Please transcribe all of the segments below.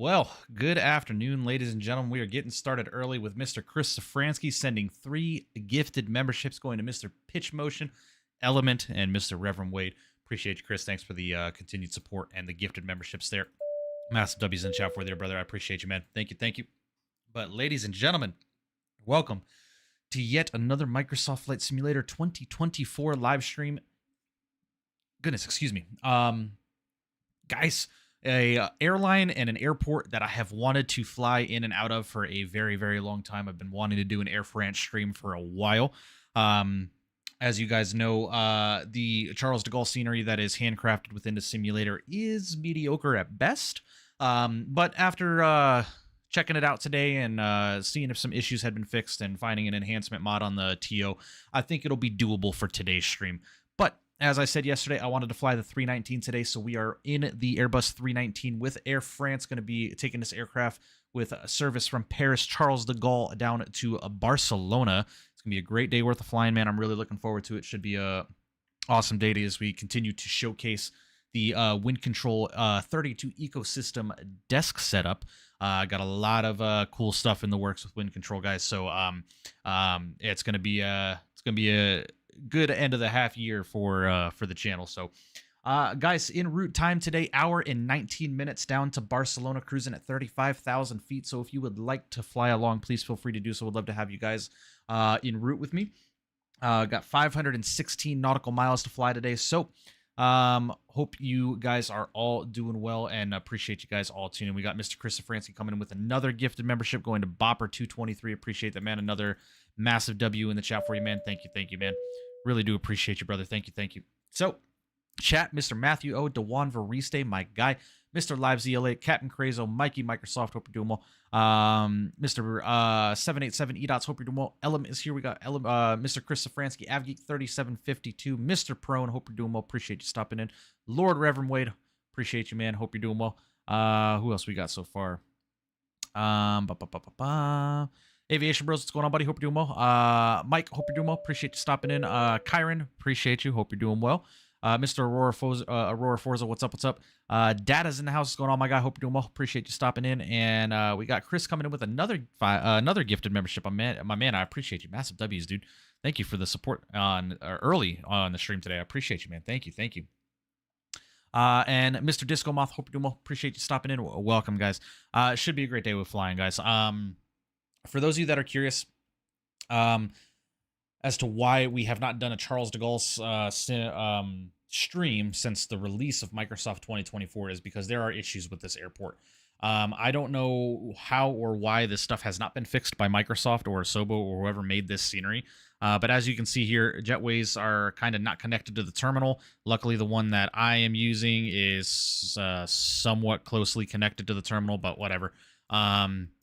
Well, good afternoon, ladies and gentlemen. We are getting started early with Mr. Chris Safransky sending 3 gifted memberships going to Mr. Pitch Motion, Element, and Mr. Reverend Wade. Appreciate you, Chris. Thanks for the continued support and the gifted memberships there. Massive W's in the chat for you there, brother. I appreciate you, man. Thank you, thank you. But ladies and gentlemen, welcome to yet another Microsoft Flight Simulator 2024 live stream. Goodness, excuse me. Guys, a airline and an airport that I have wanted to fly in and out of for a very, very long time. I've been wanting to do an Air France stream for a while. As you guys know, the Charles de Gaulle scenery that is handcrafted within the simulator is mediocre at best. But after checking it out today and seeing if some issues had been fixed and finding an enhancement mod on the TO, I think it'll be doable for today's stream. But as I said yesterday, I wanted to fly the 319 today, so we are in the Airbus 319 with Air France, going to be taking this aircraft with a service from Paris Charles de Gaulle down to Barcelona. It's going to be a great day worth of flying, man. I'm really looking forward to it. Should be a awesome day as we continue to showcase the WINCTRL 32 ecosystem desk setup. Got a lot of cool stuff in the works with WINCTRL, guys. So it's going to be a good end of the half year for the channel. So guys, en route time today, hour and 19 minutes down to Barcelona, cruising at 35,000 feet. So if you would like to fly along, please feel free to do so. Would love to have you guys en route with me. Got 516 nautical miles to fly today. So hope you guys are all doing well and appreciate you guys all tuning. We got Mr. Chris Safransky coming in with another gifted membership going to Bopper 223. Appreciate that, man. Another massive W in the chat for you, man. Thank you, man. Really do appreciate you, brother. Thank you. So, chat, Mr. Matthew O, Dewan Variste, my guy, Mr. Live ZLA, Captain Crazo, Mikey, Microsoft, hope you're doing well. Mr. 787 EDOTS, hope you're doing well. Element is here. We got Mr. Chris Safransky, Avgeek 3752, Mr. Prone, hope you're doing well. Appreciate you stopping in. Lord Reverend Wade, appreciate you, man. Hope you're doing well. Who else we got so far? Aviation Bros, what's going on, buddy? Hope you're doing well. Mike, hope you're doing well. Appreciate you stopping in. Kyron, appreciate you. Hope you're doing well. Mr. Aurora Forza, what's up? Data's in the house. What's going on, my guy? Hope you're doing well. Appreciate you stopping in. And we got Chris coming in with another gifted membership. My man, I appreciate you. Massive W's, dude. Thank you for the support on early on the stream today. I appreciate you, man. Thank you. And Mr. Disco Moth, hope you're doing well. Appreciate you stopping in. Welcome, guys. It should be a great day with flying, guys. For those of you that are curious as to why we have not done a Charles de Gaulle stream since the release of Microsoft 2024 is because there are issues with this airport. I don't know how or why this stuff has not been fixed by Microsoft or Asobo or whoever made this scenery. But as you can see here, jetways are kind of not connected to the terminal. Luckily, the one that I am using is somewhat closely connected to the terminal, but whatever.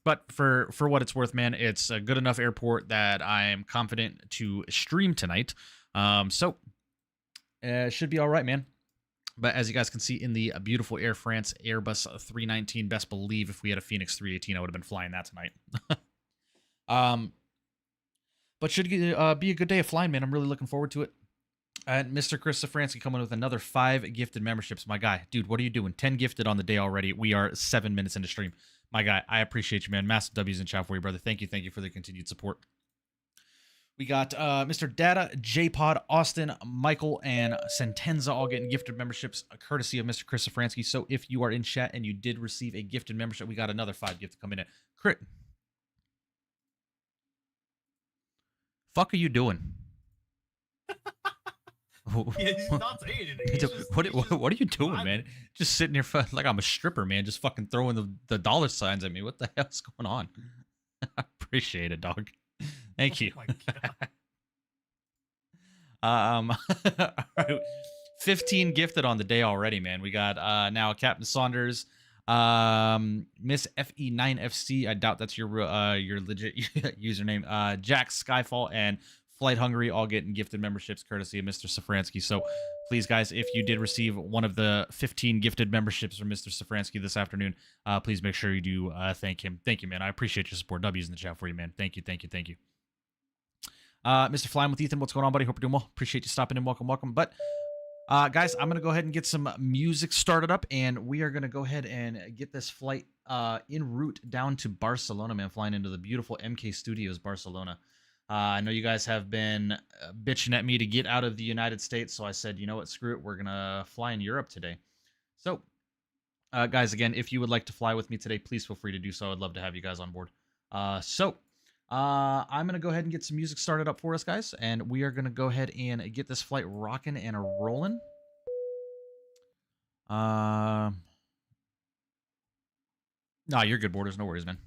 But for what it's worth, man, it's a good enough airport that I am confident to stream tonight. So it should be all right, man. But as you guys can see in the beautiful Air France Airbus 319, best believe if we had a Fenix 318, I would have been flying that tonight. But should be a good day of flying, man. I'm really looking forward to it. And Mr. Chris Safransky coming with another 5 gifted memberships. My guy, dude, what are you doing? 10 gifted on the day already. We are 7 minutes into stream. My guy, I appreciate you, man. Massive W's in chat for you, brother. Thank you for the continued support. We got Mr. Data, J-Pod, Austin, Michael, and Sentenza all getting gifted memberships courtesy of Mr. Chris Safransky. So if you are in chat and you did receive a gifted membership, we got another 5 gifted coming in. Crit. Fuck are you doing? Yeah, he's not saying anything. What are you doing, man? Just sitting here like I'm a stripper, man. Just fucking throwing the dollar signs at me. What the hell's going on? I appreciate it, dog. Thank you. Oh my God. All right. 15 gifted on the day already, man. We got now Captain Saunders, Miss FE9FC. I doubt that's your legit username. Jack Skyfall and Flight Hungry all getting gifted memberships courtesy of Mr. Safransky. So please, guys, if you did receive one of the 15 gifted memberships from Mr. Safransky this afternoon, please make sure you do thank him. Thank you, man. I appreciate your support. W's in the chat for you, man. Thank you. Mr. Flying with Ethan, what's going on, buddy? Hope you're doing well. Appreciate you stopping in. Welcome. But Guys, I'm going to go ahead and get some music started up, and we are going to go ahead and get this flight en route down to Barcelona, man, flying into the beautiful MK Studios, Barcelona. I know you guys have been bitching at me to get out of the United States, so I said, you know what, screw it, we're going to fly in Europe today. So, guys, again, if you would like to fly with me today, please feel free to do so. I'd love to have you guys on board. I'm going to go ahead and get some music started up for us, guys, and we are going to go ahead and get this flight rocking and rolling. Nah, you're good, Borders. No worries, man.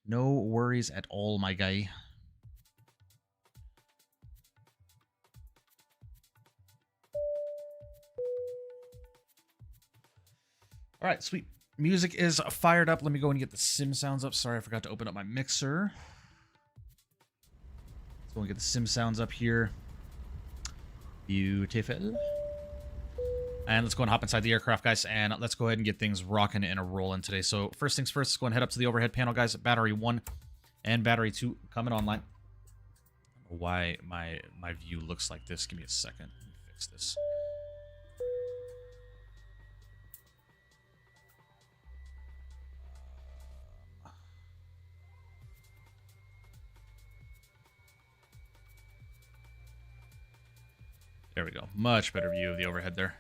No worries at all, my guy. All right, sweet. Music is fired up. Let me go and get the sim sounds up. Sorry, I forgot to open up my mixer. Let's go and get the sim sounds up here. Beautiful. And let's go and hop inside the aircraft, guys, and let's go ahead and get things rocking and rolling today. So first things first, let's go and head up to the overhead panel, guys. Battery 1 and battery 2 coming online. I don't know why my view looks like this. Give me a second. Let me fix this. There we go. Much better view of the overhead there.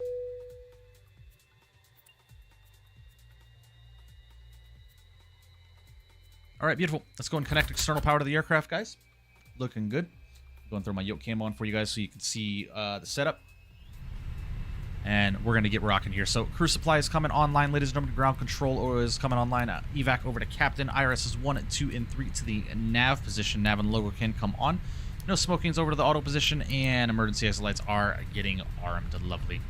All right, beautiful. Let's go and connect external power to the aircraft, guys. Looking good. Going through my yoke cam on for you guys so you can see the setup. And we're going to get rocking here. So crew supply is coming online, ladies and gentlemen. Ground control is coming online. Evac over to captain. IRS is 1, 2, and 3 to the nav position. Nav and logo can come on. No smoking's over to the auto position, and emergency exit lights are getting armed. Lovely.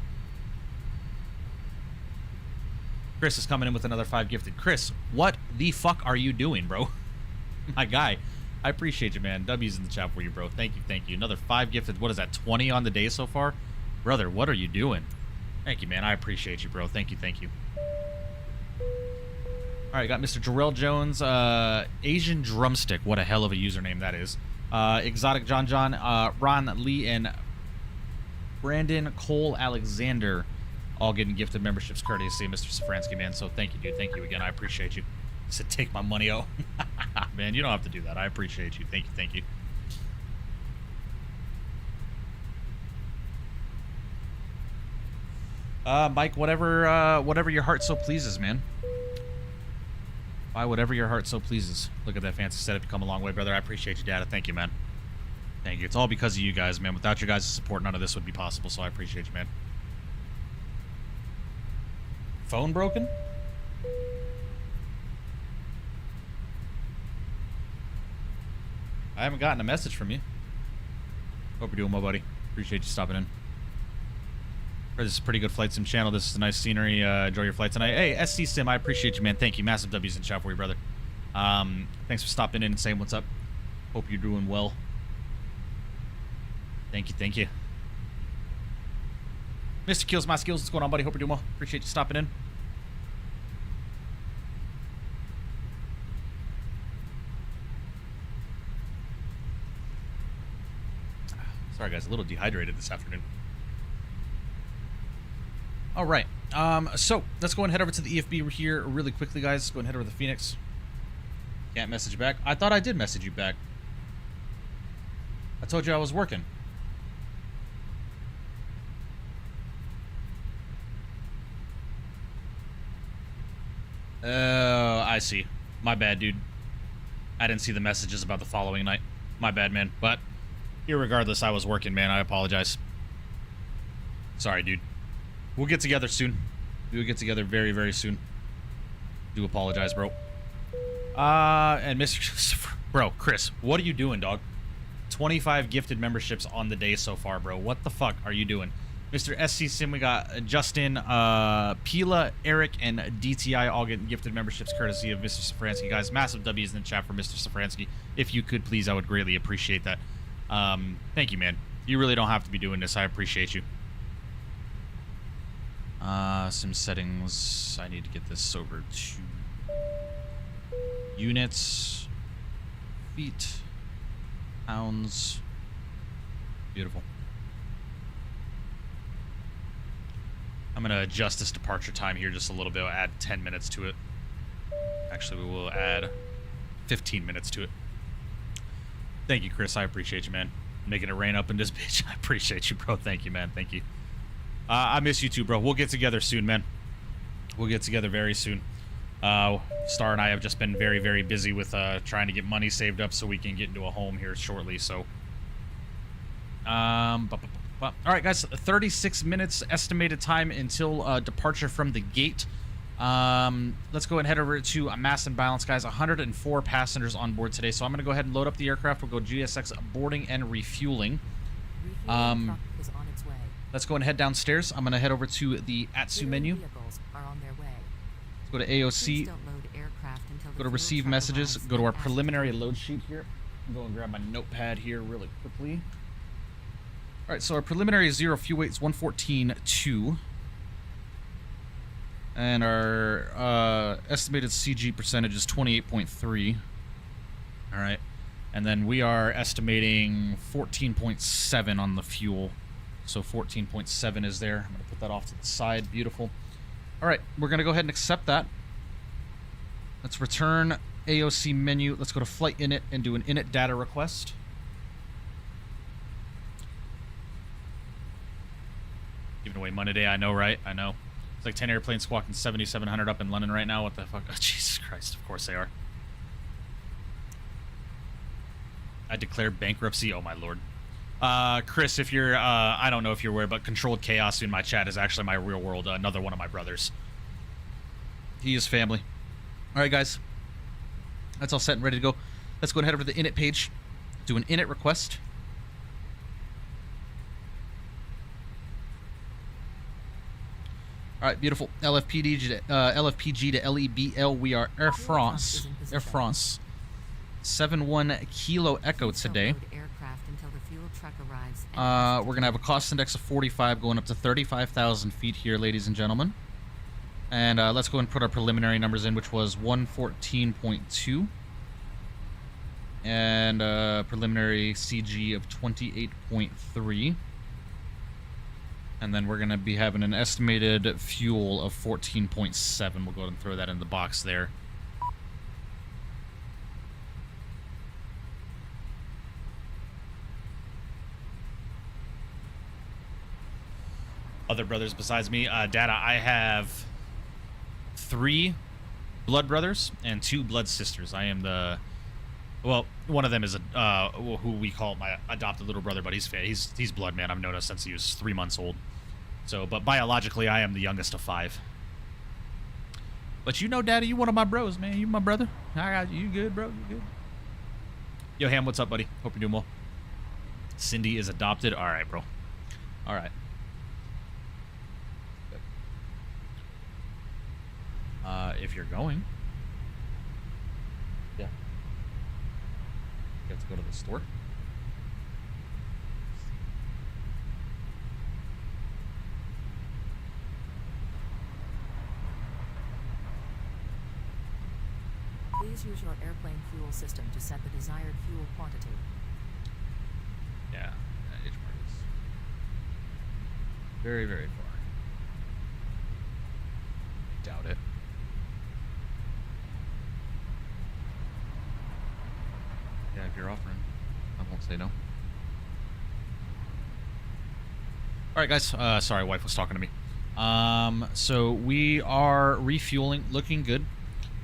Chris is coming in with another 5 gifted. Chris, what the fuck are you doing, bro? My guy, I appreciate you, man. W's in the chat for you, bro. Thank you, thank you. Another 5 gifted. What is that, 20 on the day so far? Brother, what are you doing? Thank you, man. I appreciate you, bro. Thank you, thank you. All right, got Mr. Jarrell Jones, Asian Drumstick. What a hell of a username that is. Exotic John, Ron Lee, and Brandon Cole Alexander, all getting gifted memberships courtesy of Mr. Safransky, man. So thank you, dude. Thank you again. I appreciate you. I said, take my money, oh. Man, you don't have to do that. I appreciate you. Thank you, thank you. Mike, whatever your heart so pleases, man. Buy whatever your heart so pleases. Look at that fancy setup. You come a long way, brother. I appreciate you, Data. Thank you, man. Thank you. It's all because of you guys, man. Without your guys' support, none of this would be possible, so I appreciate you, man. Phone broken? I haven't gotten a message from you. Hope you're doing well, buddy. Appreciate you stopping in. This is a pretty good flight sim channel. This is a nice scenery. Enjoy your flight tonight. Hey, SC Sim, I appreciate you, man. Thank you. Massive W's in chat for you, brother. Thanks for stopping in and saying what's up. Hope you're doing well. Thank you, thank you. Mr. Kills My Skills, what's going on, buddy? Hope you're doing well. Appreciate you stopping in. Sorry, guys. A little dehydrated this afternoon. All right, so let's go and head over to the EFB here really quickly, guys. Let's go and head over to the Fenix. Can't message back. I thought I did message you back. I told you I was working. I see. My bad, dude. I didn't see the messages about the following night. My bad, man. But irregardless, I was working, man. I apologize. Sorry, dude. We'll get together soon. We will get together very, very soon. Do apologize, bro. And Mr. Bro, Chris, what are you doing, dog? 25 gifted memberships on the day so far, bro. What the fuck are you doing? Mr. SC Sim, we got Justin, Pila, Eric, and DTI all getting gifted memberships courtesy of Mr. Safransky. Guys, massive W's in the chat for Mr. Safransky. If you could, please, I would greatly appreciate that. Thank you, man. You really don't have to be doing this. I appreciate you. Some settings. I need to get this over to units, feet, pounds. Beautiful. I'm going to adjust this departure time here just a little bit. I'll add 10 minutes to it. Actually, we will add 15 minutes to it. Thank you, Chris. I appreciate you, man. Making it rain up in this bitch. I appreciate you, bro. Thank you, man. Thank you. I miss you too, bro. We'll get together soon, man. We'll get together very soon. Star and I have just been very, very busy with trying to get money saved up so we can get into a home here shortly. So, all right, guys. 36 minutes estimated time until departure from the gate. Let's go ahead and head over to mass and balance, guys. 104 passengers on board today. So I'm going to go ahead and load up the aircraft. We'll go GSX boarding and refueling. Refueling is on its way. Let's go and head downstairs. I'm going to head over to the ATSU menu. Vehicles are on their way. Let's go to AOC. Please don't load aircraft until the Go to fuel receive truck messages. arrives Go to our and preliminary activate. load sheet here. Go and grab my notepad here really quickly. All right, so our preliminary zero fuel weight is 114.2. And our estimated CG percentage is 28.3. All right. And then we are estimating 14.7 on the fuel. So 14.7 is there. I'm going to put that off to the side. Beautiful. All right. We're going to go ahead and accept that. Let's return AOC menu. Let's go to flight init and do an init data request. Giving away money today. I know, right? I know. It's like 10 airplanes squawking 7,700 up in London right now. What the fuck? Oh, Jesus Christ. Of course they are. I declare bankruptcy. Oh, my lord. Chris, if you're, I don't know if you're aware, but Controlled Chaos in my chat is actually my real world, another one of my brothers. He is family. All right, guys. That's all set and ready to go. Let's go and head over to the init page. Do an init request. All right, beautiful. LFPG to LEBL. We are Air France. Air France. 71 Kilo Echo today. We're going to have a cost index of 45 going up to 35,000 feet here, ladies and gentlemen. And let's go and put our preliminary numbers in, which was 114.2. And preliminary CG of 28.3. And then we're going to be having an estimated fuel of 14.7. We'll go ahead and throw that in the box there. Other brothers besides me, data, I have 3 blood brothers and 2 blood sisters. I am the, well, one of them is who we call my adopted little brother, but he's blood, man. I've known him since he was 3 months old. So, but biologically, I am the youngest of 5. But you know, Daddy, you one of my bros, man. You my brother. I got you. You good, bro? You good? Yo, Ham, what's up, buddy? Hope you're doing well. Cindy is adopted. All right, bro. All right. If you're going. Yeah. You have to go to the store. Please use your airplane fuel system to set the desired fuel quantity. Yeah, H mark is very, very far. Doubt it. Yeah, if you're offering, I won't say no. All right, guys. Sorry, wife was talking to me. So we are refueling, looking good.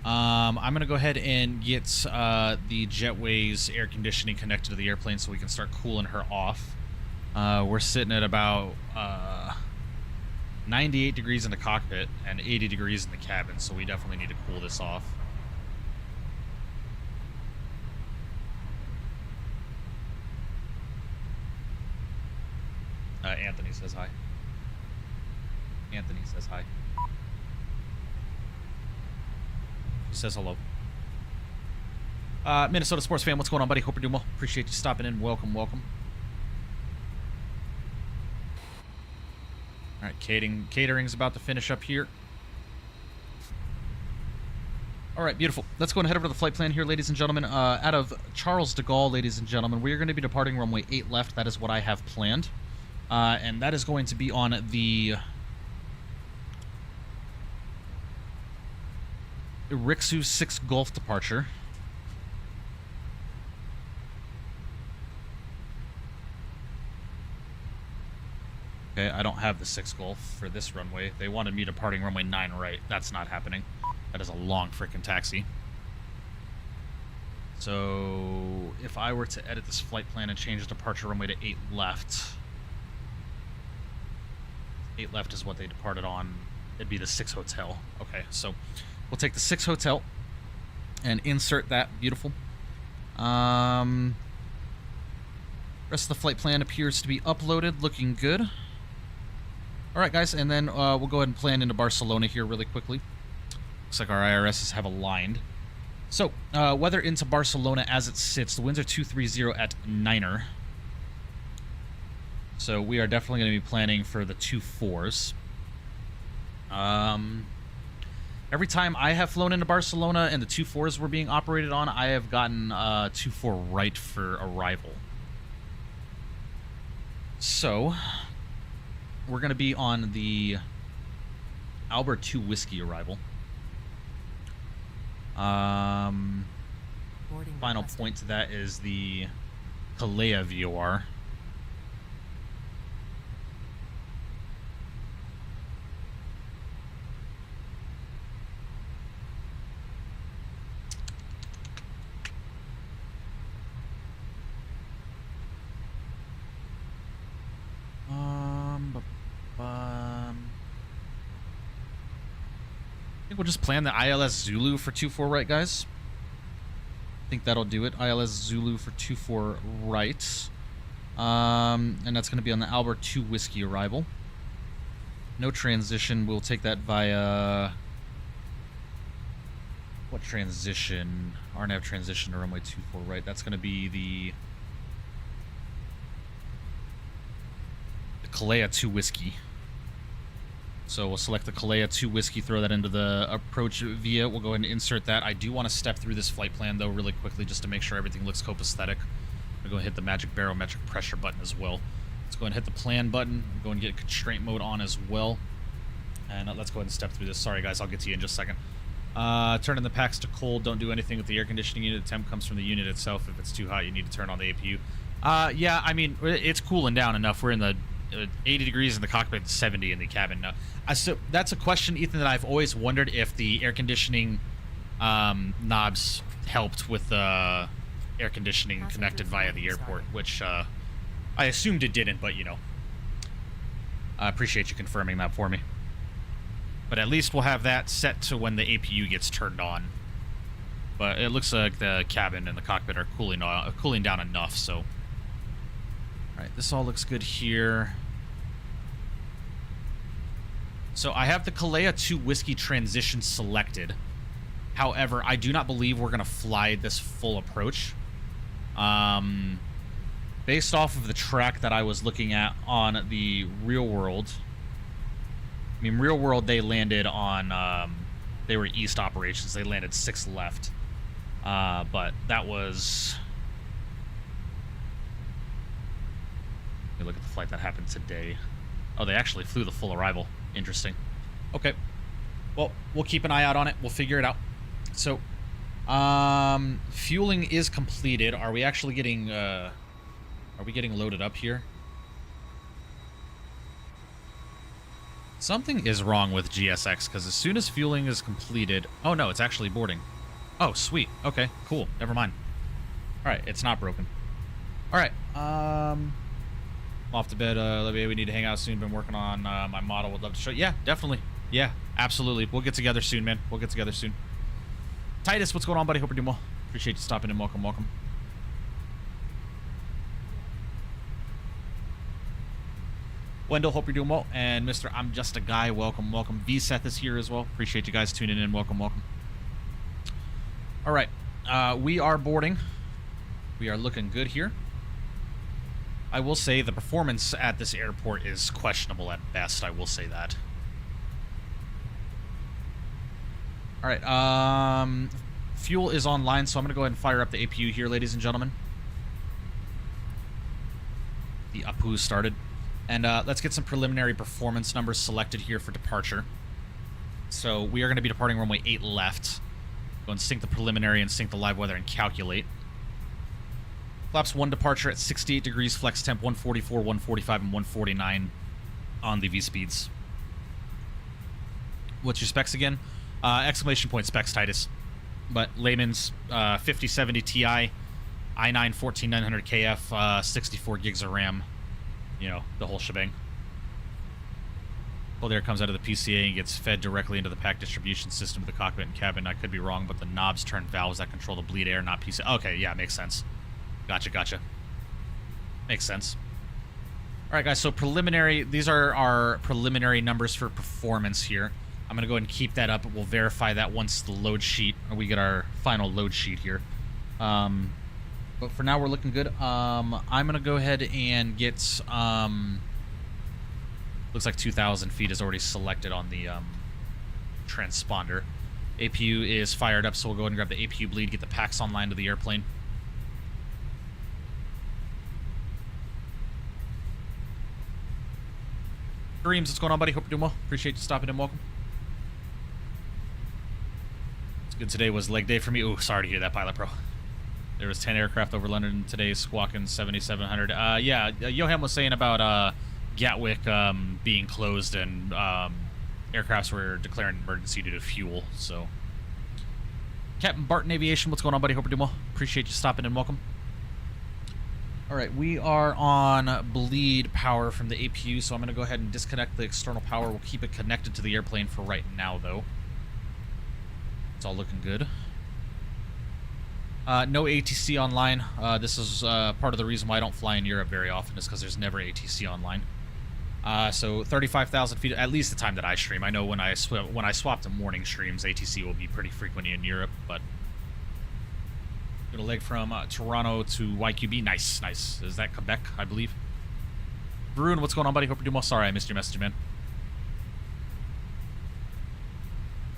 I'm gonna go ahead and get the Jetway's air conditioning connected to the airplane so we can start cooling her off. We're sitting at about 98 degrees in the cockpit and 80 degrees in the cabin, so we definitely need to cool this off. Anthony says hi. Anthony says hi. He says hello. Minnesota sports fan, what's going on, buddy? Hope you're doing well. Appreciate you stopping in. Welcome, welcome. All right, catering's about to finish up here. All right, beautiful. Let's go and head over to the flight plan here, ladies and gentlemen. Out of Charles de Gaulle, ladies and gentlemen, we are going to be departing runway 8 left. That is what I have planned. And that is going to be on the Rixu 6 Golf departure. Okay, I don't have the 6 Golf for this runway. They wanted me departing runway 9 right. That's not happening. That is a long freaking taxi. So if I were to edit this flight plan and change the departure runway to 8 left, 8 left is what they departed on. It'd be the 6 Hotel. Okay, so we'll take the 6 Hotel and insert that. Beautiful. Rest of the flight plan appears to be uploaded. Looking good. All right, guys, and then we'll go ahead and plan into Barcelona here really quickly. Looks like our IRSs have aligned. So, weather into Barcelona as it sits. The winds are 230 at 9er. So we are definitely going to be planning for the 2-4s. Every time I have flown into Barcelona and the 2-4s were being operated on, I have gotten 2-4 right for arrival. So we're going to be on the Albert 2 Whiskey arrival. Final point to that is the Kalea VOR. I think we'll just plan the ILS Zulu for 2-4 right, guys. I think that'll do it. ILS Zulu for 2-4 right. And that's going to be on the Albert 2 Whiskey arrival. No transition. We'll take that via... What transition? RNAV transition to runway 24 right. That's going to be the Kalea 2 Whiskey. So we'll select the Kalea 2 Whiskey, throw that into the approach via. We'll go ahead and insert that. I do want to step through this flight plan, though, really quickly, just to make sure everything looks copacetic. I'm going to go and hit the magic barometric pressure button as well. Let's go ahead and hit the plan button. Go and get constraint mode on as well. And let's go ahead and step through this. Sorry, guys, I'll get to you in just a second. Turning the packs to cold. Don't do anything with the air conditioning unit. The temp comes from the unit itself. If it's too hot, you need to turn on the APU. Yeah, I mean, it's cooling down enough. We're in the 80 degrees in the cockpit, 70 in the cabin now. So that's a question, Ethan, that I've always wondered if the air conditioning knobs helped with air conditioning connected via the airport, which I assumed it didn't, but, you know. I appreciate you confirming that for me. But at least we'll have that set to when the APU gets turned on. But it looks like the cabin and the cockpit are cooling down enough, so... Alright, this all looks good here. So I have the Kalea 2 Whiskey transition selected. However, I do not believe we're going to fly this full approach. Based off of the track that I was looking at on the real world... I mean, real world, they landed on... they were east operations. They landed 6 left. But that was... Let me look at the flight that happened today. Oh, they actually flew the full arrival. Interesting. Okay. Well, we'll keep an eye out on it. We'll figure it out. So, fueling is completed. Are we actually getting, are we getting loaded up here? Something is wrong with GSX, because as soon as fueling is completed... Oh, no, it's actually boarding. Oh, sweet. Okay, cool. Never mind. Alright, it's not broken. Alright, off to bed, Olivia. We need to hang out soon. Been working on my model. Would love to show you. Yeah, definitely. Yeah, absolutely. We'll get together soon, man. We'll get together soon. Titus, what's going on, buddy? Hope you're doing well. Appreciate you stopping in. Welcome, welcome. Wendell, hope you're doing well. And Mr. I'm Just a Guy, welcome, welcome. V-Seth is here as well. Appreciate you guys tuning in. Welcome, welcome. All right. We are boarding. We are looking good here. I will say the performance at this airport is questionable at best. I will say that. All right. Fuel is online, so I'm going to go ahead and fire up the APU here, ladies and gentlemen. The APU started. And let's get some preliminary performance numbers selected here for departure. So we are going to be departing runway 8 left. Go and sync the preliminary and sync the live weather and calculate. Flaps 1 departure at 68 degrees, flex temp 144, 145, and 149 on the V-speeds. What's your specs again? Exclamation point specs, Titus. But layman's 5070 Ti, i9 14900 KF, 64 gigs of RAM. You know, the whole shebang. Cold air comes out of the PCA and gets fed directly into the pack distribution system of the cockpit and cabin. I could be wrong, but the knobs turn valves that control the bleed air, not PCA. Okay, yeah, makes sense. Gotcha. Makes sense. All right, guys, so preliminary, these are our preliminary numbers for performance here. I'm going to go ahead and keep that up. We'll verify that once the load sheet, or we get our final load sheet here. But for now, we're looking good. I'm going to go ahead and get... looks like 2,000 feet is already selected on the transponder. APU is fired up, so we'll go ahead and grab the APU bleed, get the packs online to the airplane. Dreams, what's going on, buddy? Hope you're doing well. Appreciate you stopping in. Welcome. It's good. Today was leg day for me. Ooh, sorry to hear that, Pilot Pro. There was 10 aircraft over London today, squawking 7,700. Yeah, Johan was saying about Gatwick being closed and aircrafts were declaring emergency due to fuel. So, Captain Barton Aviation, what's going on, buddy? Hope you're doing well. Appreciate you stopping in. Welcome. All right, we are on bleed power from the APU, so I'm going to go ahead and disconnect the external power. We'll keep it connected to the airplane for right now, though. It's all looking good. No ATC online. This is part of the reason why I don't fly in Europe very often, is because there's never ATC online. So 35,000 feet, at least the time that I stream. I know when I swap to morning streams, ATC will be pretty frequent in Europe, but... Got a leg from Toronto to YQB. Nice. Is that Quebec, I believe? Varun, what's going on, buddy? Hope you're doing well. Sorry, I missed your message, man.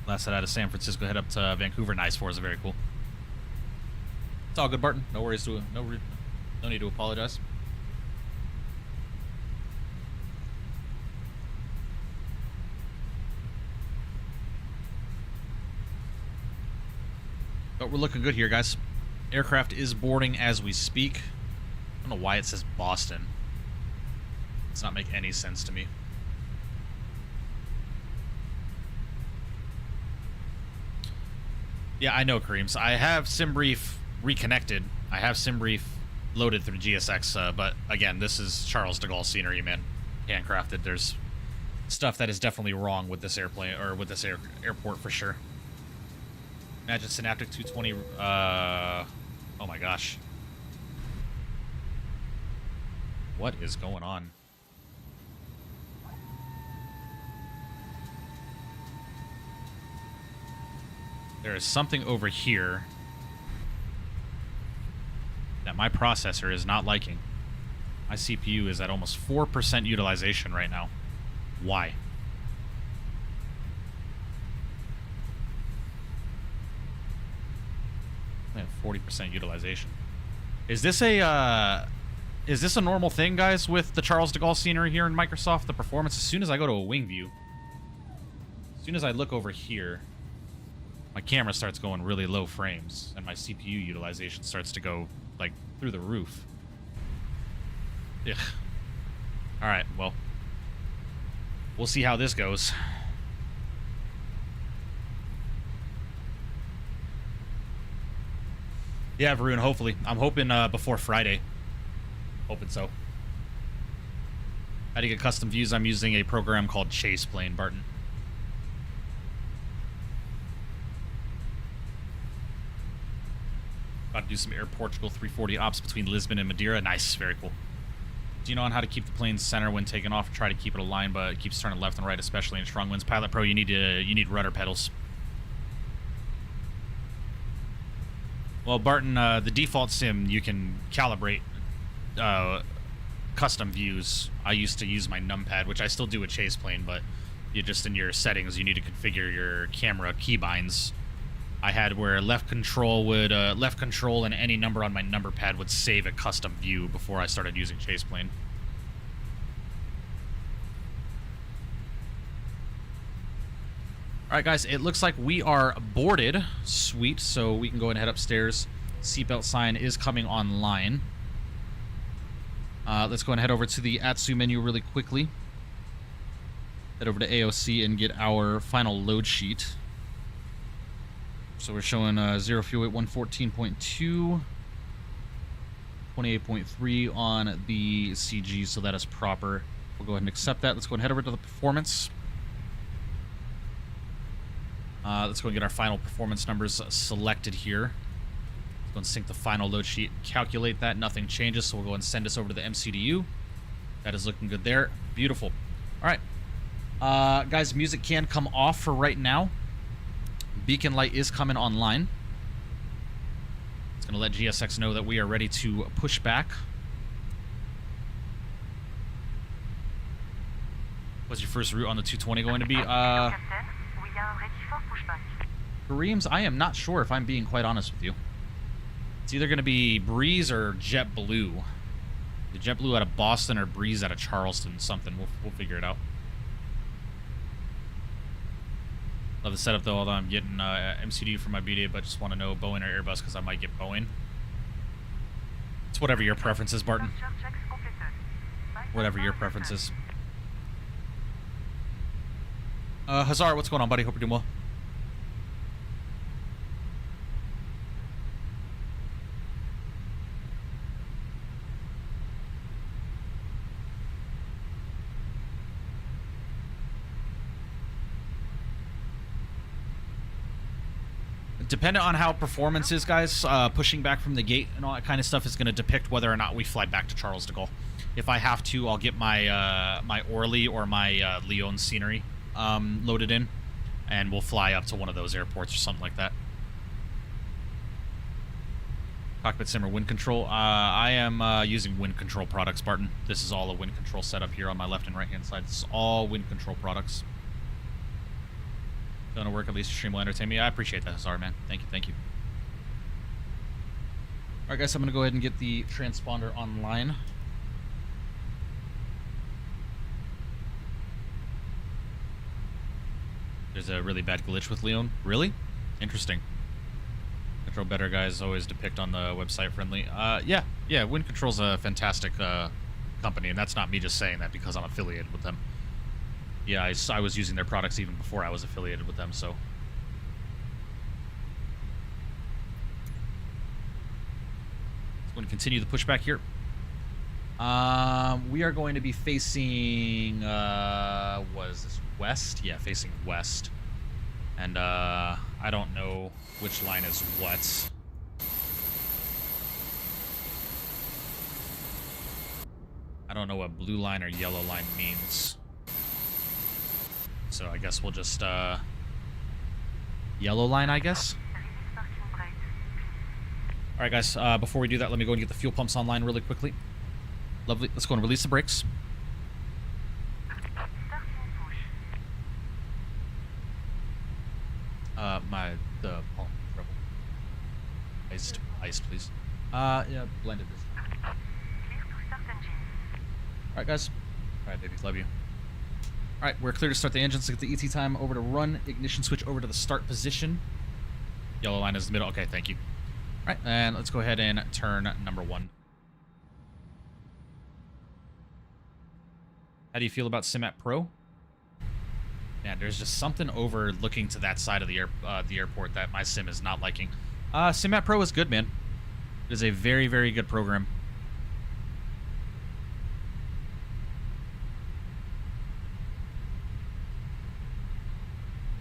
Last set out of San Francisco, head up to Vancouver. Nice, for us, very cool. It's all good, Barton. No worries. No need to apologize. But we're looking good here, guys. Aircraft is boarding as we speak. I don't know why it says Boston. Does not make any sense to me. Yeah, I know, Kareems. I have SimBrief reconnected. I have SimBrief loaded through GSX, but again, this is Charles de Gaulle scenery, man. Handcrafted. There's stuff that is definitely wrong with this airplane, or with this airport for sure. Imagine Synaptic 220, oh my gosh. What is going on? There is something over here that my processor is not liking. My CPU is at almost 4% utilization right now. Why? I have 40% utilization. Is this a normal thing, guys, with the Charles de Gaulle scenery here in Microsoft? The performance, as soon as I go to a wing view, as soon as I look over here, my camera starts going really low frames, and my CPU utilization starts to go, like, through the roof. Ugh. Alright, well, we'll see how this goes. Yeah, Varun, hopefully. I'm hoping before Friday. Hoping so. How to get custom views? I'm using a program called Chase Plane, Barton. About to do some Air Portugal 340 ops between Lisbon and Madeira. Nice, very cool. Do you know on how to keep the plane center when taking off? Try to keep it aligned, but it keeps turning left and right, especially in strong winds. Pilot Pro, you need rudder pedals. Well, Barton, the default sim, you can calibrate custom views. I used to use my numpad, which I still do with Chase Plane, but you just in your settings, you need to configure your camera keybinds. I had where left control and any number on my number pad would save a custom view before I started using Chase Plane. All right, guys, it looks like we are boarded. Sweet, so we can go ahead and head upstairs. Seatbelt sign is coming online. Let's go and head over to the ATSU menu really quickly. Head over to AOC and get our final load sheet. So we're showing 0 fuel weight 114.2, 28.3 on the CG, so that is proper. We'll go ahead and accept that. Let's go and head over to the performance. Let's go and get our final performance numbers selected here. Let's go and sync the final load sheet, calculate that. Nothing changes, so we'll go and send this over to the MCDU. That is looking good there. Beautiful. All right. Guys, music can come off for right now. Beacon light is coming online. It's going to let GSX know that we are ready to push back. What's your first route on the 220 going to be? Kareem's, I am not sure if I'm being quite honest with you. It's either going to be Breeze or JetBlue. The JetBlue out of Boston or Breeze out of Charleston, something. We'll figure it out. Love the setup though, although I'm getting MCD for my BDA, but just want to know Boeing or Airbus because I might get Boeing. It's whatever your preference is, Barton. Whatever your preference is. Hazar, what's going on, buddy? Hope you're doing well. Depending on how performance is, guys, pushing back from the gate and all that kind of stuff is going to depict whether or not we fly back to Charles de Gaulle. If I have to, I'll get my my Orly or my Lyon scenery loaded in, and we'll fly up to one of those airports or something like that. Cockpit simmer wind control. I am using wind control products, Barton. This is all a wind control setup here on my left and right hand side. This is all wind control products. Going to work at least stream will entertain me. I appreciate that, Hazard, man. Thank you, thank you. All right, guys, I'm going to go ahead and get the transponder online. There's a really bad glitch with Leon. Really? Interesting. Control better guys always depict on the website friendly. Yeah, Wind Control's a fantastic company, and that's not me just saying that because I'm affiliated with them. Yeah, I was using their products even before I was affiliated with them, so. Let's go and continue the pushback here. We are going to be facing, was this west? Yeah, facing west. And, I don't know which line is what. I don't know what blue line or yellow line means. So I guess we'll just, yellow line, I guess. All right, guys, before we do that, let me go and get the fuel pumps online really quickly. Lovely. Let's go and release the brakes. The palm treble. Iced, please. Yeah, blended this. All right, guys. All right, baby, love you. All right, we're clear to start the engines. Let's get the ET time over to run. Ignition switch over to the start position. Yellow line is the middle. Okay, thank you. All right, and let's go ahead and turn number 1. How do you feel about Simat Pro? Man, there's just something over looking to that side of the airport that my sim is not liking. Simat Pro is good, man. It is a very, very good program.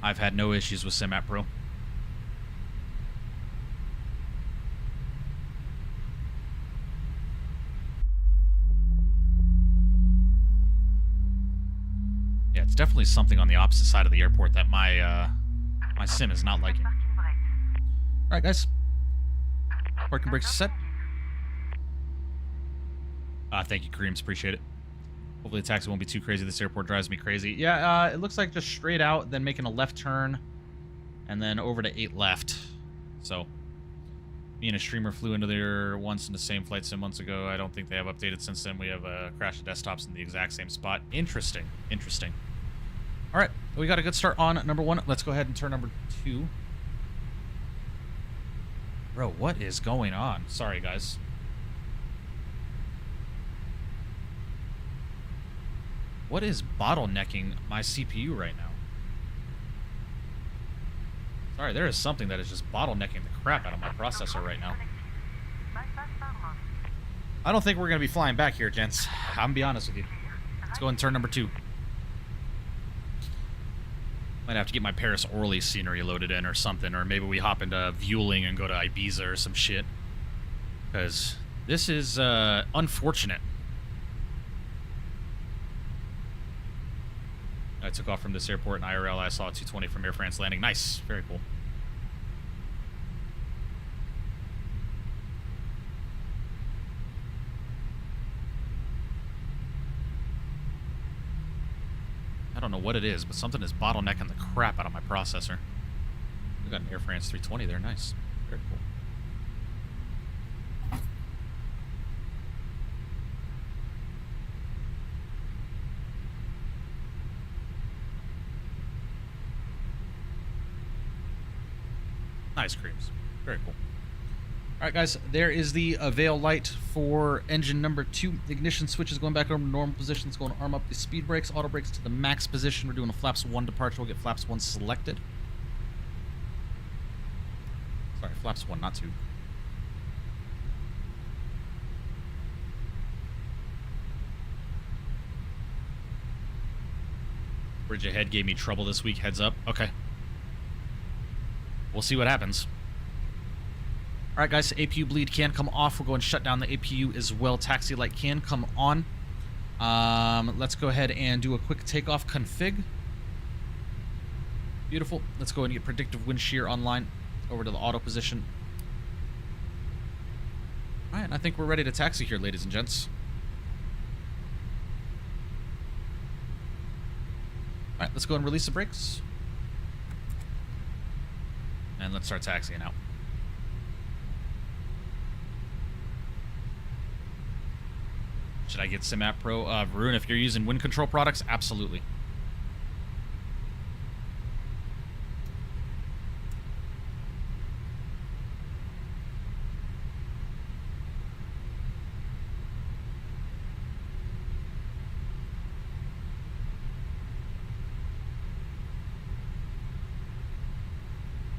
I've had no issues with Simat Pro. Yeah, it's definitely something on the opposite side of the airport that my my sim is not liking. All right, guys. Parking brakes set. Thank you, Kareems. Appreciate it. Hopefully the taxi won't be too crazy. This airport drives me crazy. Yeah, it looks like just straight out, then making a left turn, and then over to 8 left. So, me and a streamer flew into there once in the same flight sim months ago. I don't think they have updated since then. We have crashed the desktops in the exact same spot. Interesting. Interesting. All right, we got a good start on number 1. Let's go ahead and turn number 2. Bro, what is going on? Sorry, guys. What is bottlenecking my CPU right now? Sorry, there is something that is just bottlenecking the crap out of my processor right now. I don't think we're going to be flying back here, gents. I'm going to be honest with you. Let's go and turn number 2. Might have to get my Paris Orly scenery loaded in or something, or maybe we hop into Vueling and go to Ibiza or some shit. Because this is unfortunate. I took off from this airport in IRL. I saw a 220 from Air France landing. Nice. Very cool. I don't know what it is, but something is bottlenecking the crap out of my processor. We got an Air France 320 there. Nice. Very cool. Ice creams. Very cool. All right, guys, there is the Avail light for engine number 2. Ignition switch is going back over to normal position. It's going to arm up the speed brakes, auto brakes to the max position. We're doing a flaps 1 departure. We'll get flaps 1 selected. Sorry, flaps 1, not 2. Bridge ahead gave me trouble this week. Heads up. Okay. We'll see what happens. All right, guys, APU bleed can come off. We'll go and shut down the APU as well. Taxi light can come on. Let's go ahead and do a quick takeoff config. Beautiful. Let's go and get predictive wind shear online. Over to the auto position. All right, and I think we're ready to taxi here, ladies and gents. All right, let's go and release the brakes. And let's start taxiing out. Should I get SimApp Pro? Varun, if you're using wind control products, absolutely.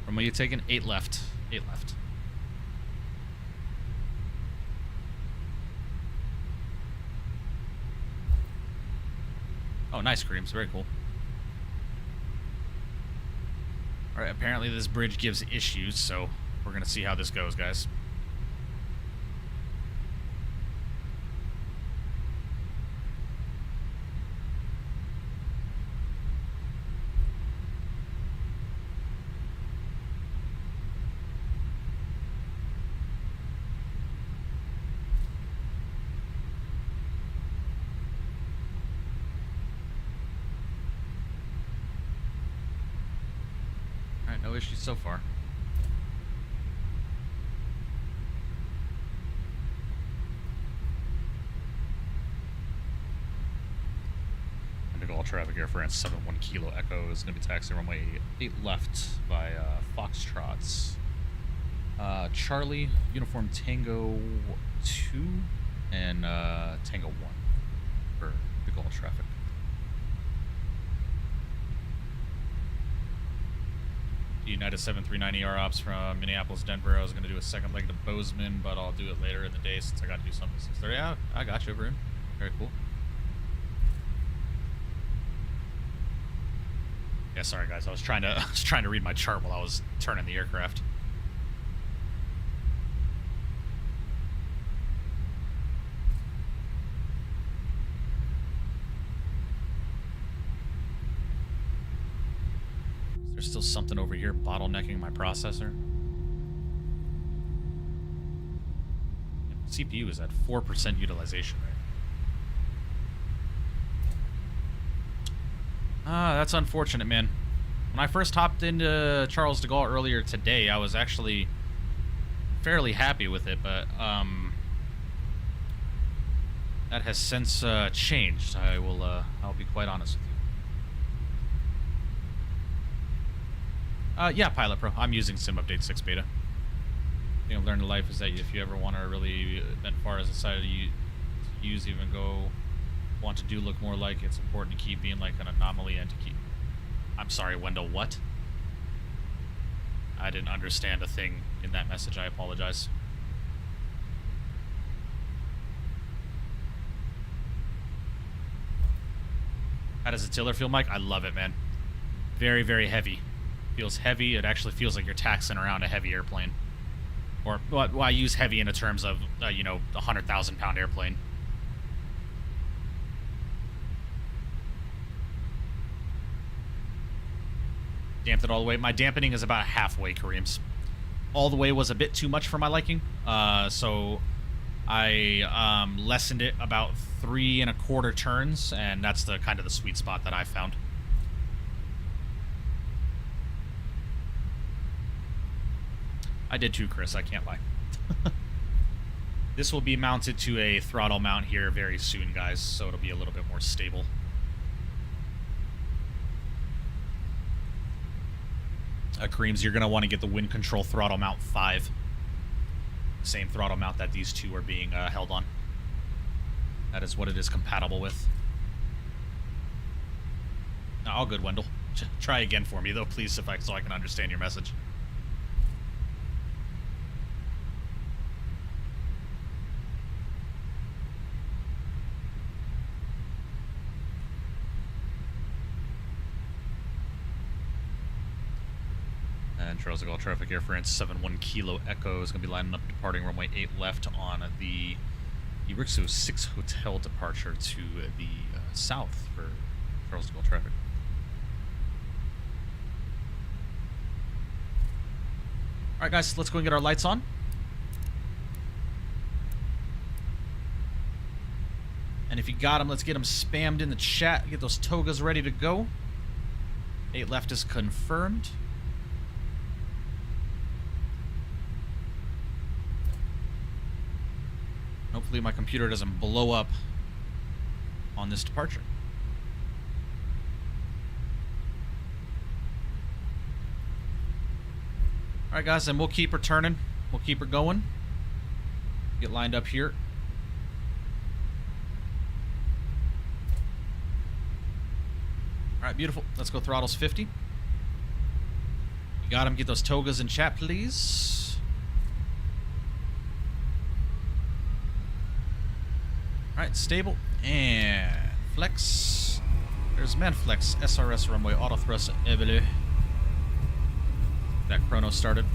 From what you taking? 8 left. 8 left. Oh, nice, Creams. Very cool. Alright, apparently this bridge gives issues, so we're going to see how this goes, guys. No issues so far. Indigo all traffic Air France 71 Kilo Echo is going to be taxiing runway 8 left by Foxtrots. Charlie, Uniform Tango 2, and Tango 1 for Indigo all traffic. United 739ER ops from Minneapolis, Denver. I was going to do a second leg to Bozeman, but I'll do it later in the day since I got to do something at 6:30. Yeah, I got you, Varun. Very cool. Yeah, sorry guys. I was trying to read my chart while I was turning the aircraft. There's still something over here bottlenecking my processor. CPU is at 4% utilization rate. Ah, that's unfortunate, man. When I first hopped into Charles de Gaulle earlier today, I was actually fairly happy with it, but that has since changed. I'll be quite honest with you. Yeah, Pilot Pro. I'm using Sim Update 6 beta. The thing I've learned in life is that if you ever want to really bend far as a side to use, even go want to do look more like, it's important to keep being like an anomaly and to keep... I'm sorry, Wendell, what? I didn't understand a thing in that message. I apologize. How does the tiller feel, Mike? I love it, man. Very, very heavy. Feels heavy. It actually feels like you're taxing around a heavy airplane. Or, well, I use heavy in the terms of, you know, a 100,000-pound airplane. Damped it all the way. My dampening is about halfway, Kareem's. All the way was a bit too much for my liking, so I lessened it about 3 1/4 turns, and that's the kind of the sweet spot that I found. I did too, Chris. I can't lie. This will be mounted to a throttle mount here very soon, guys, so it'll be a little bit more stable. Kareem's, you're going to want to get the WINCTRL throttle mount 5. Same throttle mount that these two are being held on. That is what it is compatible with. No, all good, Wendell. Try again for me, though, please, so I can understand your message. And Charles de Gaulle traffic, Air France 71 Kilo Echo is going to be lining up departing runway 8 left on the Rixo 6 Hotel departure to the south for Charles de Gaulle traffic. Alright guys, let's go and get our lights on. And if you got them, let's get them spammed in the chat. Get those togas ready to go. 8 left is confirmed. Hopefully my computer doesn't blow up on this departure. Alright guys, and we'll keep her turning. We'll keep her going. Get lined up here. Alright, beautiful. Let's go throttles 50. You got him. Get those togas in chat, please. Alright, stable, and flex. There's man flex, SRS runway, auto thrust, évolue. That chrono started.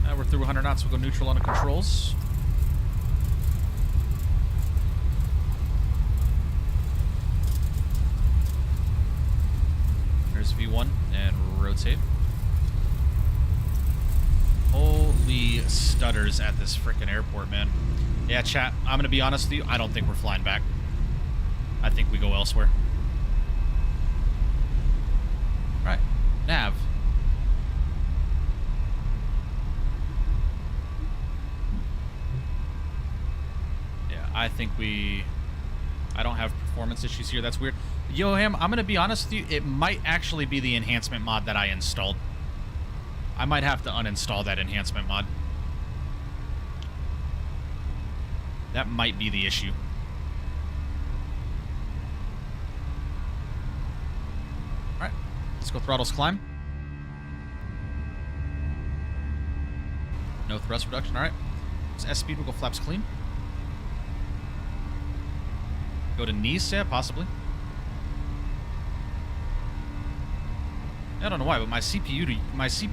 Now we're through 100 knots, we'll go neutral on the controls. There's V1, and rotate. Holy stutters at this frickin' airport, man. Yeah, chat, I'm gonna be honest with you, I don't think we're flying back. I think we go elsewhere. Right, nav. Yeah, I think I don't have performance issues here, that's weird. Yoham, I'm gonna be honest with you, it might actually be the enhancement mod that I installed. I might have to uninstall that enhancement mod. That might be the issue. Alright, let's go throttles climb. No thrust reduction, alright. S-speed, we'll go flaps clean. Go to knees, yeah, possibly. I don't know why, but my CPU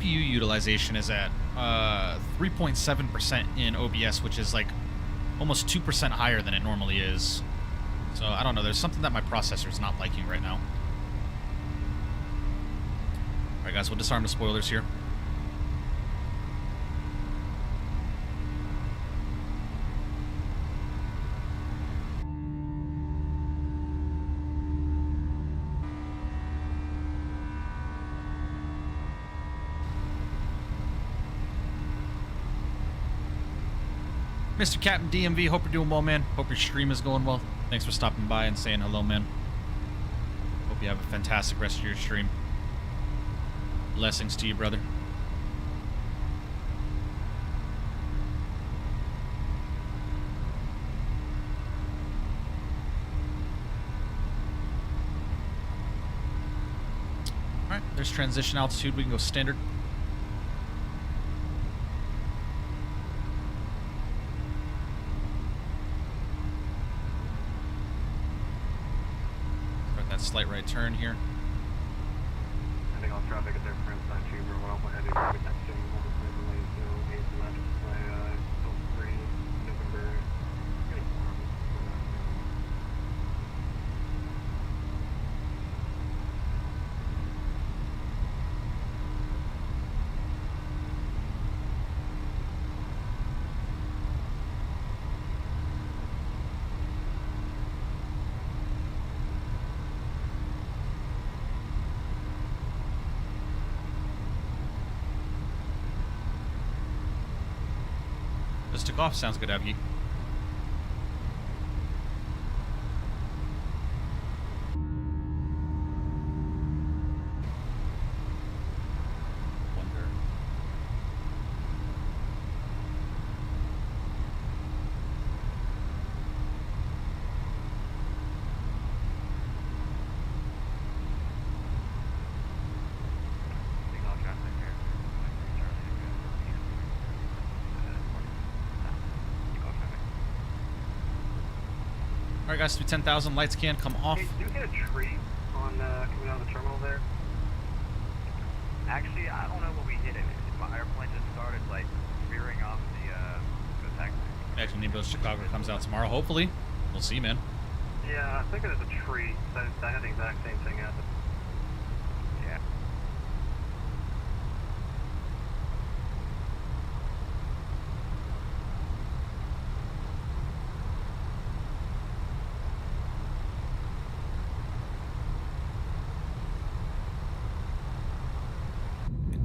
utilization is at 3.7% in OBS, which is like almost 2% higher than it normally is. So I don't know. There's something that my processor's not liking right now. All right, guys, we'll disarm the spoilers here. Mr. Captain DMV. Hope you're doing well, man. Hope your stream is going well. Thanks for stopping by and saying hello, man. Hope you have a fantastic rest of your stream. Blessings to you, brother. Alright, there's transition altitude. We can go standard. Start that slight right turn here. Heading off traffic at their friends on Chamber, well, we're heading over next to overflow lane, so 8 to 9 display, still 3 November, getting warm. Just took off. Sounds good, Abgi. Wonder. Heading off traffic here. Alright, guys, through 10,000. Lights can come off. Hey, did you hit a tree on coming out of the terminal there? Actually, I don't know what we hit. My airplane just started like veering off the taxi. Actually, Nimbus Chicago comes out tomorrow. Hopefully. We'll see, man. Yeah, I think it was a tree. I had the exact same thing happen. Yeah.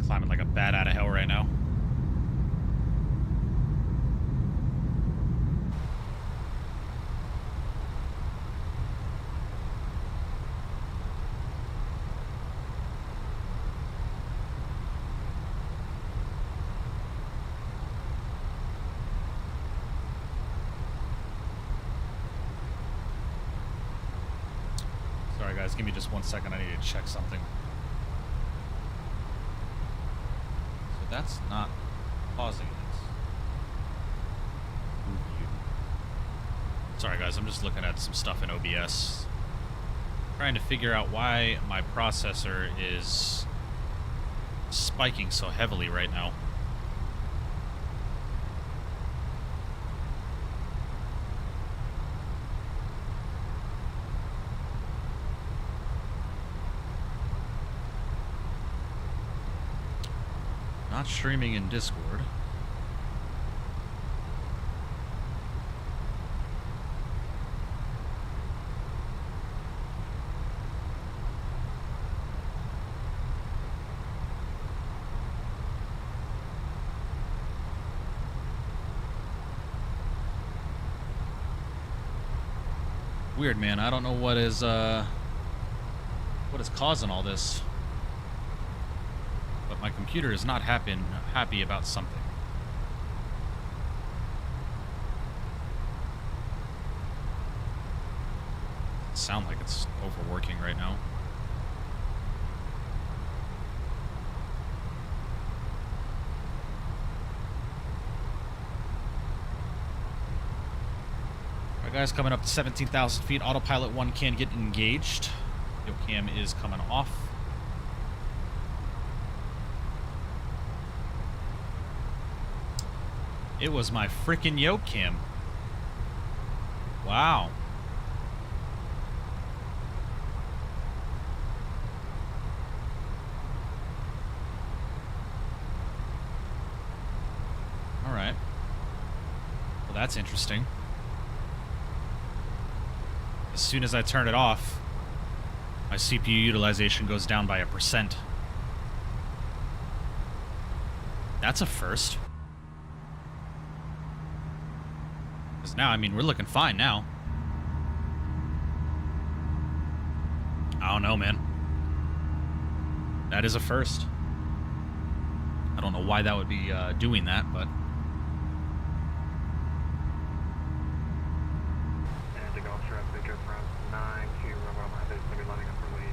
Climbing like a bat out of hell right now. Sorry guys, give me just 1 second. I need to check something. That's not pausing it. Review. Sorry guys, I'm just looking at some stuff in OBS. Trying to figure out why my processor is spiking so heavily right now. Not streaming in Discord. Weird, man. I don't know what is causing all this. But my computer is not happy about something. It sounds like it's overworking right now. Alright guys, coming up to 17,000 feet. Autopilot 1 can get engaged. Cam is coming off. It was my frickin' yoke cam. Wow. All right. Well, that's interesting. As soon as I turn it off, my CPU utilization goes down by 1%. That's a first. now. I mean, we're looking fine now. I don't know, man. That is a first. I don't know why that would be doing that, but... And to golf traffic from 9 to Romeo, it's going to be lining up for lane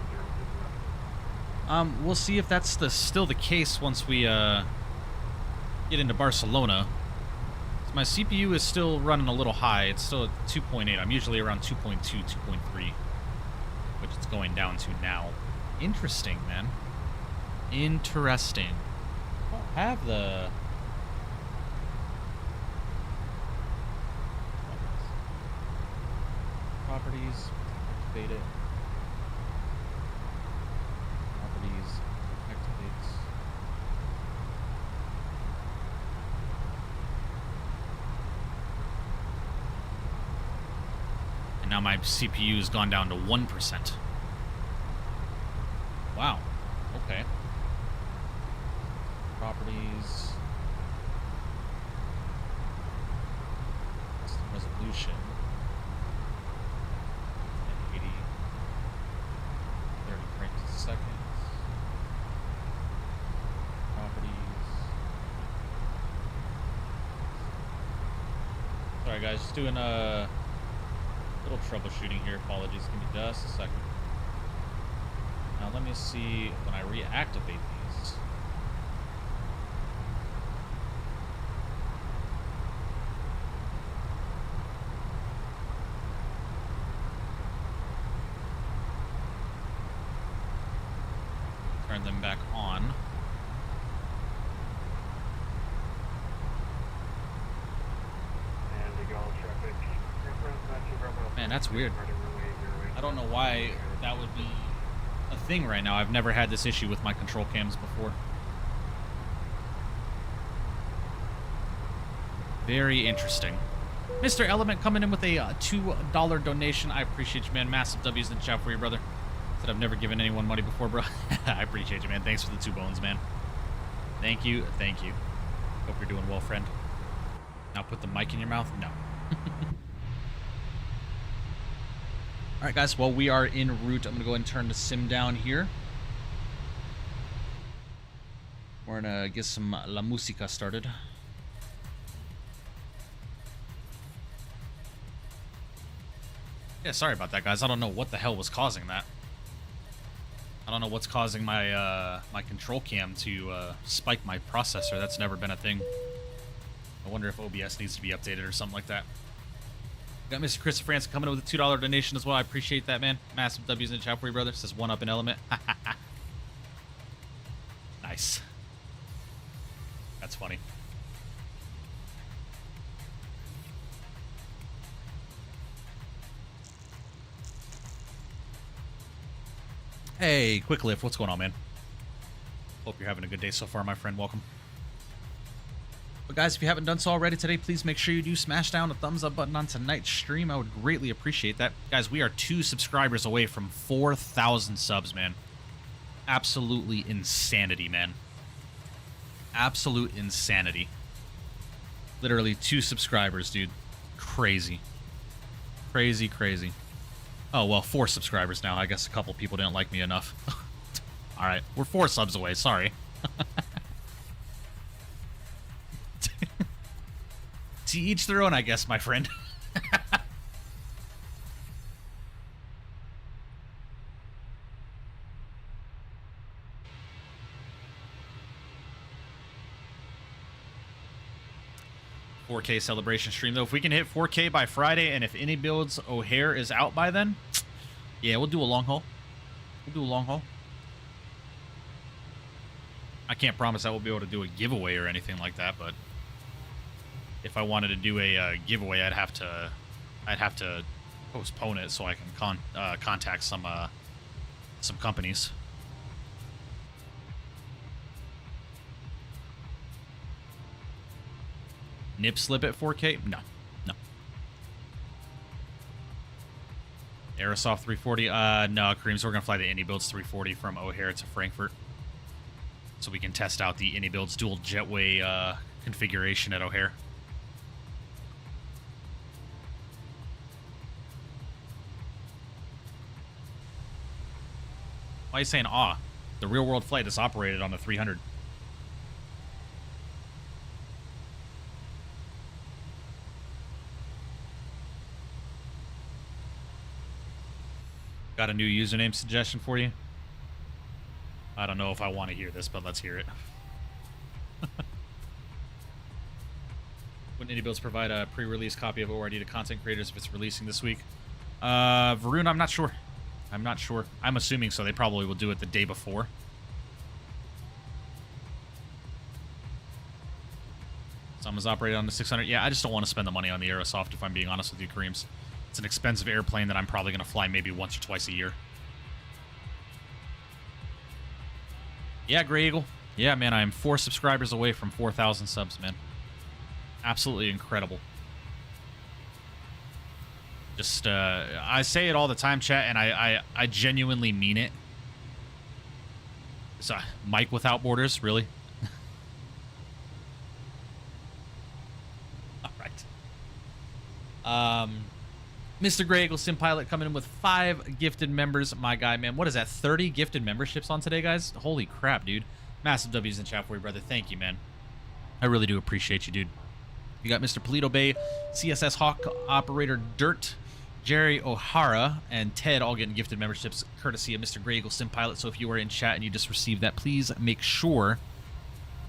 0. We'll see if that's still the case once we get into Barcelona. So my CPU is still running a little high. It's still at 2.8. I'm usually around 2.2, 2.3, which it's going down to now. Interesting, man. Interesting. I don't have the... Properties. Activate it. Properties. Activates. And now my CPU has gone down to 1%. Wow. Okay. Properties. Custom resolution. 1080. 30 frames a second. Properties. Sorry guys, just doing a little troubleshooting here. Apologies. Give me just a second. Now let me see when I reactivate these. Turn them back on. And to golf traffic from 9 to Romeo. Man, that's weird. I don't know why that would be a thing right now. I've never had this issue with my control cams before. Very interesting. Mr. Element coming in with a $2 donation. I appreciate you, man. Massive W's in the chat for you, brother. Said I've never given anyone money before, bro. I appreciate you, man. Thanks for the 2 bones, man. Thank you. Thank you. Hope you're doing well, friend. Now put the mic in your mouth? No. All right, guys. Well, we are en route. I'm going to go ahead and turn the sim down here. We're going to get some La Música started. Yeah, sorry about that, guys. I don't know what the hell was causing that. I don't know what's causing my my control cam to spike my processor. That's never been a thing. I wonder if OBS needs to be updated or something like that. Got Mr. Chris France coming in with a $2 donation as well. I appreciate that, man. Massive W's in the chat for you, brother. Says 1 up in Element. Nice. That's funny. Hey, Quick Lift, what's going on, man? Hope you're having a good day so far, my friend. Welcome. But guys, if you haven't done so already today, please make sure you do smash down the thumbs up button on tonight's stream. I would greatly appreciate that. Guys, we are 2 subscribers away from 4,000 subs, man. Absolutely insanity, man. Absolute insanity. Literally 2 subscribers, dude. Crazy. Crazy, crazy. Oh, well, 4 subscribers now. I guess a couple people didn't like me enough. Alright, we're 4 subs away. Sorry. To each their own, I guess, my friend. $4K celebration stream, though. If we can hit 4K by Friday, and if any builds O'Hare is out by then, yeah, we'll do a long haul. We'll do a long haul. I can't promise I will be able to do a giveaway or anything like that, but if I wanted to do a giveaway, I'd have to postpone it so I can contact some companies. Nip slip at 4K? No. No. Aerosoft 340? No, Kareem, so we're going to fly the Indy Builds 340 from O'Hare to Frankfurt. So we can test out the Indy Builds dual jetway configuration at O'Hare. Why are you saying aw? The real world flight is operated on the 300. Got a new username suggestion for you. I don't know if I want to hear this, but let's hear it. Wouldn't Indie Builds provide a pre-release copy of ORD to content creators if it's releasing this week? Varun, I'm not sure. I'm not sure. I'm assuming so. They probably will do it the day before. Someone's operated on the 600. Yeah, I just don't want to spend the money on the Aerosoft, if I'm being honest with you, Kareems. It's an expensive airplane that I'm probably going to fly maybe once or twice a year. Yeah, Grey Eagle. Yeah, man, I am 4 subscribers away from 4,000 subs, man. Absolutely incredible. Just, I say it all the time, chat, and I genuinely mean it. So, Mike Without Borders, really? All right. Mr. Grey Eagle Sim Pilot coming in with 5 gifted members. My guy, man. What is that? 30 gifted memberships on today, guys? Holy crap, dude. Massive W's in chat for you, brother. Thank you, man. I really do appreciate you, dude. You got Mr. Polito Bay, CSS Hawk Operator Dirt, Jerry O'Hara, and Ted all getting gifted memberships courtesy of Mr. Grey Eagle Sim Pilot. So if you are in chat and you just received that, please make sure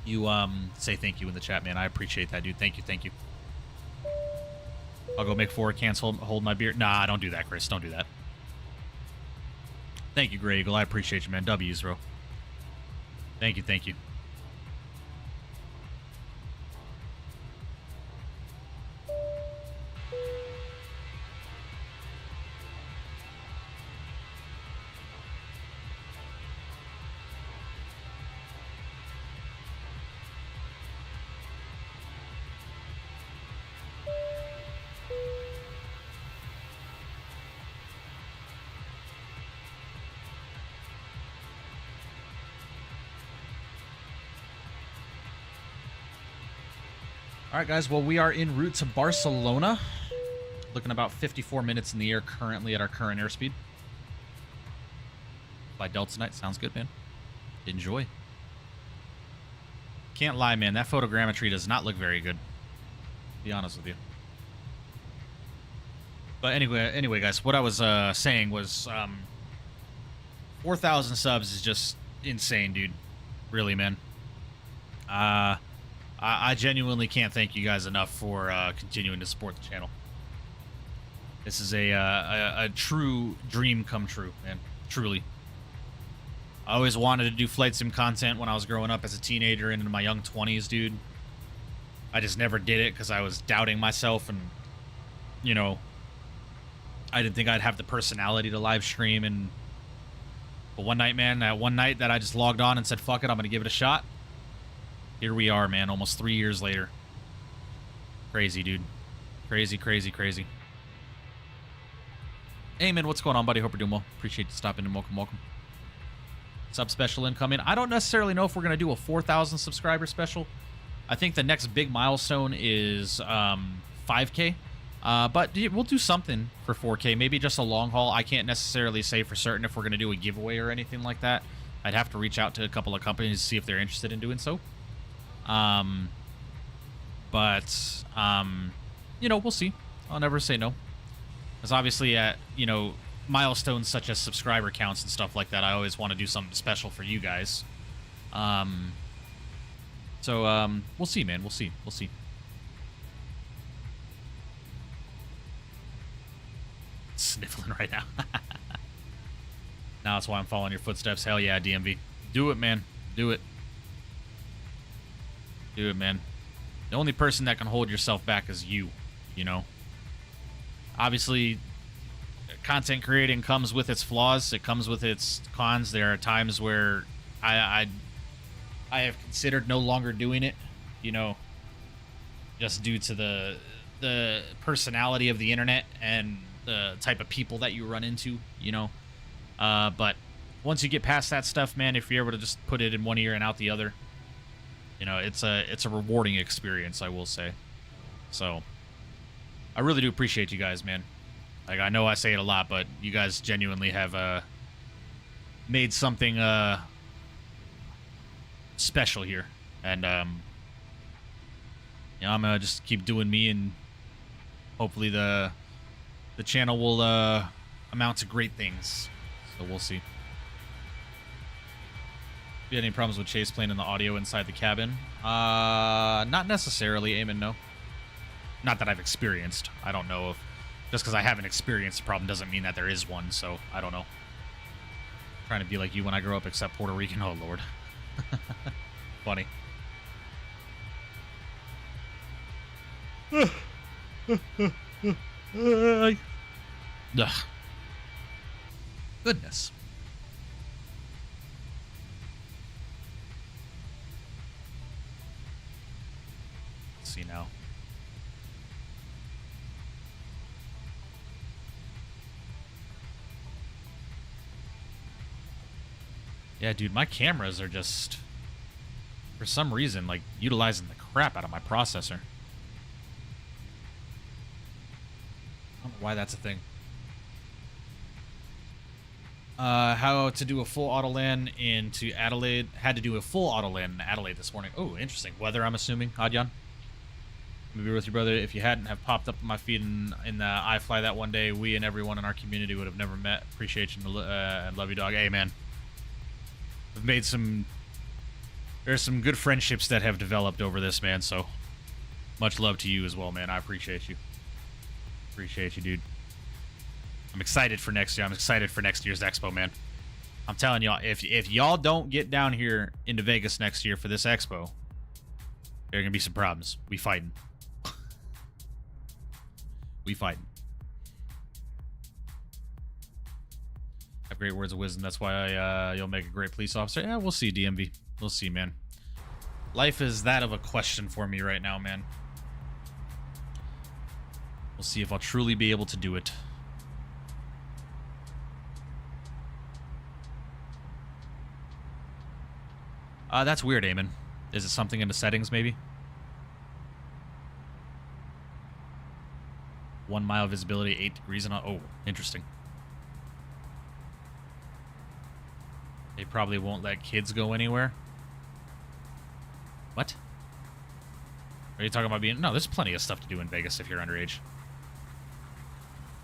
you say thank you in the chat, man. I appreciate that, dude. Thank you, thank you. I'll go make 4 cans hold my beer. Nah, don't do that, Chris. Don't do that. Thank you, Grey Eagle. I appreciate you, man. W's, bro. Thank you, thank you. All right, guys. Well, we are en route to Barcelona. Looking about 54 minutes in the air currently at our current airspeed. Fly Delta tonight. Sounds good, man. Enjoy. Can't lie, man. That photogrammetry does not look very good. To be honest with you. But anyway, guys. What I was saying was 4,000 subs is just insane, dude. Really, man. I genuinely can't thank you guys enough for continuing to support the channel. This is a true dream come true, man. Truly. I always wanted to do flight sim content when I was growing up as a teenager and into my young 20s, dude. I just never did it because I was doubting myself and, you know, I didn't think I'd have the personality to live stream. But one night, man, that one night that I just logged on and said, fuck it, I'm going to give it a shot. Here we are, man, almost 3 years later. Crazy, dude. Crazy, crazy, crazy. Hey, man, what's going on, buddy? Hope you're doing well. Appreciate you stopping in. Welcome, welcome. Sub special incoming. I don't necessarily know if we're going to do a 4,000 subscriber special. I think the next big milestone is 5K. But we'll do something for 4K. Maybe just a long haul. I can't necessarily say for certain if we're going to do a giveaway or anything like that. I'd have to reach out to a couple of companies to see if they're interested in doing so. You know, we'll see. I'll never say no. Because obviously at, you know, milestones such as subscriber counts and stuff like that, I always want to do something special for you guys. We'll see, man. We'll see. We'll see. Sniffling right now. Now that's why I'm following your footsteps. Hell yeah, DMV. Do it, man. Do it. Do it, man. The only person that can hold yourself back is you, you know? Obviously, content creating comes with its flaws. It comes with its cons. There are times where I have considered no longer doing it, you know, just due to the personality of the internet and the type of people that you run into, you know? But once you get past that stuff, man, if you're able to just put it in one ear and out the other, you know, it's a rewarding experience, I will say. So, I really do appreciate you guys, man. Like, I know I say it a lot, but you guys genuinely have made something special here, and I'm gonna just keep doing me, and hopefully the channel will amount to great things. So we'll see. You had any problems with Chase playing in the audio inside the cabin? Not necessarily, Eamon, no. Not that I've experienced. I don't know if... Just because I haven't experienced a problem doesn't mean that there is one, so I don't know. Trying to be like you when I grow up, except Puerto Rican. Oh, Lord. Funny. Ugh. Goodness. Let's see now. Yeah, dude, my cameras are just, for some reason, like, utilizing the crap out of my processor. I don't know why that's a thing. How to do a full auto land into Adelaide. Had to do a full auto land in Adelaide this morning. Oh, interesting. Weather, I'm assuming, Adyan. Maybe with your brother. If you hadn't have popped up on my feed in the iFly that one day, we and everyone in our community would have never met. Appreciate you and love you, dog. Hey, man. I've made some... There's some good friendships that have developed over this, man, so much love to you as well, man. I appreciate you. Appreciate you, dude. I'm excited for next year. I'm excited for next year's expo, man. I'm telling y'all, if y'all don't get down here into Vegas next year for this expo, there are gonna be some problems. We fighting. We fighting. Have great words of wisdom. That's why you'll make a great police officer. Yeah, we'll see, DMV. We'll see, man. Life is that of a question for me right now, man. We'll see if I'll truly be able to do it. That's weird, Eamon. Is it something in the settings, maybe? 1 mile visibility, 8 degrees and oh, interesting. They probably won't let kids go anywhere. What? Are you talking about being... No, there's plenty of stuff to do in Vegas if you're underage.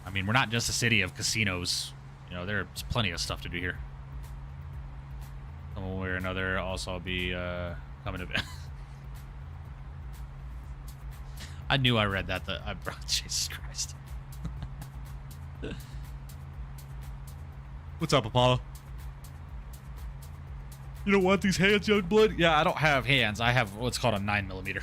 I mean, we're not just a city of casinos. You know, there's plenty of stuff to do here. One way or another, also I'll be coming to... I knew I read that. Jesus Christ. What's up, Apollo? You don't want these hands, young blood? Yeah, I don't have hands. I have what's called a 9mm.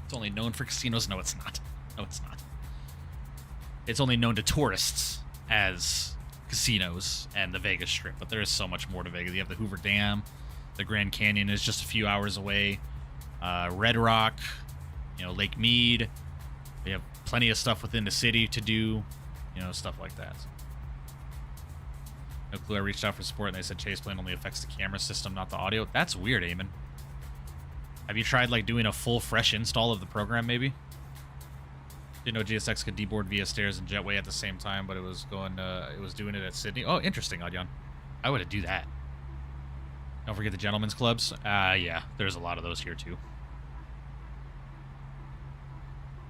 It's only known for casinos. No, it's not. No, it's not. It's only known to tourists as casinos and the Vegas Strip, but there is so much more to Vegas. You have the Hoover Dam, the Grand Canyon is just a few hours away, Red Rock, you know, Lake Mead. We have plenty of stuff within the city to do, you know, stuff like that. No clue. I reached out for support and they said Chase Plane only affects the camera system, not the audio. That's weird, Eamon. Have you tried like doing a full fresh install of the program, maybe? Didn't know GSX could deboard via stairs and jetway at the same time, but it was going. It was doing it at Sydney. Oh, interesting, Adyan. I would do that. Don't forget the gentlemen's clubs. Yeah, there's a lot of those here too.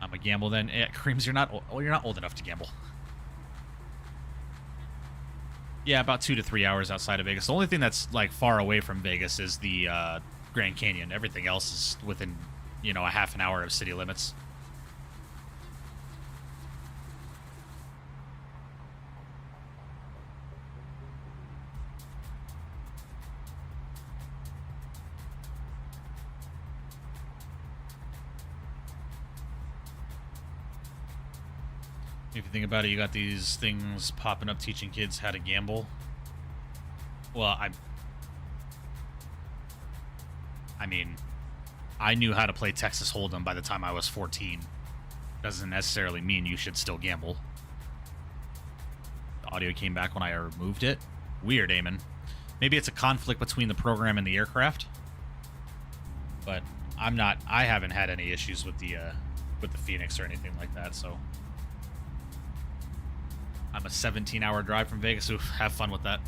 I'm a gamble then. Yeah, Creams, you're not. Oh, you're not old enough to gamble. Yeah, about 2 to 3 hours outside of Vegas. The only thing that's like far away from Vegas is the Grand Canyon. Everything else is within, you know, a half an hour of city limits. If you think about it, you got these things popping up teaching kids how to gamble. Well, I mean, I knew how to play Texas Hold'em by the time I was 14. Doesn't necessarily mean you should still gamble. The audio came back when I removed it. Weird, Eamon. Maybe it's a conflict between the program and the aircraft. But I haven't had any issues with the with the Fenix or anything like that, so I'm a 17-hour drive from Vegas. Oof, have fun with that.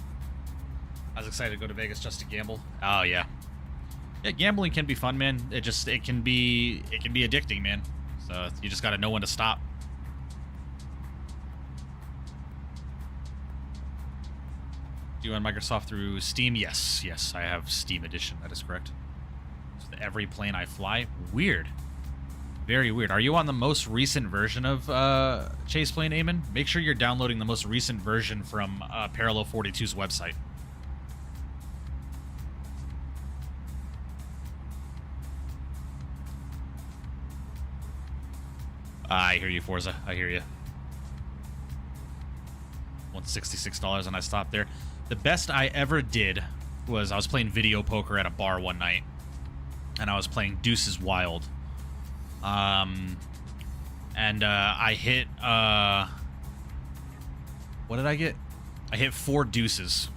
I was excited to go to Vegas just to gamble. Oh yeah. Yeah, gambling can be fun, man. It can be addicting, man. So you just got to know when to stop. Do you run Microsoft through Steam? Yes, yes, I have Steam Edition. That is correct. So every plane I fly. Weird. Very weird. Are you on the most recent version of Chase Plane, Eamon? Make sure you're downloading the most recent version from Parallel 42's website. I hear you, Forza. I hear you. $166 and I stopped there. The best I ever did was I was playing video poker at a bar one night, and I was playing Deuces Wild. I hit, what did I get? I hit 4 deuces,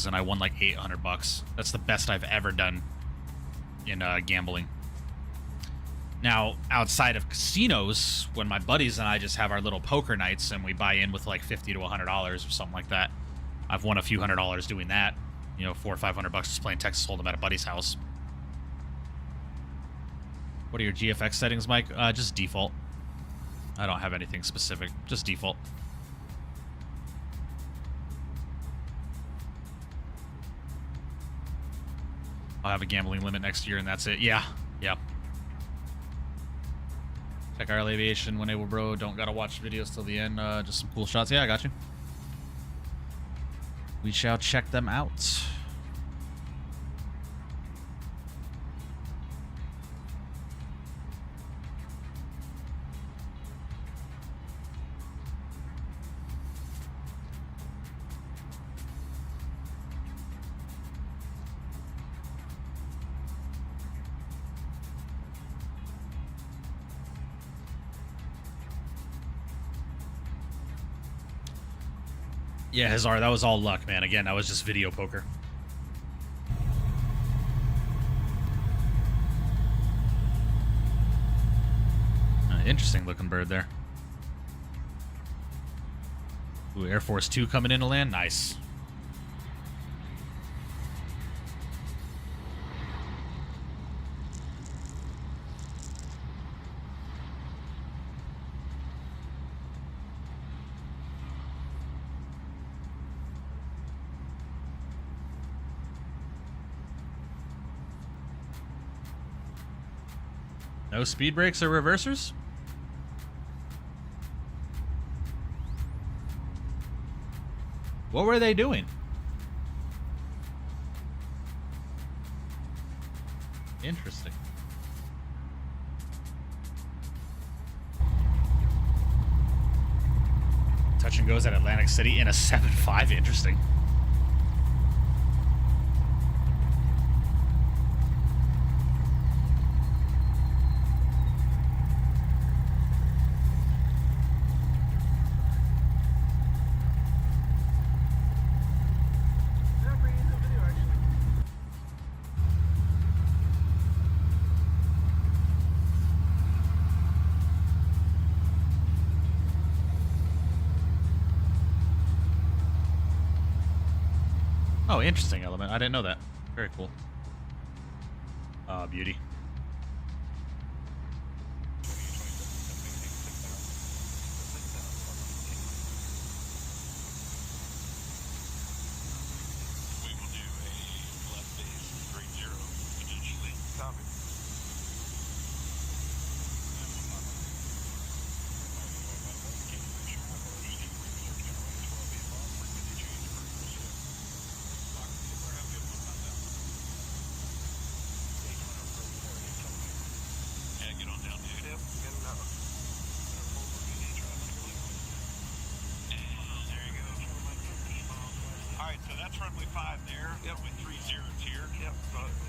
and I won like $800. That's the best I've ever done in gambling. Now, outside of casinos, when my buddies and I just have our little poker nights and we buy in with like $50 to $100 or something like that, I've won a few $100s doing that. You know, $400 or $500 just playing Texas Hold'em at a buddy's house. What are your GFX settings, Mike? Just default. I don't have anything specific. Just default. I'll have a gambling limit next year and that's it. Yeah. Yeah. Check our aviation when able, bro. Don't gotta watch videos till the end. Just some cool shots. Yeah, I got you. We shall check them out. Yeah, Hazar, that was all luck, man. Again, that was just video poker. Interesting looking bird there. Ooh, Air Force 2 coming in to land. Nice. No speed brakes or reversers? What were they doing? Interesting. Touch and goes at Atlantic City in a 7.5. Interesting. Oh, interesting element. I didn't know that. Very cool. Beauty. We will do a left base 30 potentially. Copy. That's runway 5 there. Yep. With 30 here. Yep.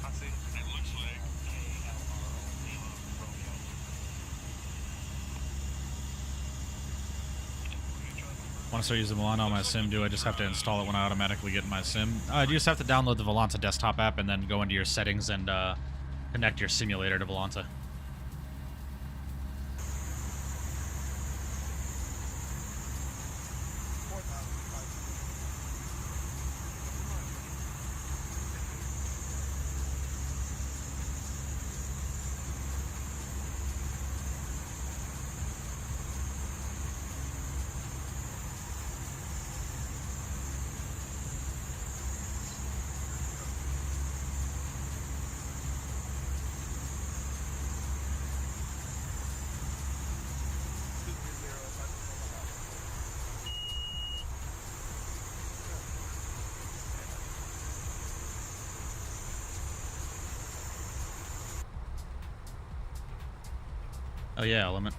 I see. It looks like. Want to start using Volanta on my sim? Do I just have to install it when I automatically get in my sim? You just have to download the Volanta desktop app and then go into your settings and connect your simulator to Volanta. Oh yeah, Element.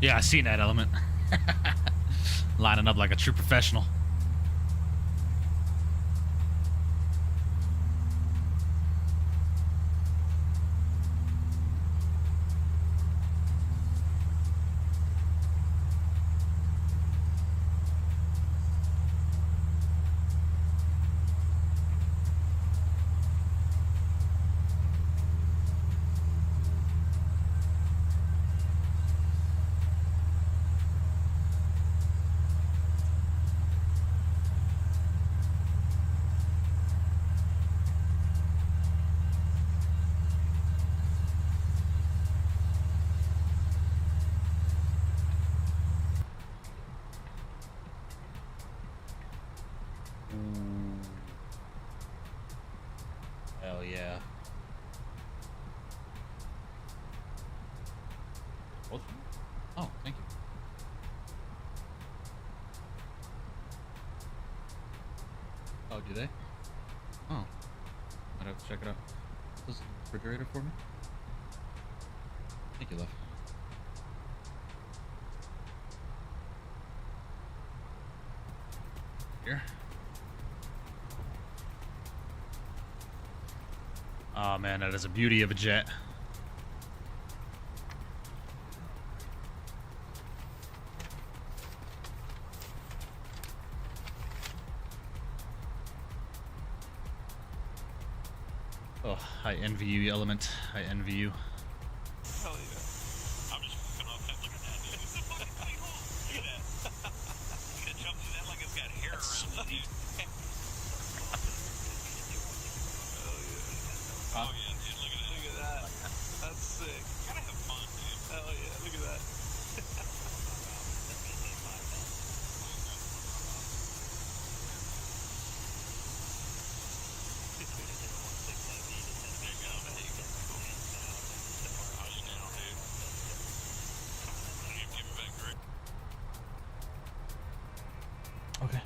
Yeah, I seen that, Element. Lining up like a true professional. Hell yeah. Both of them? Oh, thank you. Oh, do they? Oh. I'd have to check it out. Close the refrigerator for me? Thank you, love. Here. Oh man, that is a beauty of a jet. Oh, I envy you, Element. I envy you. Hell yeah. I'm just fucking off that. Look at that, dude. It's a fucking clean hole. Look at that. Look at it jump through that like it's got hair around it, dude. Oh yeah, dude. Look at that. Look at that. That's sick. Gotta have fun, dude. Hell yeah. Look at that. Okay.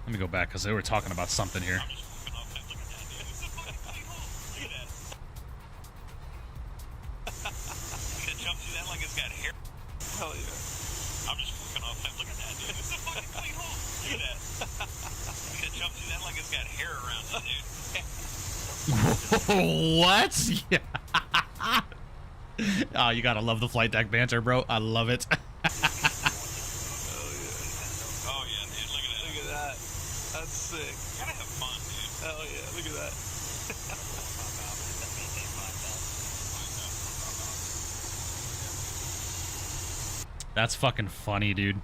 Let me go back because they were talking about something here. Hell yeah. I'm just fucking off that. Look at that, dude. It's a fucking clean hole. Look at that. Look at it jump through that like it's got hair around it, dude. What? Yeah. Oh, you gotta love the flight deck banter, bro. I love it. Oh yeah, dude. Look at that. Look at that. That's sick. Gotta have fun, dude. Hell yeah. Look at that. That's fucking funny, dude.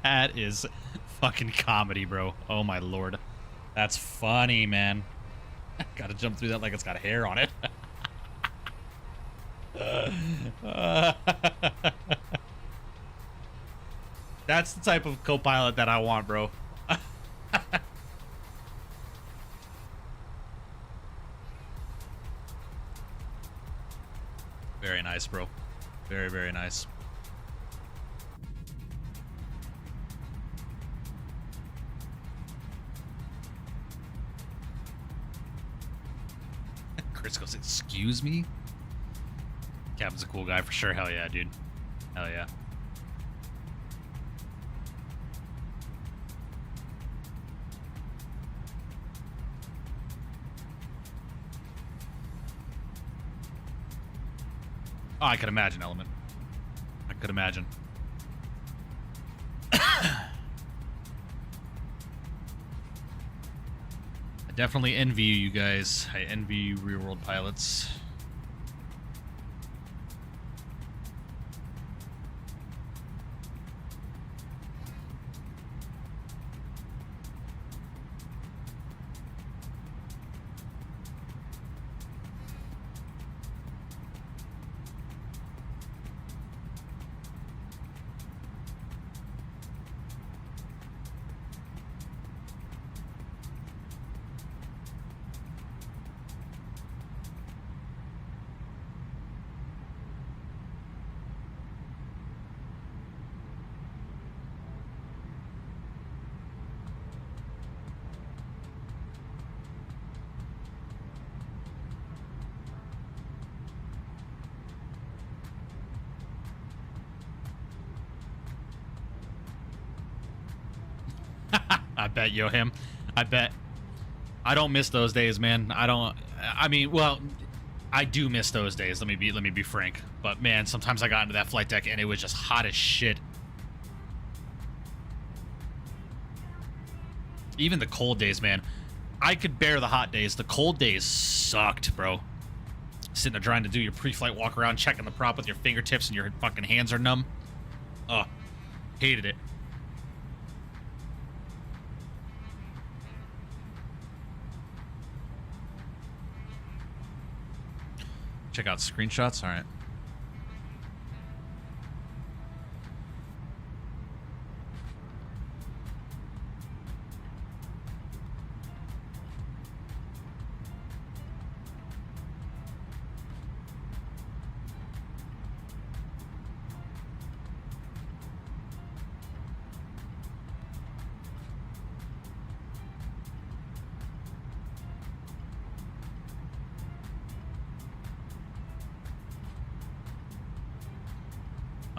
That is fucking comedy, bro. Oh my lord. That's funny, man. Gotta jump through that like it's got hair on it. That's the type of co-pilot that I want, bro. Very nice, bro. Very, very nice. Chris goes, excuse me? Captain's a cool guy for sure. Hell yeah, dude. Hell yeah. Oh, I could imagine, Element. I could imagine. I definitely envy you guys. I envy you real world pilots. I bet, Yoham. I bet. I don't miss those days, man. I mean, well, I do miss those days. Let me be frank. But man, sometimes I got into that flight deck and it was just hot as shit. Even the cold days, man. I could bear the hot days. The cold days sucked, bro. Sitting there trying to do your pre-flight walk around, checking the prop with your fingertips and your fucking hands are numb. Oh, hated it. Check out screenshots. All right.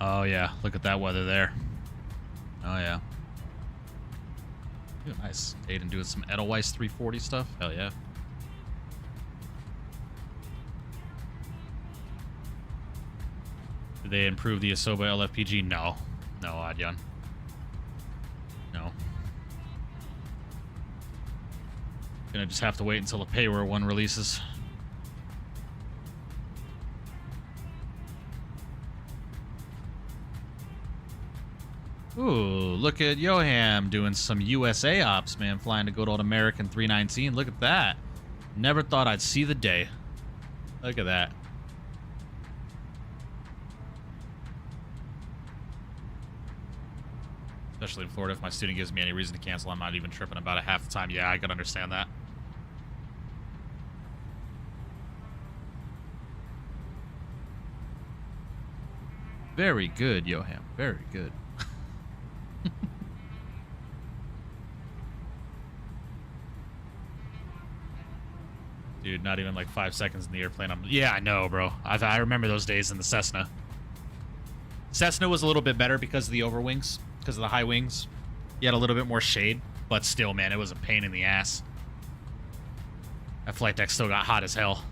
Oh, yeah. Look at that weather there. Oh, yeah. Ooh, nice. Aiden doing some Edelweiss 340 stuff. Hell yeah. Did they improve the Asoba LFPG? No. No, Adyan. No. Gonna just have to wait until the Payware one releases. Ooh, look at Yoham doing some USA ops, man, flying a good old American 319. Look at that. Never thought I'd see the day. Look at that. Especially in Florida, if my student gives me any reason to cancel, I'm not even tripping about it half the time. Yeah, I can understand that. Very good, Yoham. Very good. Dude, not even like 5 seconds in the airplane. Yeah, I know, bro. I remember those days in the Cessna. Cessna was a little bit better because of the overwings, because of the high wings. You had a little bit more shade, but still, man, it was a pain in the ass. That flight deck still got hot as hell.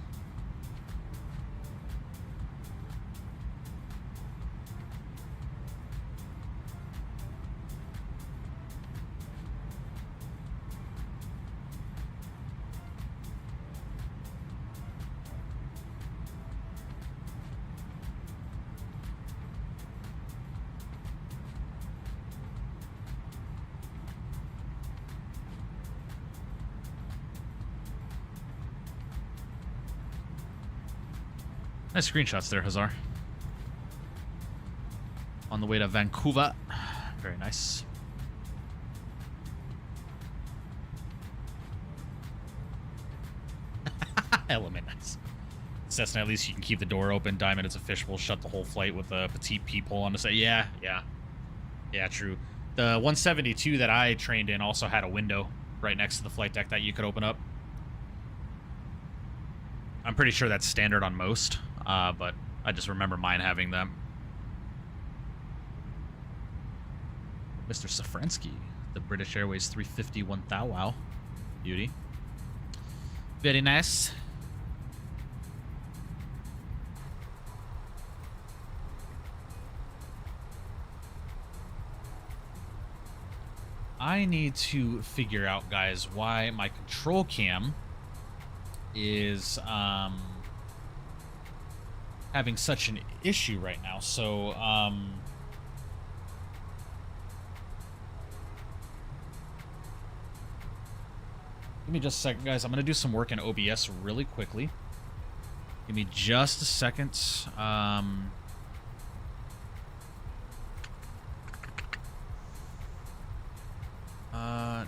Nice screenshots there, Hazar. On the way to Vancouver. Very nice. Element, nice. Cessna, at least you can keep the door open. Diamond, it's a fishbowl. Shut the whole flight with a petite peephole on the side. Yeah, yeah. Yeah, true. The 172 that I trained in also had a window right next to the flight deck that you could open up. I'm pretty sure that's standard on most, but I just remember mine having them. Mr. Safransky, the British Airways 350 thou. Wow. Beauty. Very nice. I need to figure out, guys, why my control cam is having such an issue right now. So, give me just a second, guys. I'm going to do some work in OBS really quickly. Give me just a second.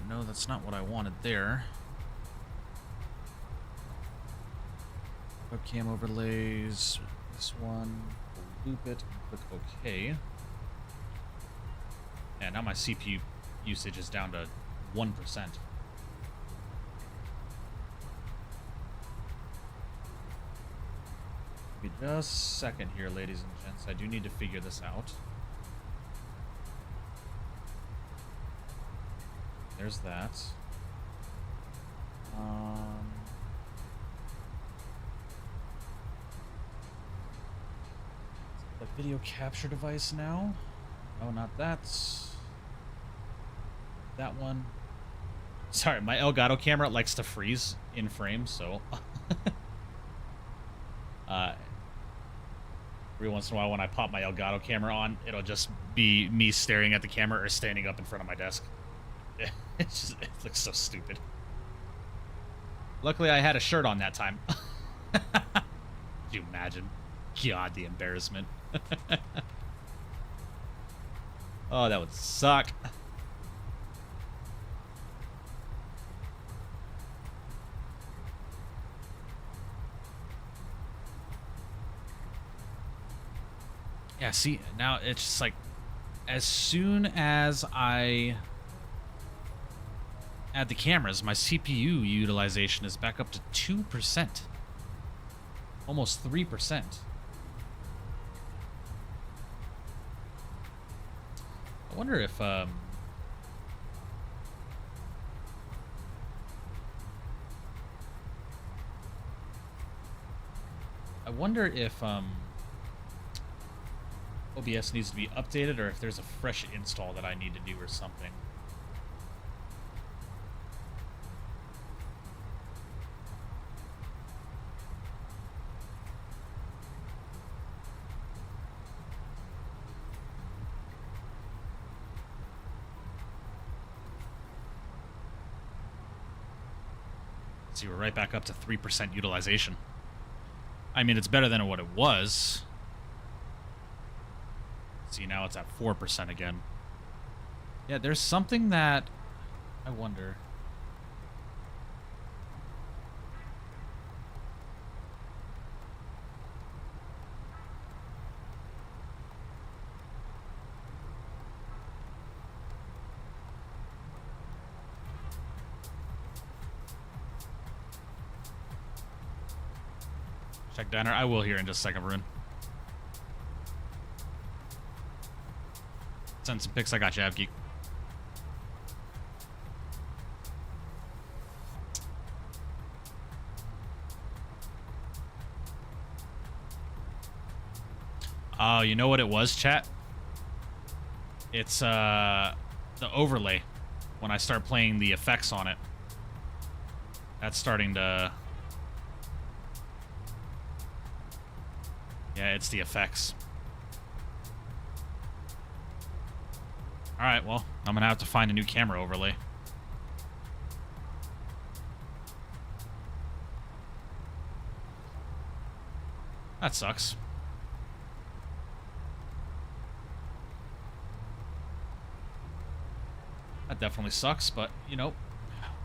No, that's not what I wanted there. Webcam overlays. This one. We'll loop it and click OK. Yeah, now my CPU usage is down to 1%. Give me just a second here, ladies and gents. I do need to figure this out. There's that. The video capture device now. No, not that. That one. Sorry, my Elgato camera likes to freeze in frame, so every once in a while when I pop my Elgato camera on, it'll just be me staring at the camera or standing up in front of my desk. It looks so stupid. Luckily, I had a shirt on that time. Could you imagine? God, the embarrassment. Oh, that would suck. Yeah, see, now it's just like, as soon as I add the cameras, my CPU utilization is back up to 2%. Almost 3%. I wonder if, I wonder if, OBS needs to be updated, or if there's a fresh install that I need to do or something. See, we're right back up to 3% utilization. I mean, it's better than what it was. See, now it's at 4% again. Yeah, there's something that I wonder. Check diner. I will here in just a second, Varun. Send some pics. I got you, AvGeek. Oh, you know what it was, chat? It's the overlay. When I start playing the effects on it, that's starting to. Yeah, it's the effects. Alright, well, I'm gonna have to find a new camera overlay. That sucks. That definitely sucks, but, you know,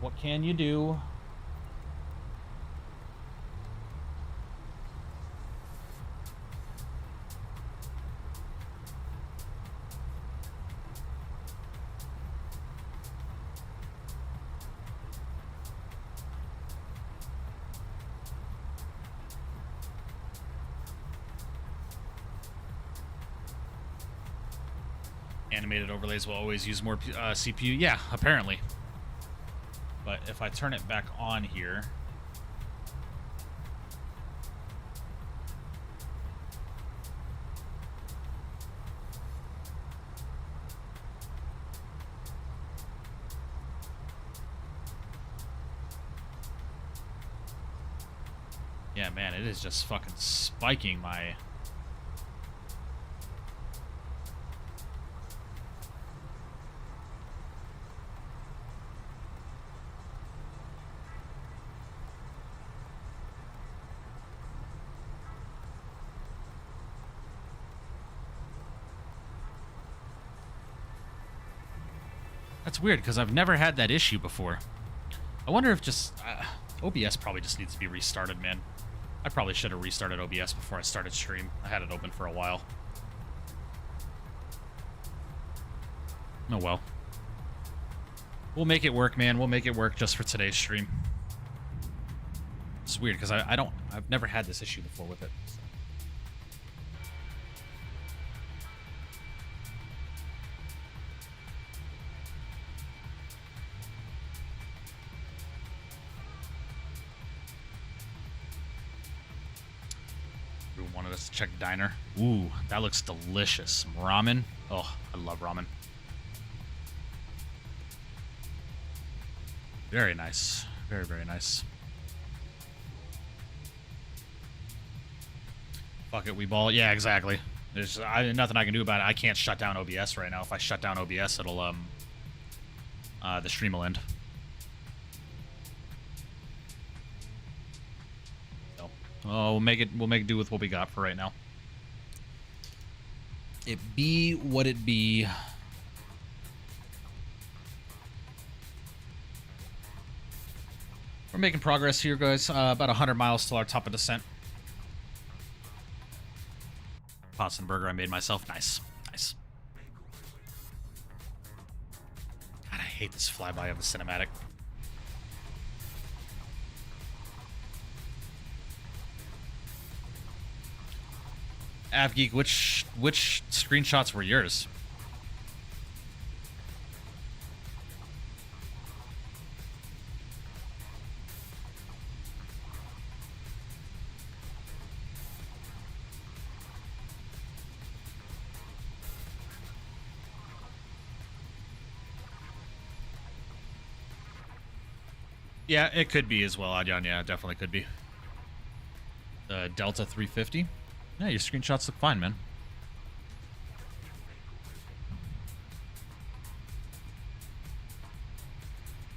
what can you do? Animated overlays will always use more CPU. Yeah, apparently. But if I turn it back on here, Yeah, man, it is just fucking spiking my... That's weird, because I've never had that issue before. I wonder if just... OBS probably just needs to be restarted, man. I probably should have restarted OBS before I started stream. I had it open for a while. Oh well. We'll make it work, man. We'll make it work just for today's stream. It's weird, because I've never had this issue before with it. Wanted us to check diner. Ooh, that looks delicious. Ramen. Oh, I love ramen. Very nice. Very, very nice. Fuck it, we ball. Yeah, exactly. There's nothing I can do about it. I can't shut down OBS right now. If I shut down OBS, it'll the stream will end. Oh, we'll make it do with what we got for right now. It be what it be. We're making progress here, guys. About 100 miles till our top of descent. Pasta and burger I made myself. Nice. Nice. God, I hate this flyby of the cinematic. AvGeek, which screenshots were yours? Yeah, it could be as well, Adyan. Yeah, it definitely could be. The Delta 350. Yeah, your screenshots look fine, man.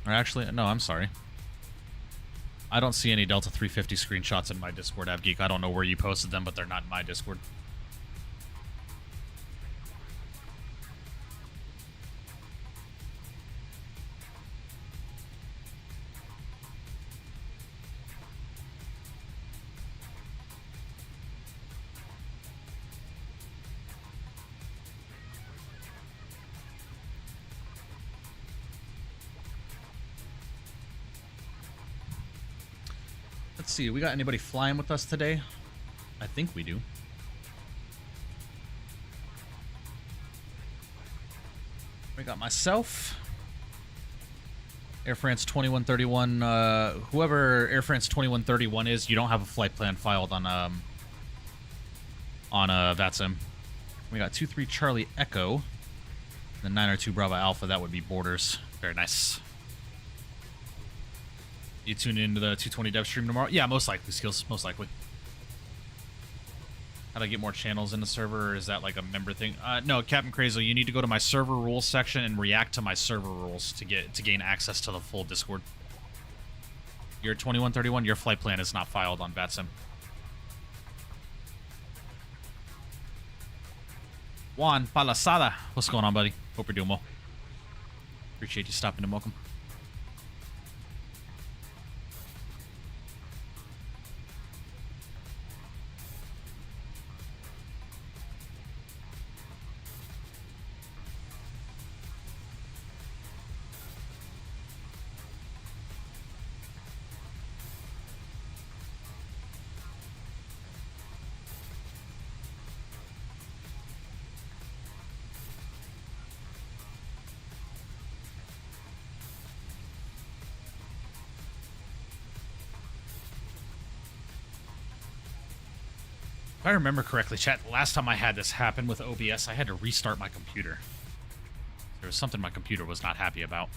Or actually, no, I'm sorry. I don't see any Delta 350 screenshots in my Discord, AvGeek. I don't know where you posted them, but they're not in my Discord. Let's see, we got anybody flying with us today? I think we do. We got myself, Air France 2131. Whoever Air France 2131 is, you don't have a flight plan filed on VATSIM. We got 23 Charlie Echo, the 902 Bravo Alpha. That would be Borders. Very nice. You tune into the 220 dev stream tomorrow? Yeah, most likely, Skills. Most likely. How do I get more channels in the server, or is that like a member thing? No, Captain Crazy, you need to go to my server rules section and react to my server rules to gain access to the full Discord. Your 2131, your flight plan is not filed on VATSIM. Juan Palasada, what's going on, buddy? Hope you're doing well. Appreciate you stopping and welcome. If I remember correctly, chat, the last time I had this happen with OBS, I had to restart my computer. There was something my computer was not happy about.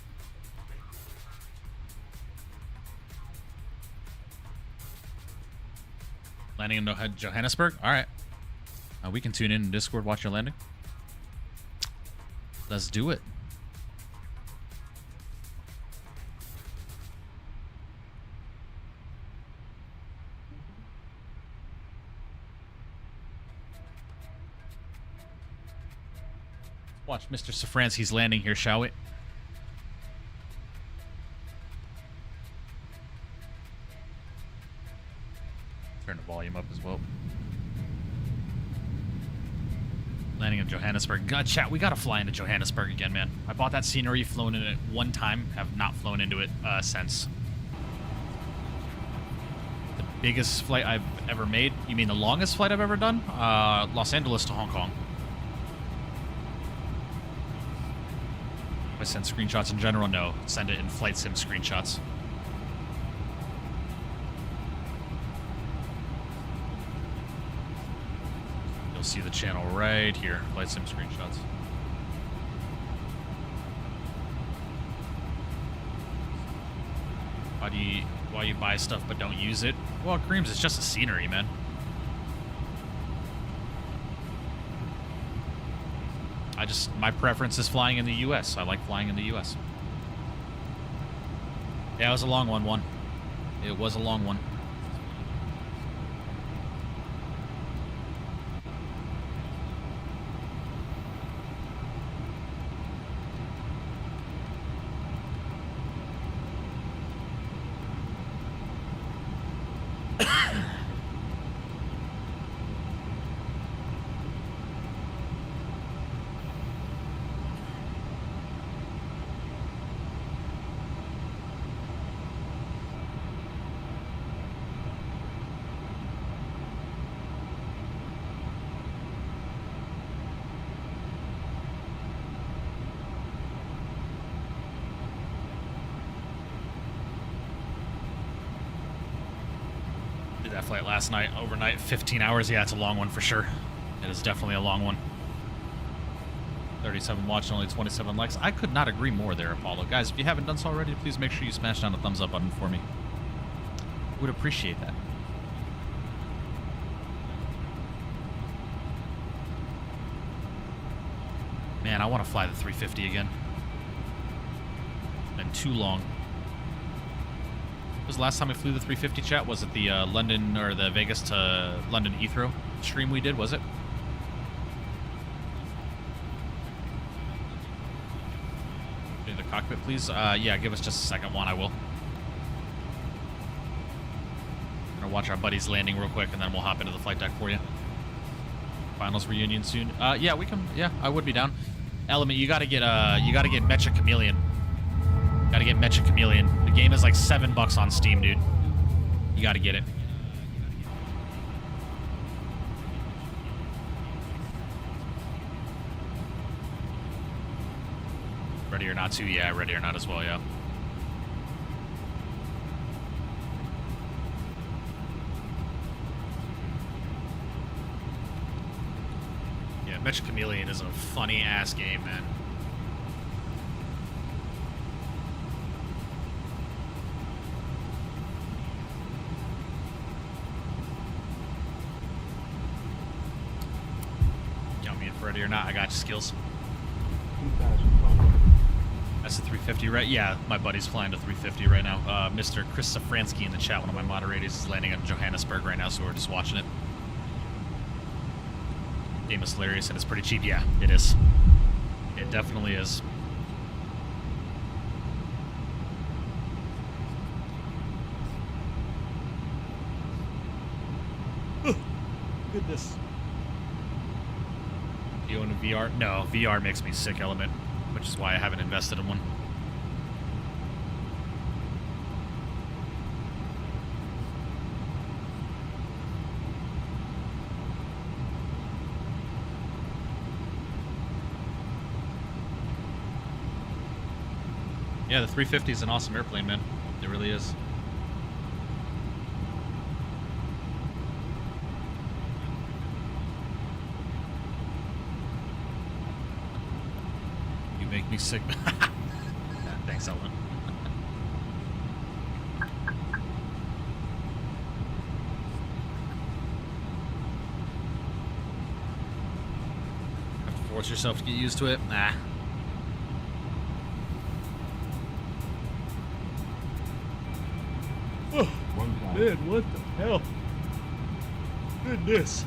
Landing in Johannesburg? Alright. We can tune in Discord, watch your landing. Let's do it. Watch Mr. Safransky's landing here, shall we? Turn the volume up as well. Landing in Johannesburg. God, chat, we gotta fly into Johannesburg again, man. I bought that scenery, flown in it one time, have not flown into it since. The biggest flight I've ever made? You mean the longest flight I've ever done? Los Angeles to Hong Kong. I send screenshots in general? No. Send it in flight sim screenshots. You'll see the channel right here. Flight sim screenshots. Why you buy stuff but don't use it? Well, Creams, it's just a scenery, man. My preference is flying in the U.S. I like flying in the U.S. Yeah, it was a long one. It was a long one. That flight last night, overnight, 15 hours. Yeah, it's a long one for sure. It is definitely a long one. 37 watched, only 27 likes. I could not agree more there, Apollo. Guys, if you haven't done so already, please make sure you smash down the thumbs up button for me. Would appreciate that. Man, I want to fly the 350 again. It's been too long. Was the last time I flew the 350, chat? Was it the London or the Vegas to London Heathrow stream we did? Was it? In the cockpit, please. Yeah, give us just a second. I will. I'm gonna watch our buddies landing real quick, and then we'll hop into the flight deck for you. Finals reunion soon. Yeah, we can. Yeah, I would be down. Element, you gotta get Mecha Chameleon. Gotta get Mecha Chameleon. The game is like $7 on Steam, dude. You gotta get it. Ready or Not too? Yeah, Ready or Not as well, yeah. Yeah, Mecha Chameleon is a funny-ass game, man. Ready or Not, I got you, skills. That's the 350, right? Yeah, my buddy's flying to 350 right now. Mr. Chris Safransky in the chat, one of my moderators, is landing in Johannesburg right now, so we're just watching it. Game is hilarious and it's pretty cheap. Yeah, it is. It definitely is. Goodness. You own a VR? No, VR makes me sick, Element, which is why I haven't invested in one. Yeah, the 350 is an awesome airplane, man. It really is. Make me sick. Thanks, Ellen. Force yourself to get used to it. Nah. Oh, man, what the hell? Goodness.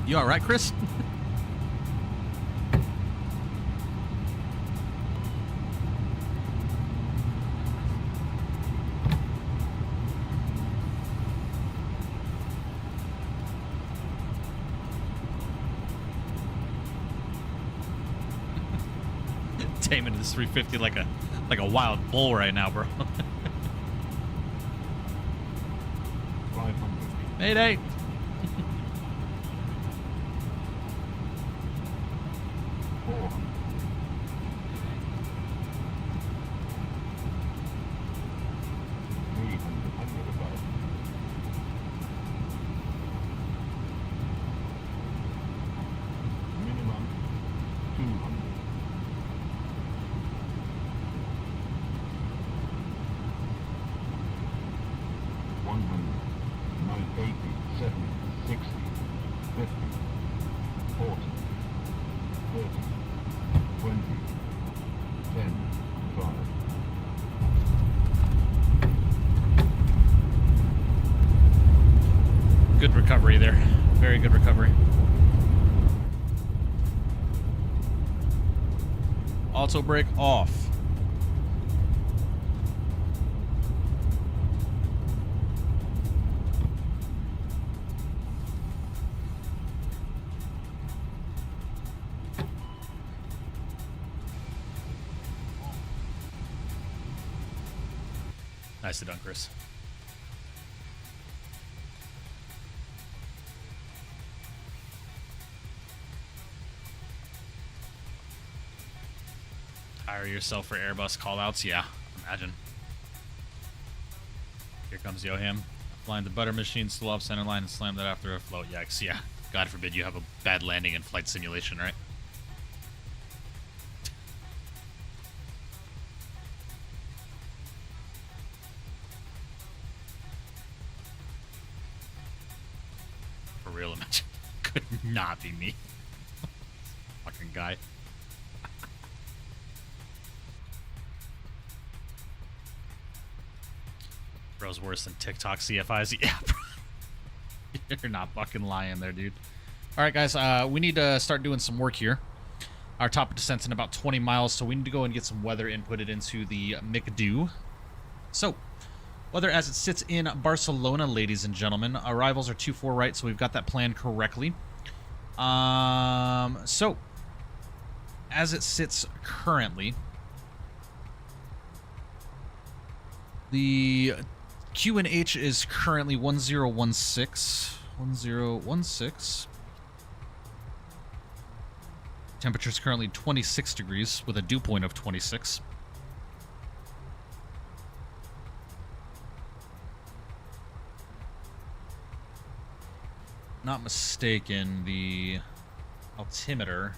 You all right, Chris? Taming this 350 like a wild bull right now, bro. 500. Mayday. 400. 300 above. Minimum 200. 100, 80, 70, 60, 50, 40, 30, 20, 10, 5. Good recovery there. Very good recovery. Auto brake off. Nicely done, Chris. Hire yourself for Airbus callouts? Yeah, imagine. Here comes Yoham. Flying the butter machine, still off center line, and slam that after a float. Yikes, yeah. God forbid you have a bad landing in flight simulation, right? For real, imagine. Could not be me. Fucking guy. Bro's worse than TikTok CFIs. Yeah, bro. You're not fucking lying there, dude. All right, guys. We need to start doing some work here. Our top descent's in about 20 miles, so we need to go and get some weather inputted into the McDo. So, weather as it sits in Barcelona, ladies and gentlemen. Arrivals are 2-4 right, so we've got that planned correctly. So, as it sits currently, the QNH is currently 1016. 1016. Temperature is currently 26 degrees with a dew point of 26. Not mistaken, the altimeter,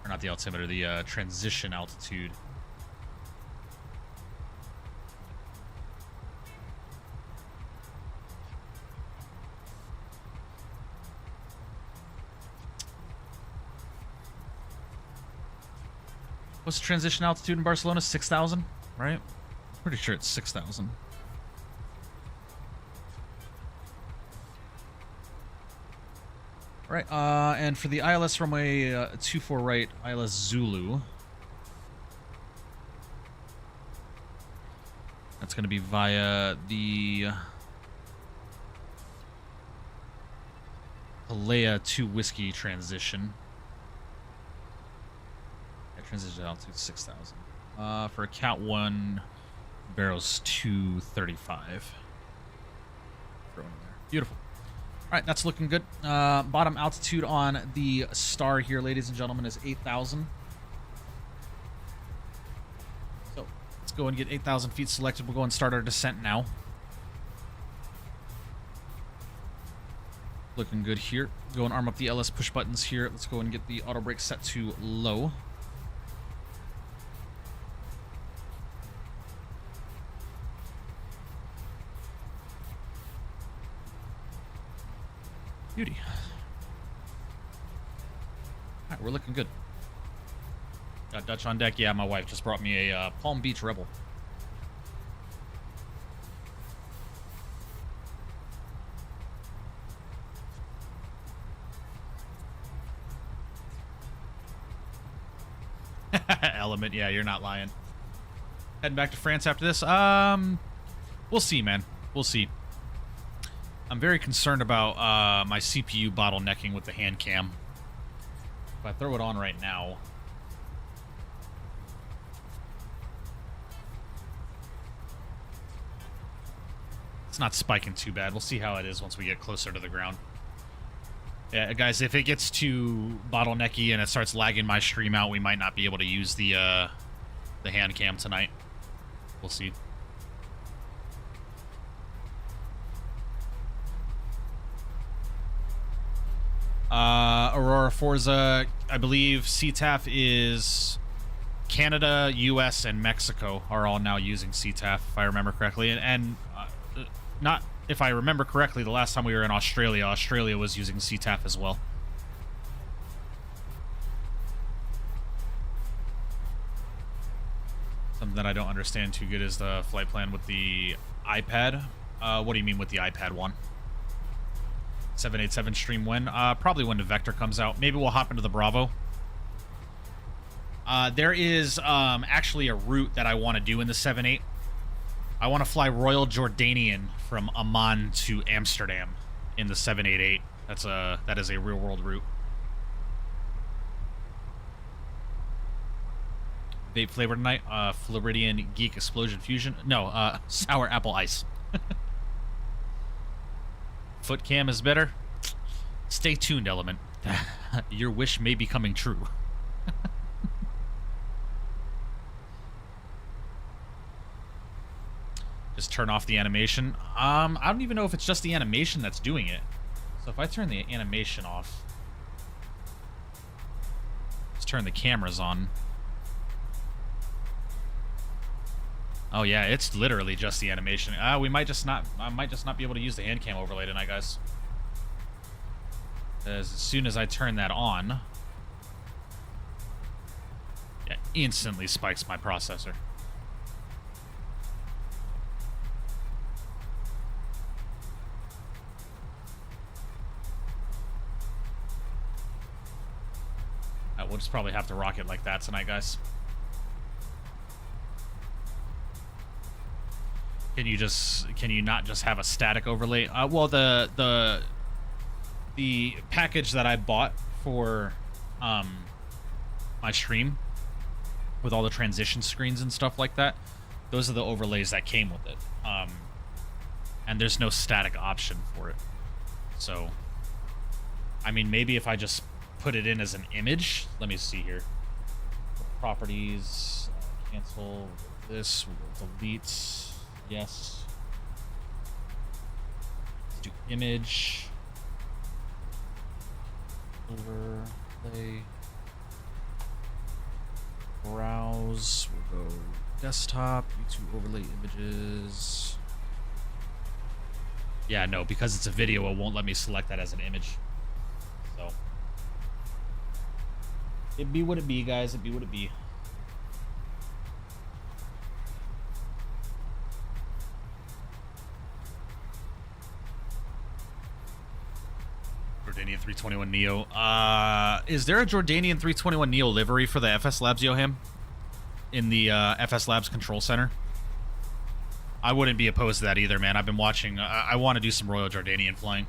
or not the altimeter, the transition altitude. What's the transition altitude in Barcelona? 6,000, right? Pretty sure it's 6,000. Right, and for the ILS runway 24 right, ILS Zulu. That's going to be via the Alea 2 Whiskey transition. Transition altitude 6,000. For a Cat 1, barrels 235. Throw in there. Beautiful. All right, that's looking good. Bottom altitude on the Star here, ladies and gentlemen, is 8,000. So let's go and get 8,000 feet selected. We'll go and start our descent now. Looking good here. Go and arm up the LS push buttons here. Let's go and get the auto brake set to low. Beauty. Alright, we're looking good. Got Dutch on deck. Yeah, my wife just brought me a Palm Beach Rebel. Element, yeah, you're not lying. Heading back to France after this. We'll see, man. We'll see. I'm very concerned about my CPU bottlenecking with the hand cam. If I throw it on right now, it's not spiking too bad. We'll see how it is once we get closer to the ground. Yeah, guys, if it gets too bottlenecky and it starts lagging my stream out, we might not be able to use the hand cam tonight. We'll see. Aurora Forza, I believe CTAF is Canada, US, and Mexico are all now using CTAF, if I remember correctly. And not if I remember correctly, the last time we were in Australia, Australia was using CTAF as well. Something that I don't understand too good is the flight plan with the iPad. What do you mean with the iPad one? 787 stream when? Probably when the Vector comes out. Maybe we'll hop into the Bravo. There is actually a route that I want to do in the 7.8. I want to fly Royal Jordanian from Amman to Amsterdam in the 788. That is a real world route. Vape flavor tonight. Floridian Geek Explosion Fusion. No, Sour Apple Ice. Foot cam is better. Stay tuned, Element. Your wish may be coming true. Just turn off the animation. I don't even know if it's just the animation that's doing it. So if I turn the animation off, let's turn the cameras on. Oh yeah, it's literally just the animation. We might just not. I might just not be able to use the hand cam overlay tonight, guys. As soon as I turn that on, yeah, instantly spikes my processor. We'll just probably have to rock it like that tonight, guys. Can you not just have a static overlay? Well, the package that I bought for my stream with all the transition screens and stuff like that, those are the overlays that came with it. And there's no static option for it. So, I mean, maybe if I just put it in as an image. Let me see here. Properties, cancel this, we'll delete. Yes. Let's do image. Overlay. Browse. We'll go desktop, YouTube overlay images. Yeah, no, because it's a video, it won't let me select that as an image. So. It be what it be, guys. It be what it be. Jordanian 321 Neo. Is there a Jordanian 321 Neo livery for the FS Labs, Yoham? In the FS Labs Control Center? I wouldn't be opposed to that either, man. I've been watching. I want to do some Royal Jordanian flying.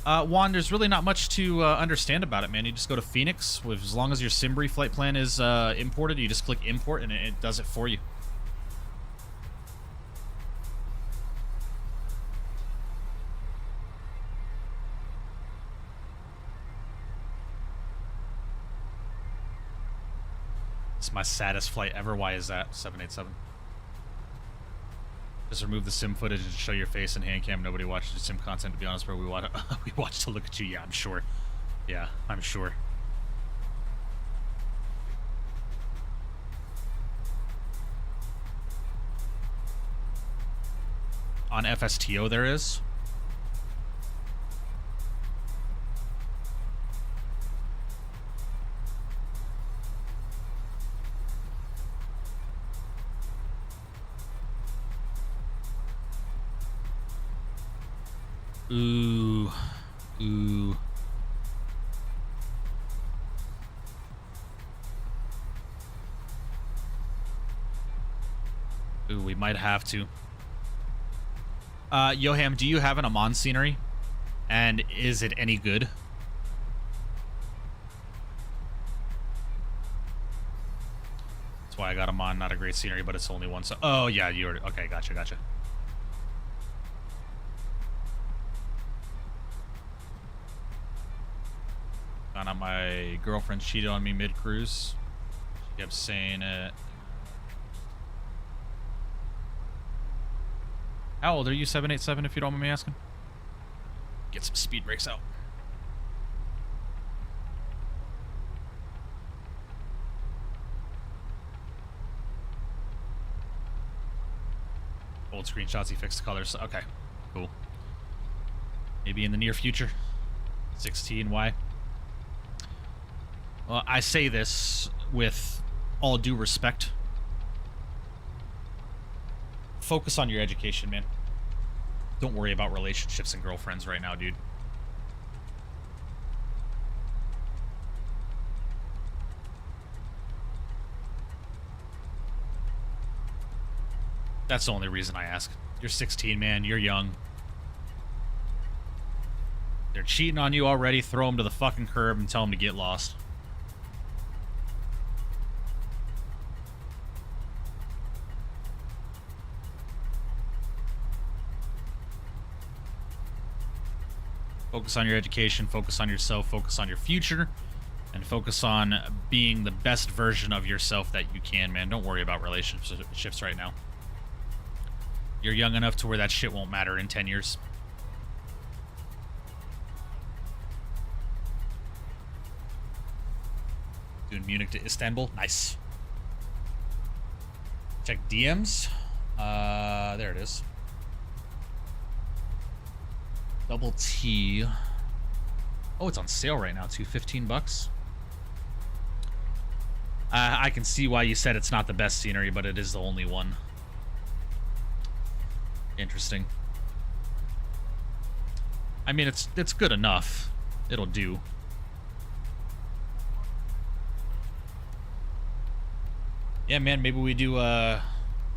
Juan, there's really not much to understand about it, man. You just go to Fenix. As long as your Simbri flight plan is imported, you just click import and it does it for you. It's my saddest flight ever. Why is that? 787. Just remove the sim footage and show your face in hand cam. Nobody watches sim content, to be honest, bro. We watch to look at you. Yeah, I'm sure. Yeah, I'm sure. on FSTO there is. Ooh. Ooh. Ooh, we might have to. Yoham, do you have an Amon scenery? And is it any good? That's why I got Amon, not a great scenery, but it's only one. So, oh yeah, you already. Okay, gotcha, gotcha. Found out my girlfriend cheated on me mid-cruise. She kept saying it. How old are you, 787, if you don't mind me asking? Get some speed brakes out. Old screenshots, he fixed the colors. Okay, cool. Maybe in the near future. 16, why? Well, I say this with all due respect. Focus on your education, man. Don't worry about relationships and girlfriends right now, dude. That's the only reason I ask. You're 16, man. You're young. They're cheating on you already. Throw them to the fucking curb and tell them to get lost. Focus on your education, focus on yourself, focus on your future, and focus on being the best version of yourself that you can, man. Don't worry about relationships right now. You're young enough to where that shit won't matter in 10 years. Doing Munich to Istanbul. Nice. Check DMs. There it is. Double T. Oh, it's on sale right now too. 15 bucks. I can see why you said it's not the best scenery, but it is the only one. Interesting. I mean, it's good enough. It'll do. Yeah, man, maybe we do a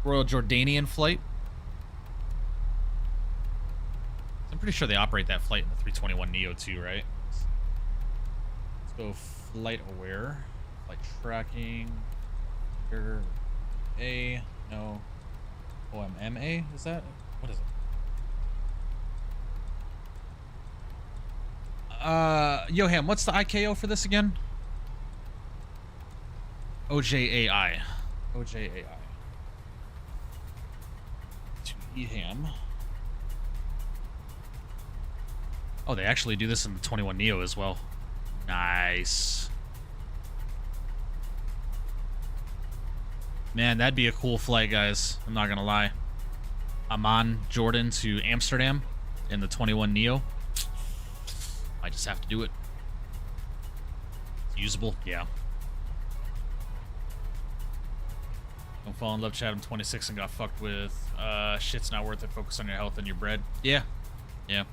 Royal Jordanian flight. I'm pretty sure they operate that flight in the 321 Neo too, right? Let's go flight aware. Flight tracking. Here. A. No. OMMA? Is that? What is it? Yoham, what's the IKO for this again? OJAI. OJAI. To EHAM. Oh, they actually do this in the 21 Neo as well. Nice. Man, that'd be a cool flight, guys. I'm not gonna lie. Amman, Jordan to Amsterdam in the 21 Neo. I just have to do it. It's usable, yeah. Don't fall in love, Chad. I'm 26 and got fucked with. Shit's not worth it. Focus on your health and your bread. Yeah. Yeah.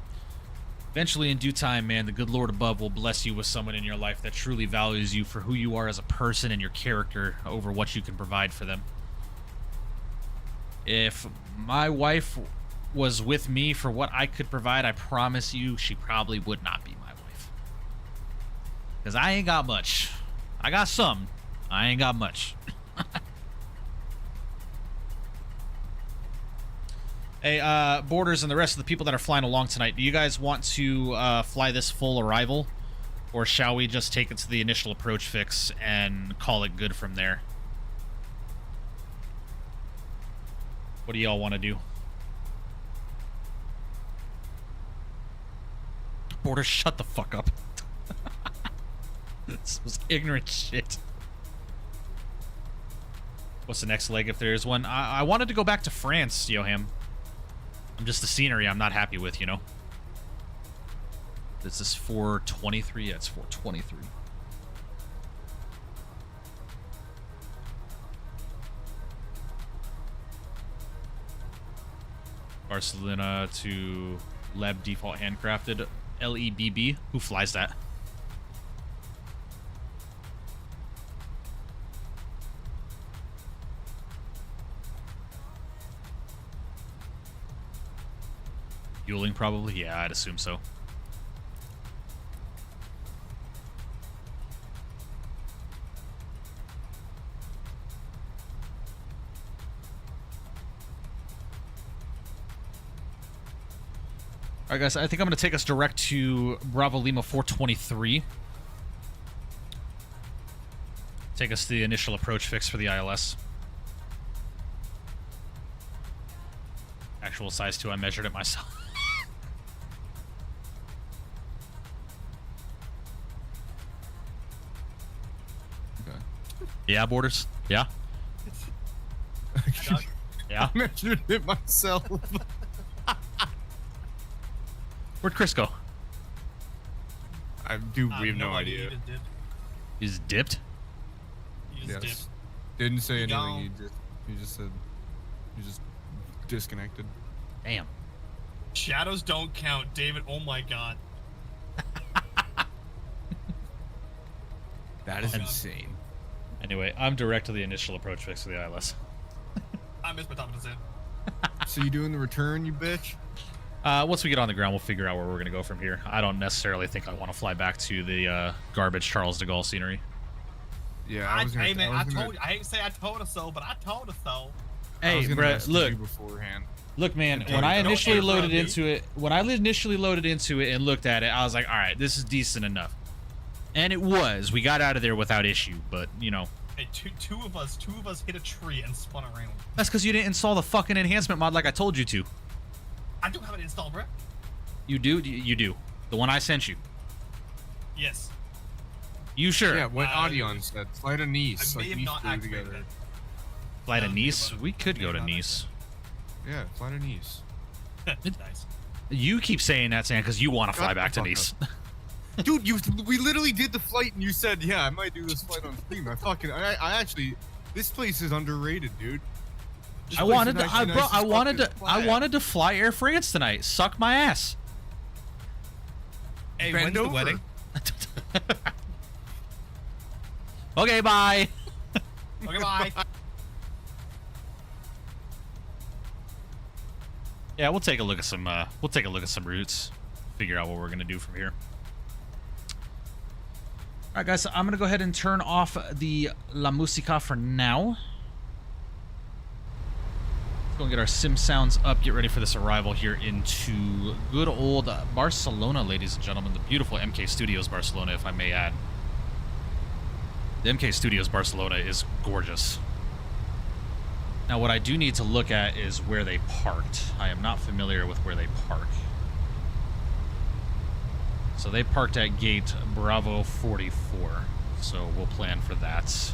Eventually, in due time, man, the good Lord above will bless you with someone in your life that truly values you for who you are as a person and your character over what you can provide for them. If my wife was with me for what I could provide, I promise you she probably would not be my wife. Because I ain't got much. I got some. I ain't got much. Hey, Borders and the rest of the people that are flying along tonight, do you guys want to fly this full arrival? Or shall we just take it to the initial approach fix and call it good from there? What do y'all want to do? Borders, shut the fuck up. This was ignorant shit. What's the next leg if there is one? I wanted to go back to France, Yoham. I'm just the scenery I'm not happy with, you know. This is 423. Yeah, it's 423. Barcelona to Lab default handcrafted LEBB. Who flies that? Fueling probably? Yeah, I'd assume so. Alright guys, I think I'm going to take us direct to Bravo Lima 423. Take us to the initial approach fix for the ILS. Actual size 2, I measured it myself. Okay. Yeah, Borders? Yeah? Yeah? I measured it myself. Where'd Chris go? We have no idea. He's dipped? He just Yes. dipped. Didn't say He anything. gone. He just said he just disconnected. Damn. Shadows don't count, David. Oh my god. That is Oh, God. insane. Anyway, I'm direct to the initial approach fix for the ILS. I missed my top of the zone. So you doing the return, you bitch? Once we get on the ground, we'll figure out where we're going to go from here. I don't necessarily think I want to fly back to the garbage Charles de Gaulle scenery. Yeah, I was gonna. Hey man, I I was gonna, told you. I hate to say I told her so, but I told her so. I was Hey, gonna Brett, message look. you beforehand. Look, man, Don't when I don't initially ever loaded me. into it, and looked at it, I was like, all right, this is decent enough. And it was. We got out of there without issue, but, you know. Hey, two of us hit a tree and spun around. That's because you didn't install the fucking enhancement mod like I told you to. I do have it installed, bro. You do? You do. The one I sent you. Yes. You sure? Yeah, what Audion said. Flight of Nice. I may Like have we not flew activated together. it. Fly to No, Nice? but- We could go to not Nice. Yeah, Flight of Nice. Nice. You keep saying that, Sam, because you want to fly Shut back the to fuck Nice. Dude, we literally did the flight and you said, yeah, I might do this flight on stream. I actually, this place is underrated, dude. This I place wanted is to, actually nice as fuck I wanted to fly Air France tonight. Suck my ass. Hey, Bend when's the over. wedding? Okay, bye. Okay, bye. Yeah, we'll take a look at some. We'll take a look at some routes. Figure out what we're gonna do from here. All right, guys. I'm gonna go ahead and turn off the La Musica for now. Let's go and get our sim sounds up. Get ready for this arrival here into good old Barcelona, ladies and gentlemen. The beautiful MK Studios Barcelona, if I may add. The MK Studios Barcelona is gorgeous. Now, what I do need to look at is where they parked. I am not familiar with where they park. So they parked at gate Bravo 44. So we'll plan for that.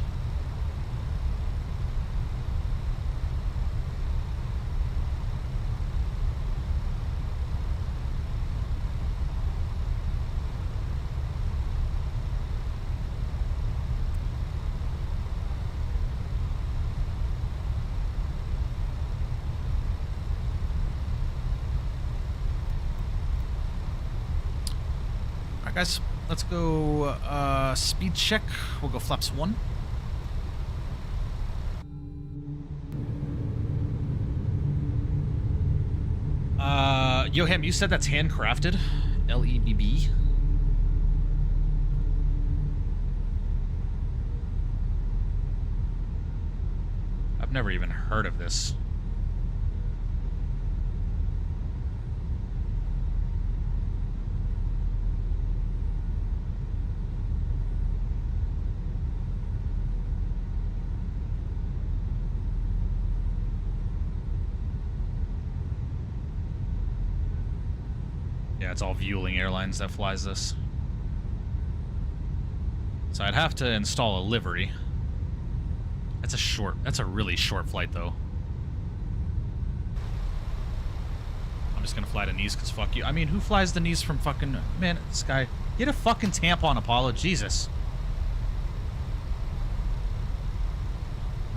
Alright guys, let's go speed check. We'll go flaps 1. Yoham, you said that's handcrafted? LEBB? I've never even heard of this. Yeah, it's all Vueling Airlines that flies this. So I'd have to install a livery. That's a really short flight though. I'm just gonna fly to Nice because fuck you. I mean, who flies to Nice from fucking... Man, this guy... Get a fucking tampon, Apollo. Jesus.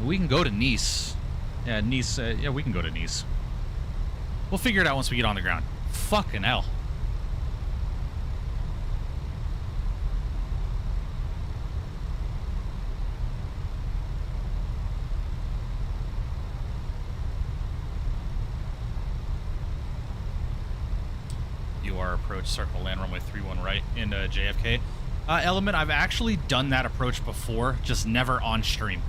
We can go to Nice. Yeah, Nice. Yeah, we can go to Nice. We'll figure it out once we get on the ground. Fucking hell. Approach, circle, land runway 31 right into JFK. Element, I've actually done that approach before, just never on stream.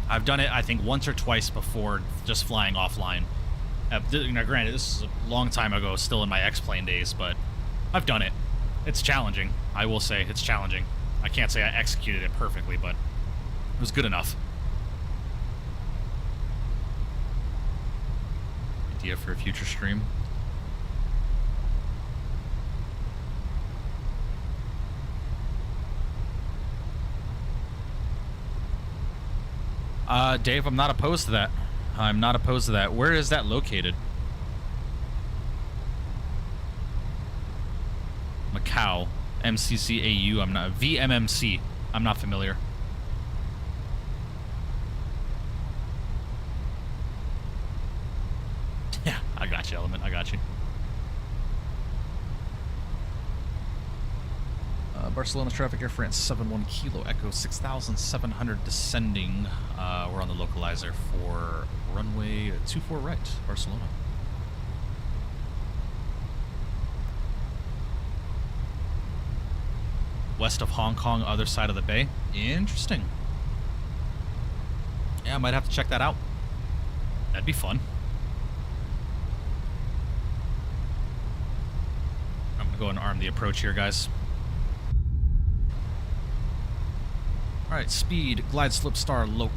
I've done it, I think, once or twice before, just flying offline. Now, granted, this is a long time ago, still in my X-Plane days, but I've done it. It's challenging. I will say, it's challenging. I can't say I executed it perfectly, but it was good enough. Idea for a future stream? Dave, I'm not opposed to that. I'm not opposed to that. Where is that located? Macau. MCCAU. I'm not... VMMC. I'm not familiar. Yeah, I got you, Element. I got you. Barcelona traffic, Air France 71 Kilo Echo 6,700 descending. We're on the localizer for runway 24 right, Barcelona. West of Hong Kong, other side of the bay. Interesting. Yeah, I might have to check that out. That'd be fun. I'm gonna go and arm the approach here, guys. Alright, speed, glide, slip, star, loc.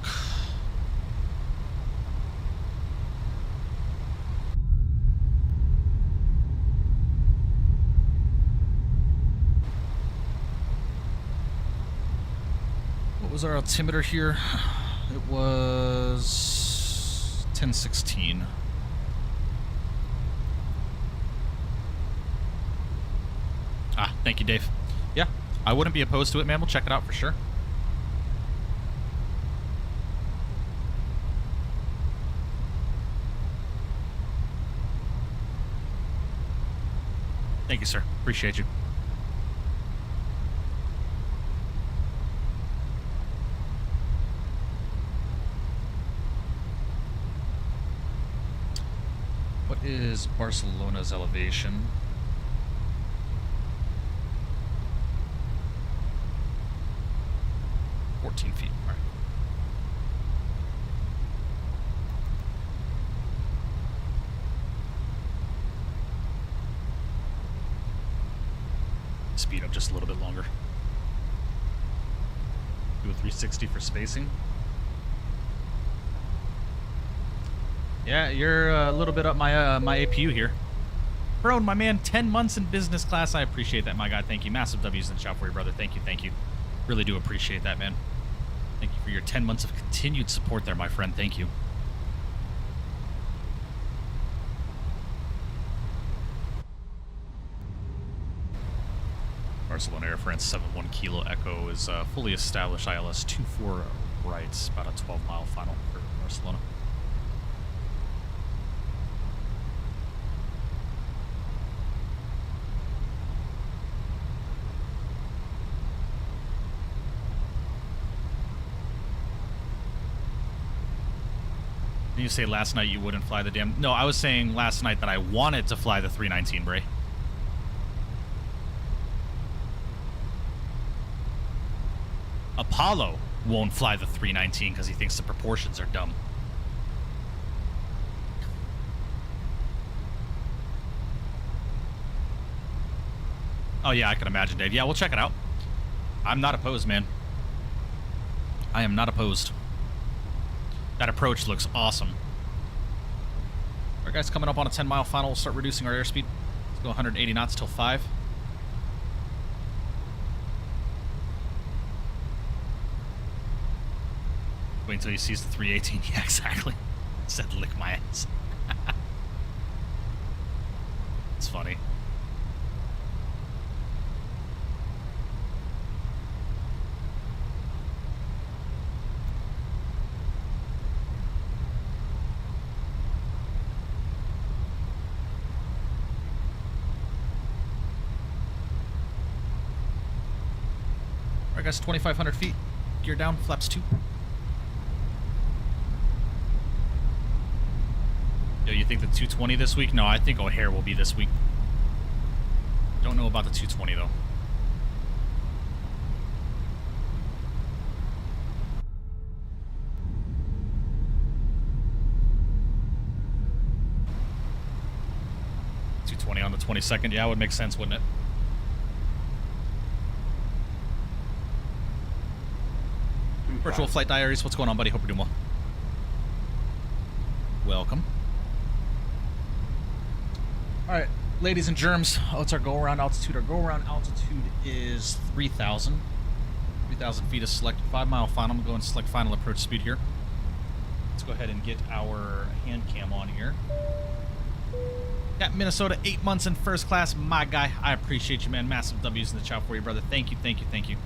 What was our altimeter here? It was 1016. Ah, thank you, Dave. Yeah, I wouldn't be opposed to it, man. We'll check it out for sure. Thank you, sir. Appreciate you. What is Barcelona's elevation? $14 feet. All right. Speed up just a little bit longer. Do a 360 for spacing. Yeah, you're a little bit up my my APU here. Bro, my man, 10 months in business class. I appreciate that, my God. Thank you. Massive W's in the shop for you, brother. Thank you, thank you. Really do appreciate that, man. Thank you for your 10 months of continued support there, my friend. Thank you. Barcelona Air France 71 Kilo Echo is fully established ILS 24 right, about a 12-mile final for Barcelona. You say last night you wouldn't fly the damn... No, I was saying last night that I wanted to fly the 319, Bray. Apollo won't fly the 319 because he thinks the proportions are dumb. Oh, yeah, I can imagine, Dave. Yeah, we'll check it out. I'm not opposed, man. I am not opposed. That approach looks awesome. All right, guys, coming up on a 10-mile final. We'll start reducing our airspeed. Let's go 180 knots till 5. Wait until he sees the 318. Yeah, exactly. Said lick my ass. It's funny. Alright guys, 2,500 feet. Gear down, flaps 2. Yo, you think the 220 this week? No, I think O'Hare will be this week. Don't know about the 220 though. On the 22nd, yeah, it would make sense, wouldn't it? Virtual Flight Diaries, what's going on, buddy? Hope you're doing well. Welcome. Alright, ladies and germs, what's our go-around altitude? Our go-around altitude is 3,000. 3,000 feet is selected. 5-mile final. I'm going to go and select final approach speed here. Let's go ahead and get our hand cam on here. Got Minnesota, 8 months in first class. My guy, I appreciate you, man. Massive W's in the chat for you, brother. Thank you, thank you, thank you.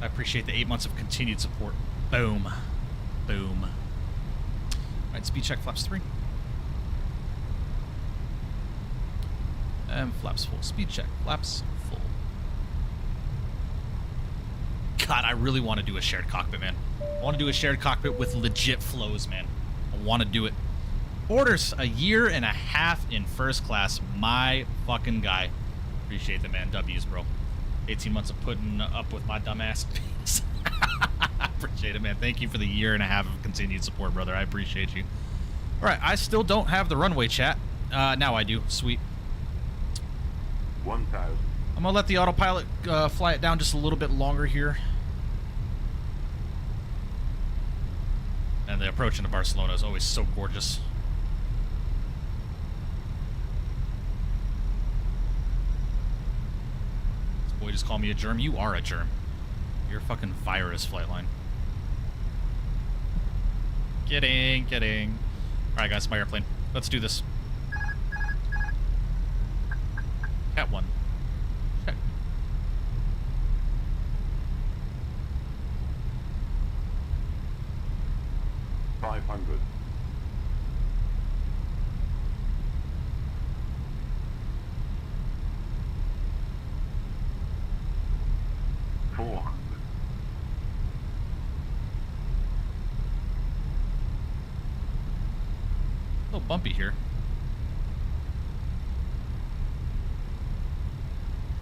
I appreciate the 8 months of continued support. Boom. Boom. All right, speed check, flaps 3. And flaps full. Speed check, flaps full. God, I really want to do a shared cockpit, man. I want to do a shared cockpit with legit flows, man. I want to do it. Orders, a year and a half in first class. My fucking guy. Appreciate the man. W's, bro. 18 months of putting up with my dumbass. Appreciate it, man. Thank you for the year and a half of continued support, brother. I appreciate you. All right, I still don't have the runway chat. Now I do. Sweet. 1,000. I'm going to let the autopilot fly it down just a little bit longer here. And the approach into Barcelona is always so gorgeous. Boy, just call me a germ. You are a germ. You're a fucking virus, Flightline. Kidding. Alright, guys, my airplane. Let's do this. Cat 1. Check. $500. 400. A little bumpy here.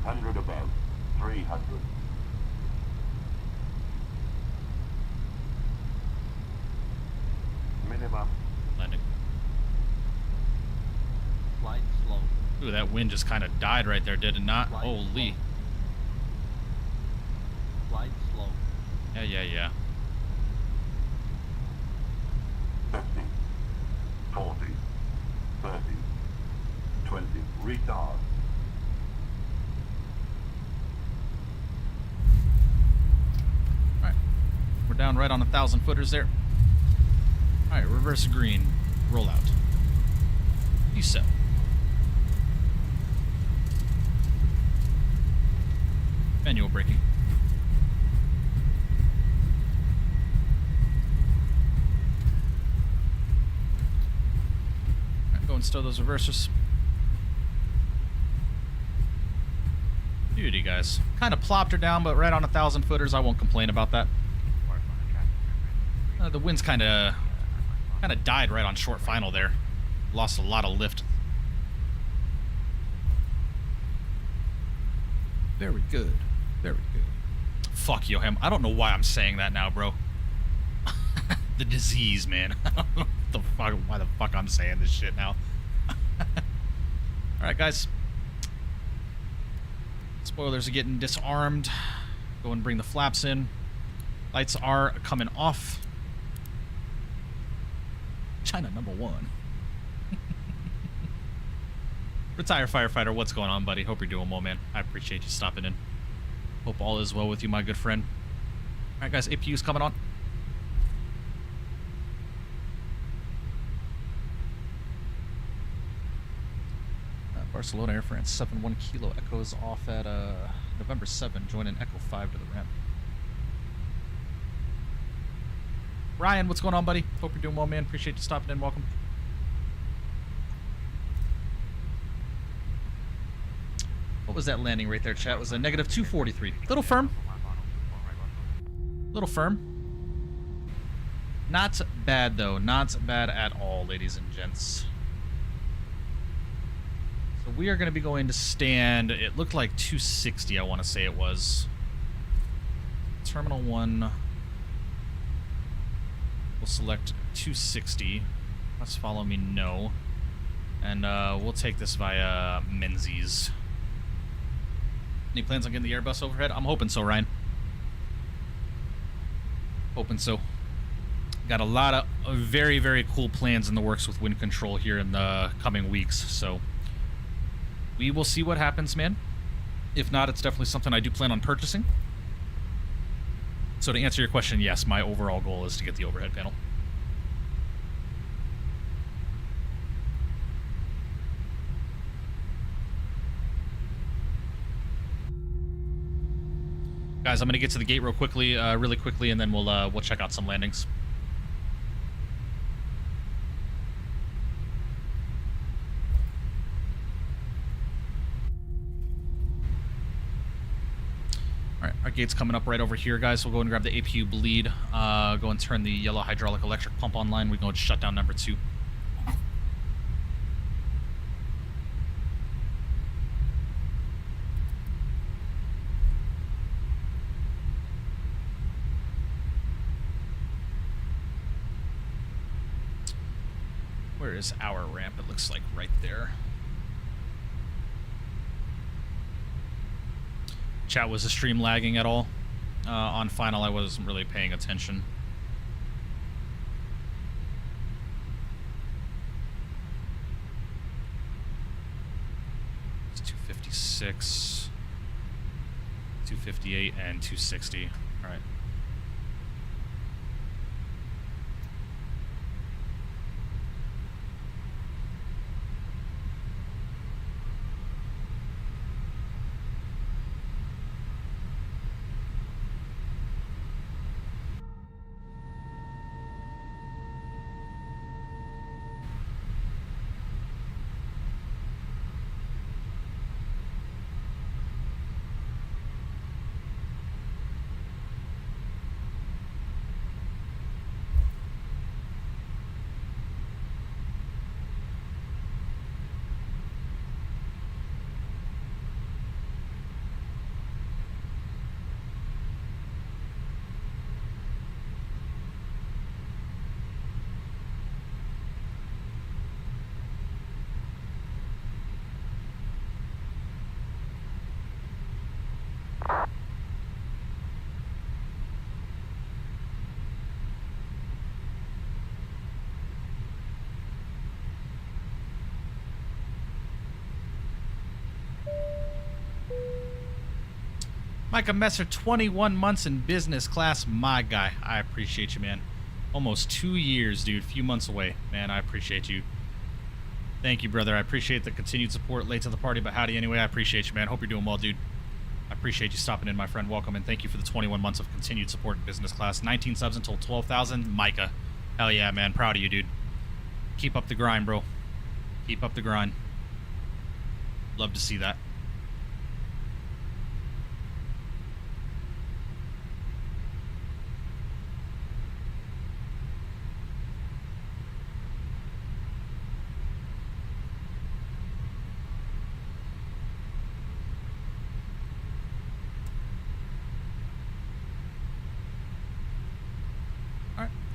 100 above. 300. Minimum. Landing. Flight slow. Ooh, that wind just kind of died right there, did it not? Flight Holy. slow. Flight slow. Yeah. 50. 40. 30. 20. Retard. Alright. We're down right on 1,000 footers there. Alright, reverse green. Roll out. Decel. Manual braking. Alright, go and stow those reversers. Beauty, guys. Kind of plopped her down, but right on 1,000 footers. I won't complain about that. The wind's kind of died right on short final there. Lost a lot of lift. Very good. Very good. Fuck Yohem. I don't know why I'm saying that now, bro. The disease, man. I don't know why the fuck I'm saying this shit now. Alright, guys. Spoilers are getting disarmed. Go and bring the flaps in. Lights are coming off. China #1. Retire firefighter, what's going on, buddy? Hope you're doing well, man. I appreciate you stopping in. Hope all is well with you, my good friend. Alright, guys, APU's coming on. Barcelona, Air France 71 Kilo Echoes off at November 7, joining Echo 5 to the ramp. Ryan, what's going on, buddy? Hope you're doing well, man. Appreciate you stopping in. Welcome. What was that landing right there, chat? It was a negative 243. Little firm. Little firm. Not bad, though. Not bad at all, ladies and gents. So we are going to be going to stand, it looked like 260, I want to say it was. Terminal 1. We'll select 260. Let's follow me, no. And we'll take this via Menzies. Any plans on getting the Airbus overhead? I'm hoping so, Ryan. Hoping so. Got a lot of very, very cool plans in the works with WINCTRL here in the coming weeks, so we will see what happens, man. If not, it's definitely something I do plan on purchasing. So to answer your question, yes, my overall goal is to get the overhead panel. Guys, I'm gonna get to the gate real quickly, really quickly, and then we'll check out some landings. Alright, our gate's coming up right over here, guys. We'll go and grab the APU bleed, go and turn the yellow hydraulic electric pump online. We go and shut down number 2. Where is our ramp? It looks like right there. Chat, was the stream lagging at all? On final, I wasn't really paying attention. It's 256, 258, and 260. All right. Micah Messer, 21 months in business class. My guy. I appreciate you, man. Almost 2 years, dude. Few months away. Man, I appreciate you. Thank you, brother. I appreciate the continued support. Late to the party, but howdy anyway. I appreciate you, man. Hope you're doing well, dude. I appreciate you stopping in, my friend. Welcome, and thank you for the 21 months of continued support in business class. 19 subs until 12,000. Micah. Hell yeah, man. Proud of you, dude. Keep up the grind, bro. Keep up the grind. Love to see that.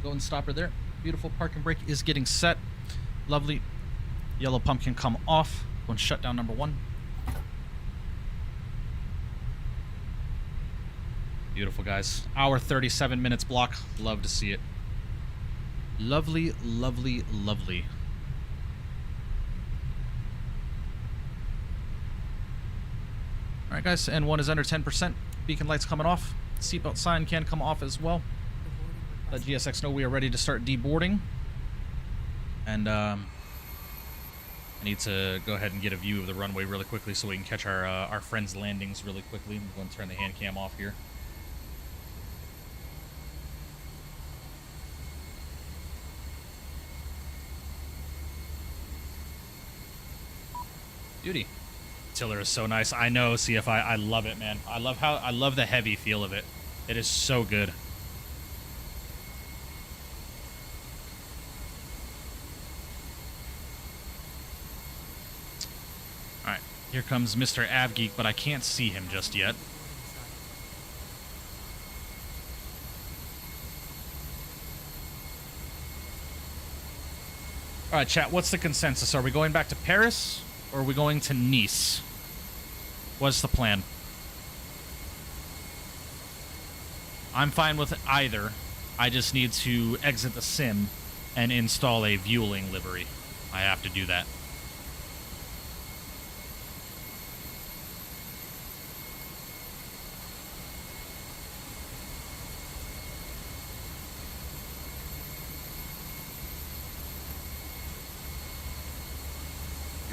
Go and stop her there. Beautiful parking brake is getting set. Lovely. Yellow pump can come off. Go and shut down number 1. Beautiful, guys. Hour 37 minutes block. Love to see it. Lovely, lovely, lovely. Alright, guys. N1 is under 10%. Beacon lights coming off. Seatbelt sign can come off as well. Let GSX know we are ready to start deboarding. And I need to go ahead and get a view of the runway really quickly so we can catch our friends' landings really quickly. I'm going to turn the hand cam off here. Beauty. Tiller is so nice. I know, CFI. I love it, man. I love the heavy feel of it. It is so good. All right, here comes Mr. Avgeek, but I can't see him just yet. All right, chat. What's the consensus? Are we going back to Paris? Or are we going to Nice? What's the plan? I'm fine with either. I just need to exit the sim and install a Vueling livery. I have to do that.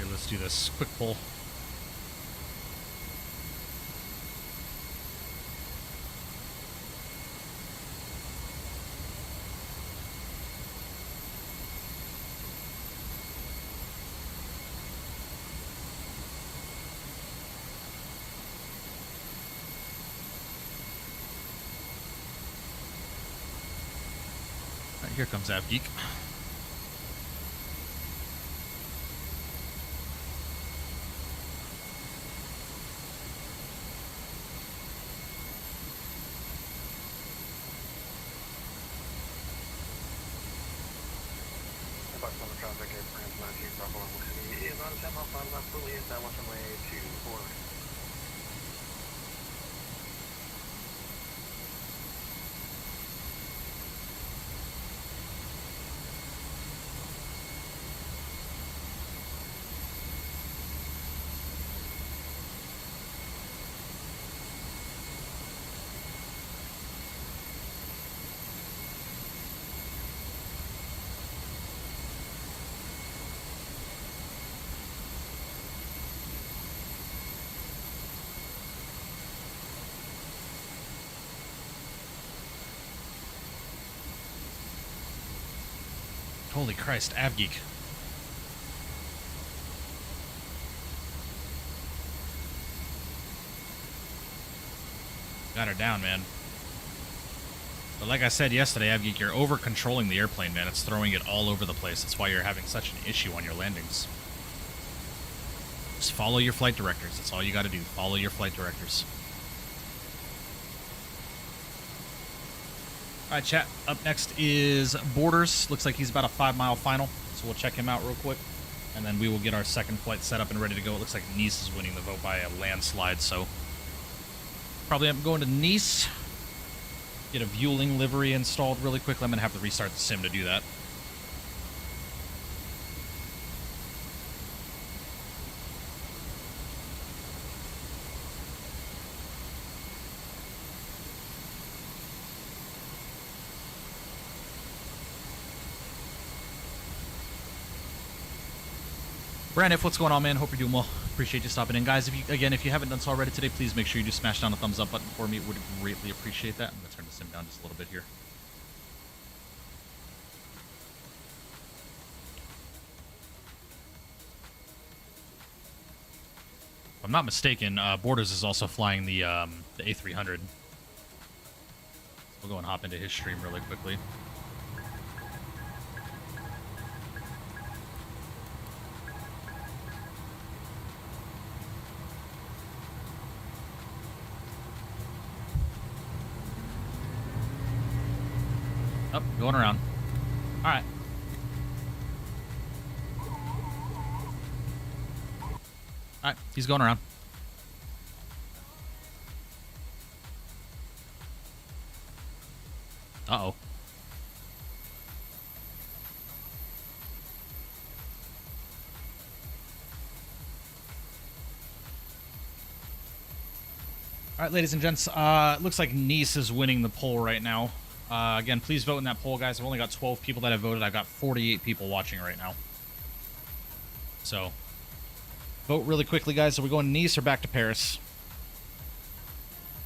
Let's do this quick pull. All right, here comes Avgeek. Barcelona traffic at France 19 Bravo City is on 10 miles left, fully established runway 24. Holy Christ, Avgeek. Got her down, man. But like I said yesterday, Avgeek, you're over-controlling the airplane, man. It's throwing it all over the place. That's why you're having such an issue on your landings. Just follow your flight directors. That's all you got to do. Follow your flight directors. All right, chat. Up next is Borders. Looks like he's about a 5-mile final, so we'll check him out real quick, and then we will get our second flight set up and ready to go. It looks like Nice is winning the vote by a landslide, so probably I'm going to Nice. Get a Vueling livery installed really quickly. I'm going to have to restart the sim to do that. Brandon, what's going on, man? Hope you're doing well. Appreciate you stopping in, guys. If you haven't done so already today, please make sure you do smash down the thumbs up button for me. Would greatly appreciate that. I'm gonna turn the sim down just a little bit here. If I'm not mistaken, Borders is also flying the A300. We'll go and hop into his stream really quickly. Oh, going around. All right. All right, he's going around. Uh-oh. All right, ladies and gents, looks like Nice is winning the poll right now. Again, please vote in that poll, guys. I've only got 12 people that have voted. I've got 48 people watching right now. So, vote really quickly, guys. Are we going to Nice or back to Paris?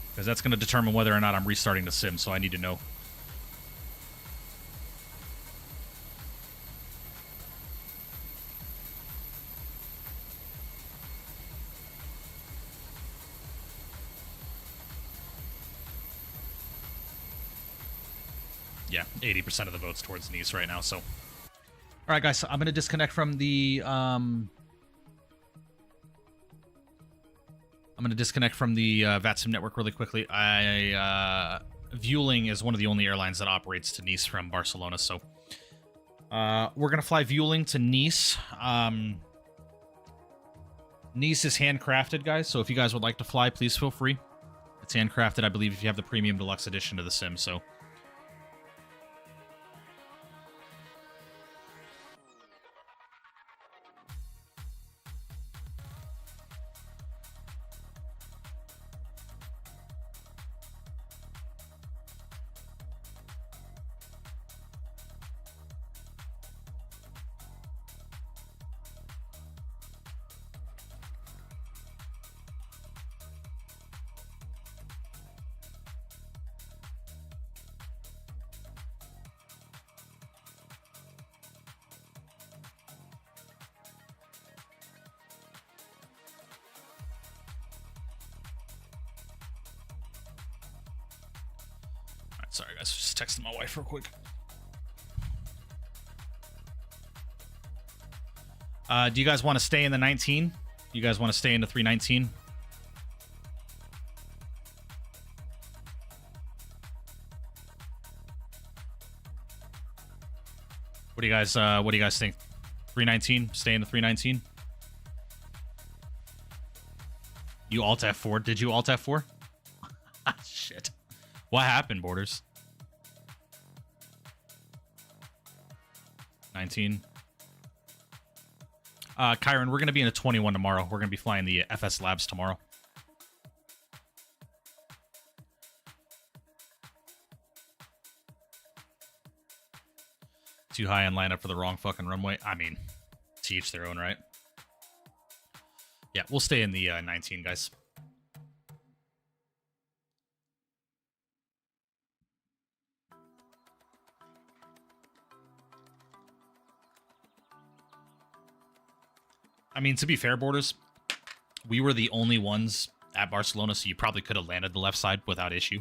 Because that's going to determine whether or not I'm restarting the sim, so I need to know. Yeah, 80% of the votes towards Nice right now, so... Alright, guys, so I'm going to disconnect from the, VATSIM network really quickly. Vueling is one of the only airlines that operates to Nice from Barcelona, so... we're going to fly Vueling to Nice. Nice is handcrafted, guys, so if you guys would like to fly, please feel free. It's handcrafted, I believe, if you have the Premium Deluxe Edition of the sim, so... Sorry, guys. Just texting my wife real quick. Do you guys want to stay in the 19? You guys want to stay in the 319? What do you guys think? 319? Stay in the 319? You alt F4? Did you alt F4? Shit. What happened, Borders? 19. Kyron, we're going to be in a 21 tomorrow. We're going to be flying the FS Labs tomorrow. Too high and line up for the wrong fucking runway. I mean, to each their own, right? Yeah, we'll stay in the 19, guys. I mean, to be fair, Borders, we were the only ones at Barcelona, so you probably could have landed the left side without issue.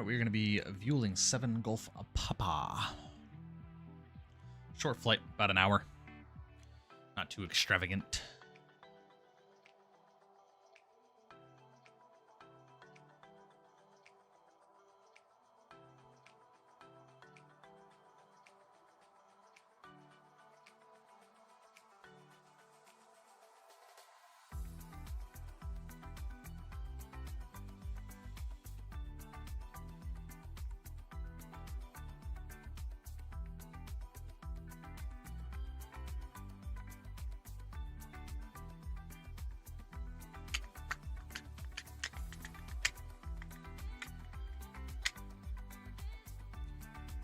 All right, we're going to be Vueling 7 Golf Papa. Short flight, about an hour. Not too extravagant.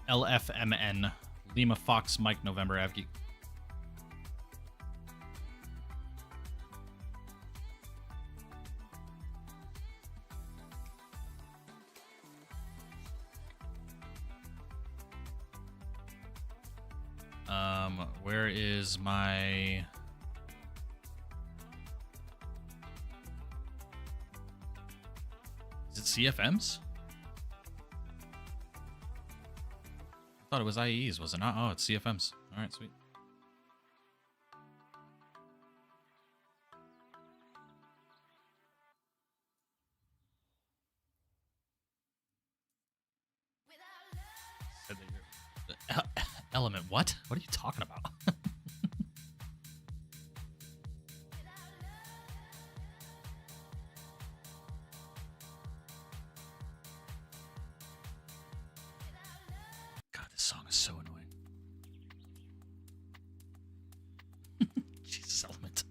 LFMN. Lima Fox Mike November Avgeek. Where is my... Is it CFMs? I thought it was IEs, was it not? Oh, it's CFMs. All right, sweet. Element, what? What are you talking about? God, this song is so annoying. Jesus, Element.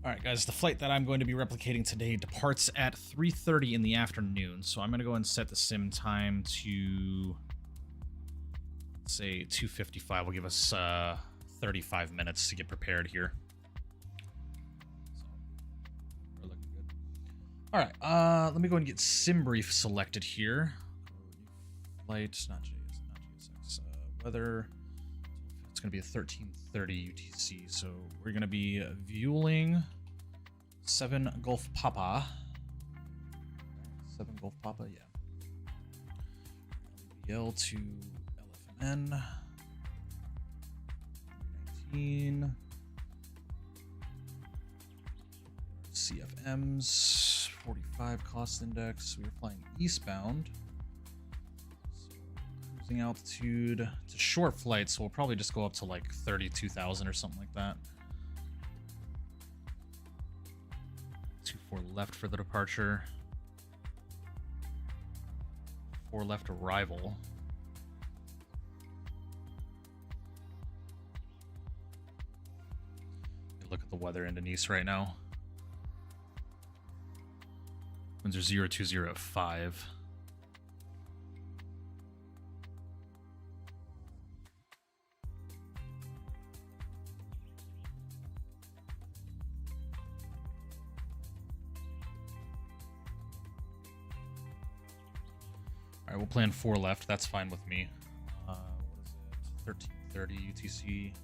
All right, guys, the flight that I'm going to be replicating today departs at 3:30 in the afternoon. So I'm going to go and set the sim time to, let's say, 2:55. Will give us 35 minutes to get prepared here. So we're looking good. All right, let me go and get sim brief selected here. Flight, not JSX. Weather. It's going to be a 13:30 UTC, so we're going to be fueling 7 Golf Papa. 7 Golf Papa, yeah. LBL to LFMN. 19. CFMs. 45 cost index. We are flying eastbound. Altitude. It's a short flight, so we'll probably just go up to like 32,000 or something like that. 24 left for the departure. 4 left arrival. Look at the weather in Nice right now. Winds are 020 at 5. All right, we'll plan 4 left. That's fine with me. What is it? 13:30 UTC.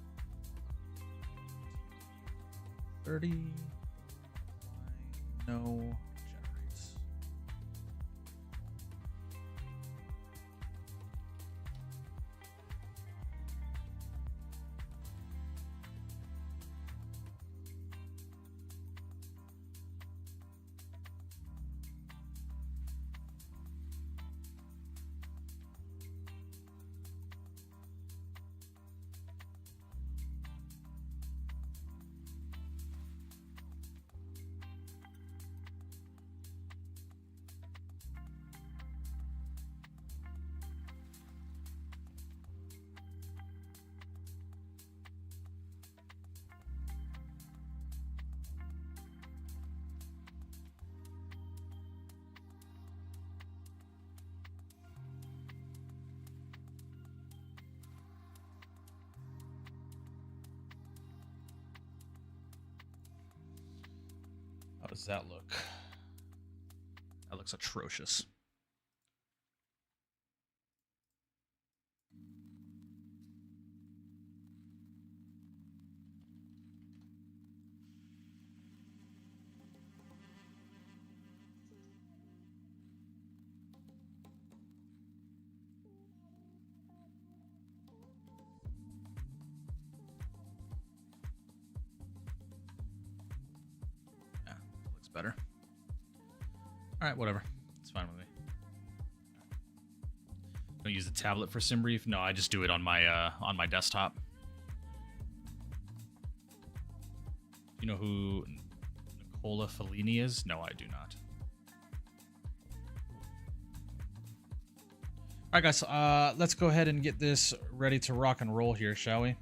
30. No. Generates. How does that look? That looks atrocious. Looks better. All right, whatever. It's fine with me. Don't use the tablet for sim brief. No, I just do it on my desktop. You know who Nicola Fellini is? No, I do not. All right, guys. Let's go ahead and get this ready to rock and roll here, shall we?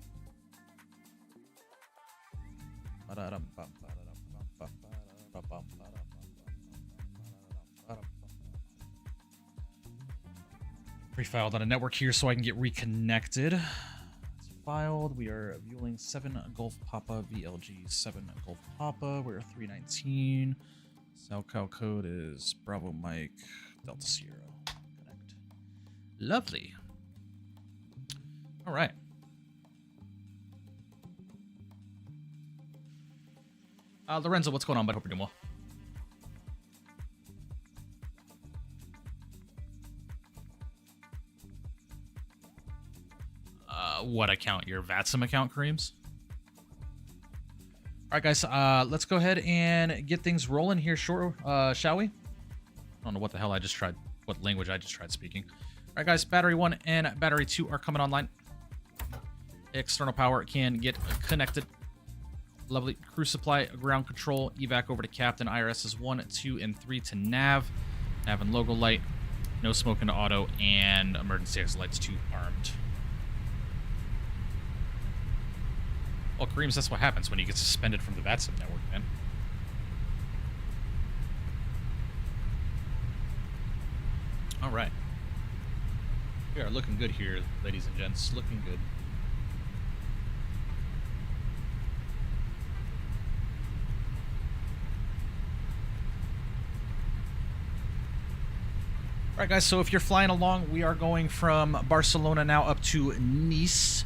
Pre-filed on a network here so I can get reconnected. It's filed. We are viewing 7 Golf Papa VLG 7 Golf Papa. We're 319. SoCal code is Bravo Mike Delta Sierra. Connect. Lovely. All right. Lorenzo, what's going on, bud? Hope you're doing well. What account? Your VATSIM account, Kareems? All right, guys. Let's go ahead and get things rolling here, short. Shall we? I don't know what the hell I just tried. What language I just tried speaking. All right, guys. Battery 1 and battery 2 are coming online. External power can get connected. Lovely. Crew supply, ground control, evac over to captain. IRSs 1, 2, and 3 to nav. Nav and logo light. No smoke into auto, and emergency exit lights 2 armed. Well, Kareems, that's what happens when you get suspended from the VATSIM network, man. All right. We are looking good here, ladies and gents. Looking good. All right, guys, so if you're flying along, we are going from Barcelona now up to Nice.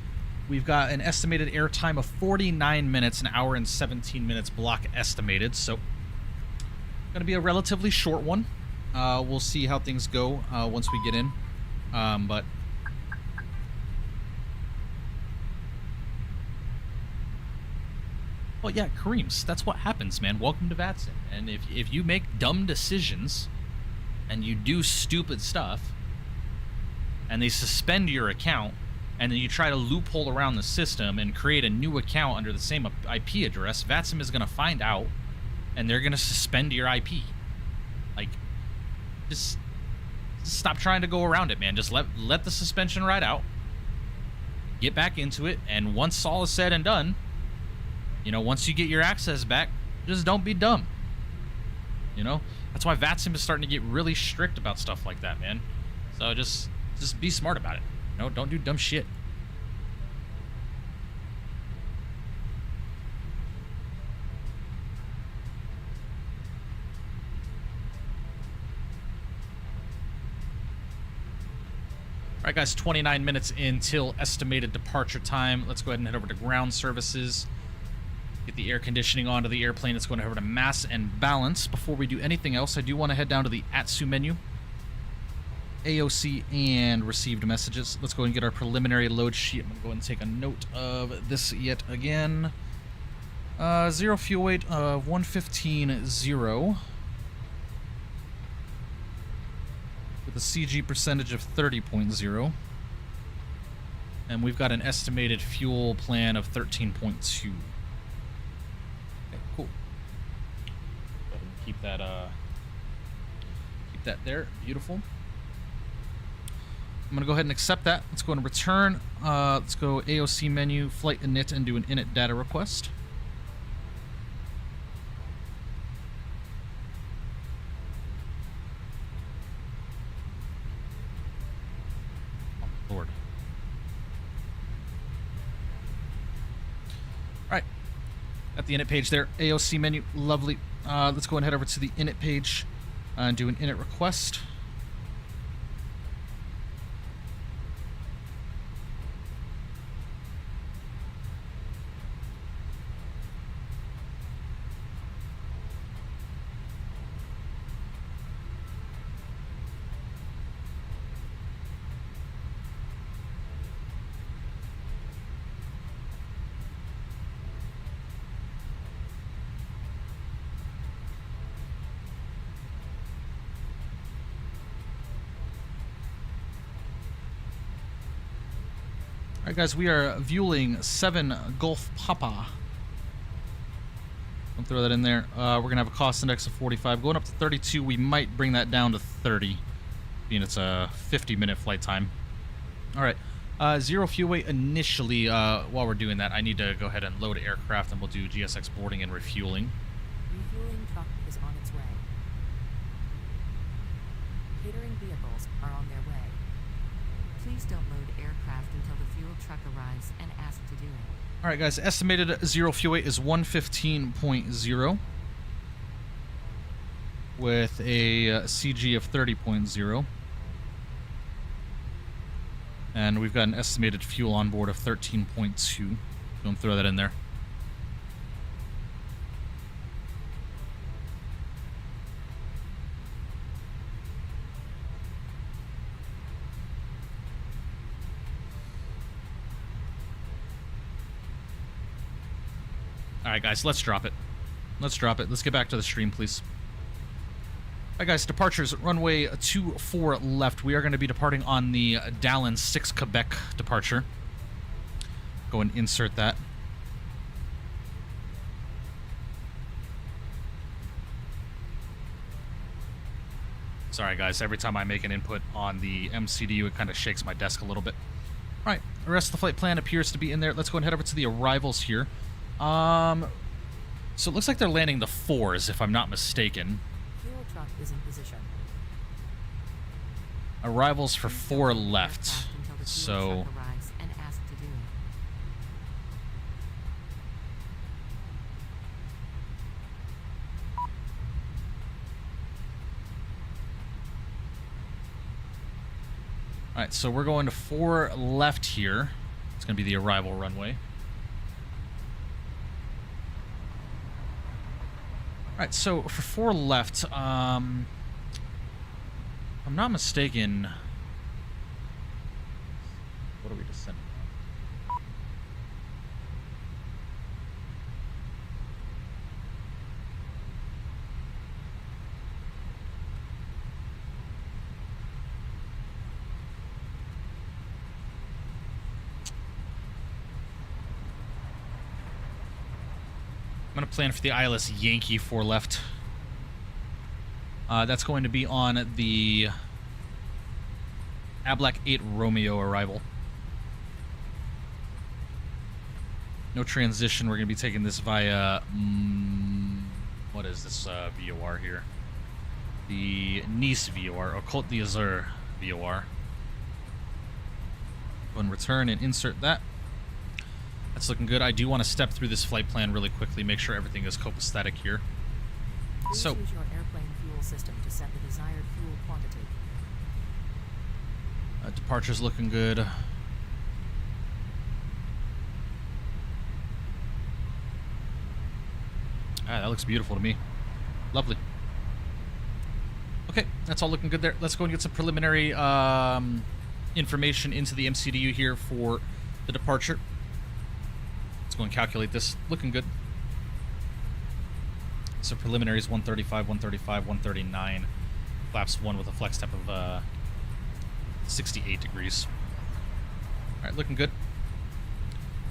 We've got an estimated airtime of 49 minutes, an hour and 17 minutes block estimated. So, going to be a relatively short one. We'll see how things go once we get in. But well, yeah, Kareems, that's what happens, man. Welcome to VATSIM. And if you make dumb decisions and you do stupid stuff and they suspend your account, and then you try to loophole around the system and create a new account under the same IP address, VATSIM is going to find out, and they're going to suspend your IP. Like, just stop trying to go around it, man. Just let the suspension ride out. Get back into it, and once all is said and done, you know, once you get your access back, just don't be dumb. You know? That's why VATSIM is starting to get really strict about stuff like that, man. So just be smart about it. No, don't do dumb shit. All right, guys, 29 minutes until estimated departure time. Let's go ahead and head over to ground services. Get the air conditioning onto the airplane. Let's go over to mass and balance. Before we do anything else, I do want to head down to the ATSU menu. AOC and received messages. Let's go and get our preliminary load sheet. I'm going to go and take a note of this yet again. Zero fuel weight of 115.0 with a CG percentage of 30.0. And we've got an estimated fuel plan of 13.2. Okay, cool. Go ahead and keep that there. Beautiful. I'm going to go ahead and accept that. Let's go and return. Let's go AOC menu, flight init, and do an init data request. Oh, Lord. All right. At the init page there, AOC menu, lovely. Let's go and head over to the init page and do an init request. Alright guys, we are fueling 7 Gulf Papa. Don't throw that in there. We're going to have a cost index of 45. Going up to 32, we might bring that down to 30. Being it's a 50-minute flight time. Alright, 0 fuel weight initially. While we're doing that, I need to go ahead and load aircraft, and we'll do GSX boarding and refueling. Refueling truck is on its way. Catering vehicles are on their way. Please don't load aircraft until the fuel truck arrives and ask to do it. Alright guys, estimated 0 fuel weight is 115.0 with a CG of 30.0. And we've got an estimated fuel on board of 13.2. Don't throw that in there. Alright guys, let's drop it. Let's drop it. Let's get back to the stream, please. Alright guys, departures, runway 24 left. We are going to be departing on the Dallin 6 Quebec departure. Go and insert that. Sorry guys, every time I make an input on the MCDU, it kind of shakes my desk a little bit. Alright, the rest of the flight plan appears to be in there. Let's go and head over to the arrivals here. So it looks like they're landing the 4s, if I'm not mistaken. Fuel truck is in position. Arrivals for Please 4 don't load left. aircraft until the fuel So truck arrives and ask to do it. alright, so we're going to 4 left here. It's going to be the arrival runway. Alright, so for 4 left, if I'm not mistaken, what are we descending on? I'm going to plan for the ILS Yankee 4 left. That's going to be on the Ablac 8 Romeo arrival. No transition. We're going to be taking this via... what is this VOR here? The Nice VOR, or Côte d'Azur VOR. Go and return and insert that. That's looking good. I do want to step through this flight plan really quickly, make sure everything is copacetic here. Please So, use your airplane fuel system to set the desired fuel quantity. departure's looking good. Ah, that looks beautiful to me. Lovely. Okay, that's all looking good there. Let's go and get some preliminary information into the MCDU here for the departure. Let's go and calculate this. Looking good. So preliminary is 135, 135, 139. Flaps 1 with a flex temp of 68 degrees. Alright, looking good.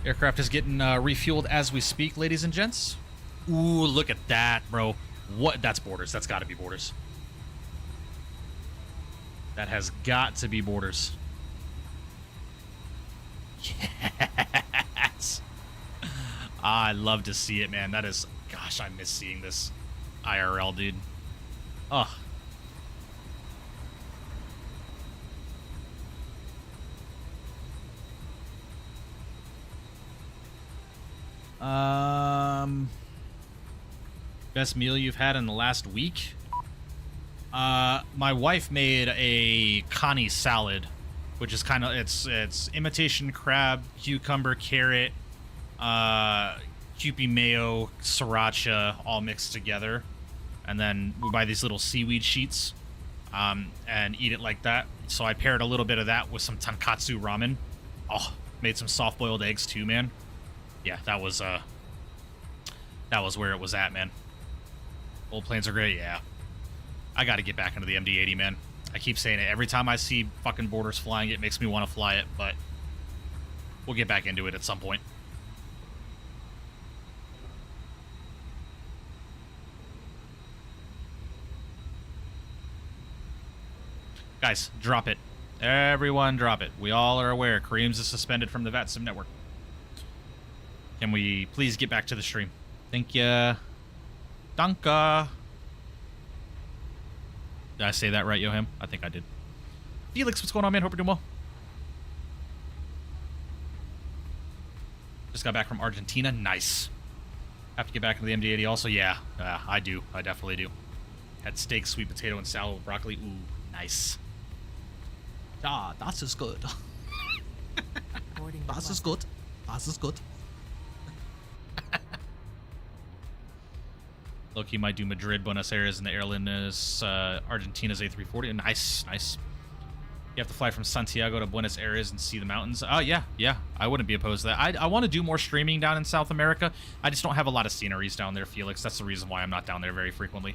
Aircraft is getting refueled as we speak, ladies and gents. Ooh, look at that, bro. What? That's borders. That's got to be borders. That has got to be borders. Yes. I love to see it, man. That is... Gosh, I miss seeing this IRL, dude. Ugh. Best meal you've had in the last week? My wife made a Connie salad, which is kind of it's imitation crab, cucumber, carrot, Kewpie mayo, sriracha, all mixed together, and then we buy these little seaweed sheets, and eat it like that. So I paired a little bit of that with some tonkatsu ramen. Oh, made some soft-boiled eggs too, man. Yeah, that was where it was at, man. Old planes are great, yeah. I got to get back into the MD-80, man. I keep saying it. Every time I see fucking borders flying, it makes me want to fly it, but We'll get back into it at some point. Guys, drop it. Everyone drop it. We all are aware Kareem's is suspended from the VATSIM network. Can we please get back to the stream? Thank ya. Danka. Did I say that right, Yoham? I think I did. Felix, what's going on, man? Hope you're doing well. Just got back from Argentina. Nice. Have to get back into the MD-80 also? Yeah, I do. I definitely do. Had steak, sweet potato, and salad with broccoli. Ooh, nice. Ah, das ist good. Das ist good. Das ist good. Look, he might do Madrid, Buenos Aires, and the airline is Argentina's A340. Nice, nice. You have to fly from Santiago to Buenos Aires and see the mountains. Oh, yeah, I wouldn't be opposed to that. I want to do more streaming down in South America. I just don't have a lot of sceneries down there, Felix. That's the reason why I'm not down there very frequently.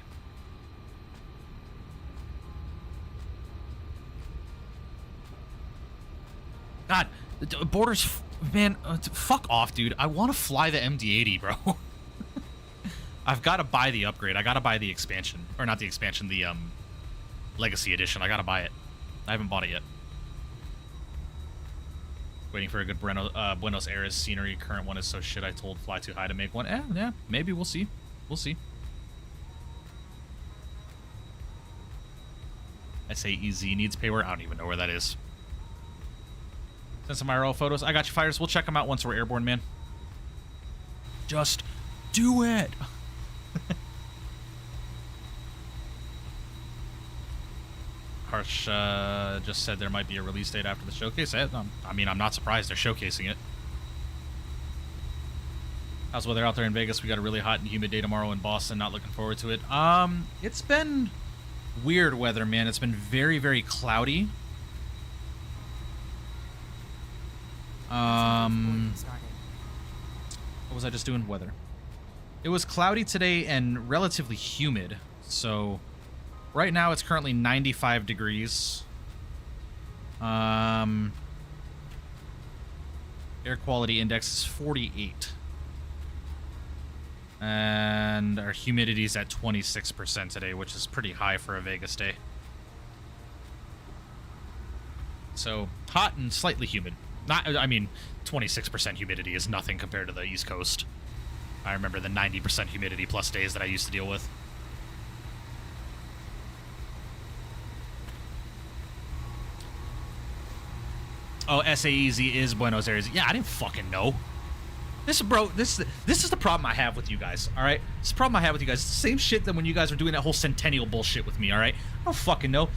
God, borders, man, fuck off, dude. I want to fly the MD-80, bro. I've got to buy the upgrade. I got to buy the expansion. Or not the expansion, the Legacy Edition. I got to buy it. I haven't bought it yet. Waiting for a good Buenos Aires scenery. Current one is so shit I told Fly Too High to make one. Yeah, maybe. We'll see. We'll see. SAEZ needs payware. I don't even know where that is. Send some IRL photos. I got you, fighters. We'll check them out once we're airborne, man. Just do it. Harsh just said there might be a release date after the showcase. I mean, I'm not surprised they're showcasing it. How's the weather out there in Vegas? We got a really hot and humid day tomorrow in Boston. Not looking forward to it. It's been weird weather, man. It's been very, very cloudy. What was I just doing? Weather. It was cloudy today and relatively humid. So right now it's currently 95 degrees. Air quality index is 48. And our humidity is at 26% today, which is pretty high for a Vegas day. So hot and slightly humid. I mean, 26% humidity is nothing compared to the East Coast. I remember the 90% humidity plus days that I used to deal with. Oh, SAEZ is Buenos Aires. Yeah, I didn't fucking know. This is the problem I have with you guys, all right? This is the problem I have with you guys. It's the same shit that when you guys were doing that whole Centennial bullshit with me, all right? I don't fucking know.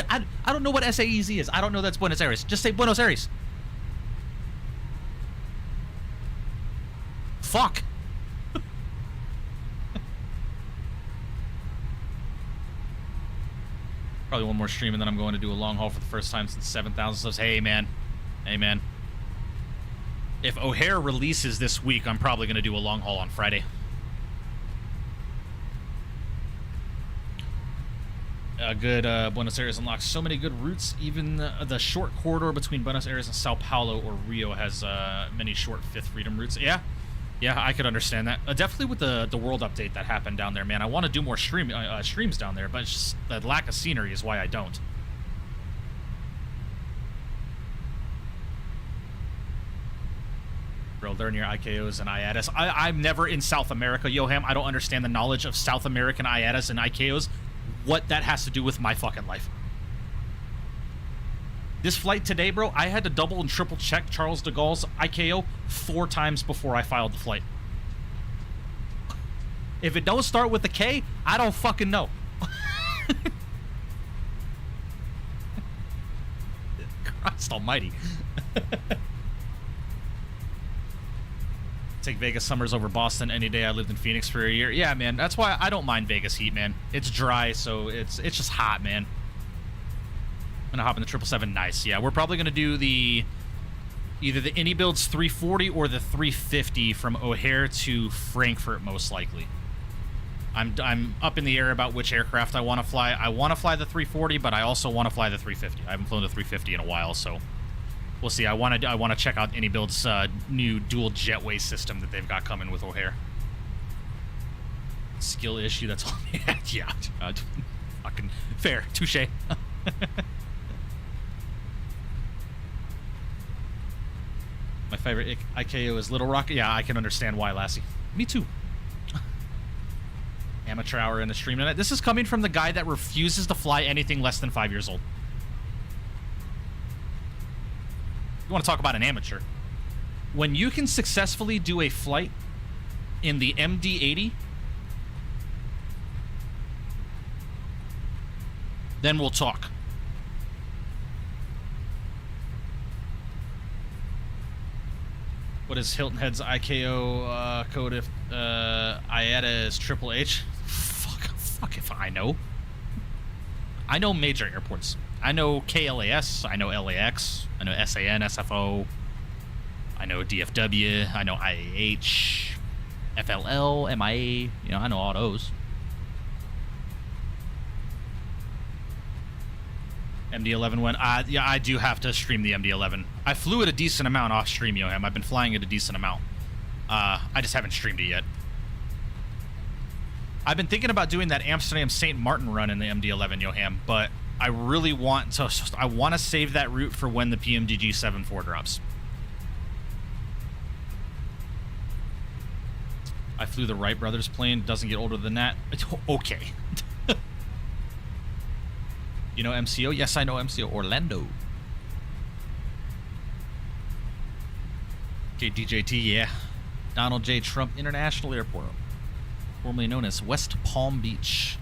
I don't know what SAEZ is. I don't know that's Buenos Aires. Just say Buenos Aires. Fuck. Probably one more stream and then I'm going to do a long haul for the first time since 7,000 subs. Hey, man. Hey, man. If O'Hare releases this week, I'm probably going to do a long haul on Friday. Good Buenos Aires unlocks so many good routes. Even the short corridor between Buenos Aires and Sao Paulo or Rio has many short Fifth Freedom routes. Yeah, I could understand that. Definitely with the world update that happened down there, man. I want to do more streams down there, but it's just the lack of scenery is why I don't. Bro, they're near ICAOs and IATAs. I'm never in South America, Yoham. I don't understand the knowledge of South American IATAs and ICAOs. What that has to do with my fucking life. This flight today, bro, I had to double and triple check Charles de Gaulle's ICAO 4 times before I filed the flight. If it don't start with a K, I don't fucking know. Christ almighty. Take Vegas summers over Boston any day. I lived in Phoenix for a year. Yeah, man. That's why I don't mind Vegas heat, man. It's dry, so it's just hot, man. I'm gonna hop in the 777. Nice. Yeah, we're probably gonna do either the Anybuilds 340 or the 350 from O'Hare to Frankfurt, most likely. I'm up in the air about which aircraft I want to fly. I want to fly the 340, but I also want to fly the 350. I haven't flown the 350 in a while, so We'll see. I want to check out AnyBuild's new dual jetway system that they've got coming with O'Hare. Skill issue. That's all. Yeah. Fucking fair. Touche. My favorite IKO is Little Rock. Yeah, I can understand why, Lassie. Me too. Amateur hour in the stream tonight. This is coming from the guy that refuses to fly anything less than 5 years old. You want to talk about an amateur? When you can successfully do a flight in the MD-80, then we'll talk. What is Hilton Head's IKO code if IATA is Triple H? Fuck if I know. I know major airports. I know KLAS, I know LAX, I know SAN, SFO, I know DFW, I know IAH, FLL, MIA, you know, I know all those. MD-11 went, yeah, I do have to stream the MD-11. I flew it a decent amount off stream, Yoham. I've been flying it a decent amount. I just haven't streamed it yet. I've been thinking about doing that Amsterdam-St. Martin run in the MD-11, Yoham, but I really want to, I want to save that route for when the PMDG 7.4 drops. I flew the Wright brothers plane. Doesn't get older than that. Okay. You know MCO? Yes, I know MCO. Orlando. KDJT, yeah. Donald J. Trump International Airport, formerly known as West Palm Beach.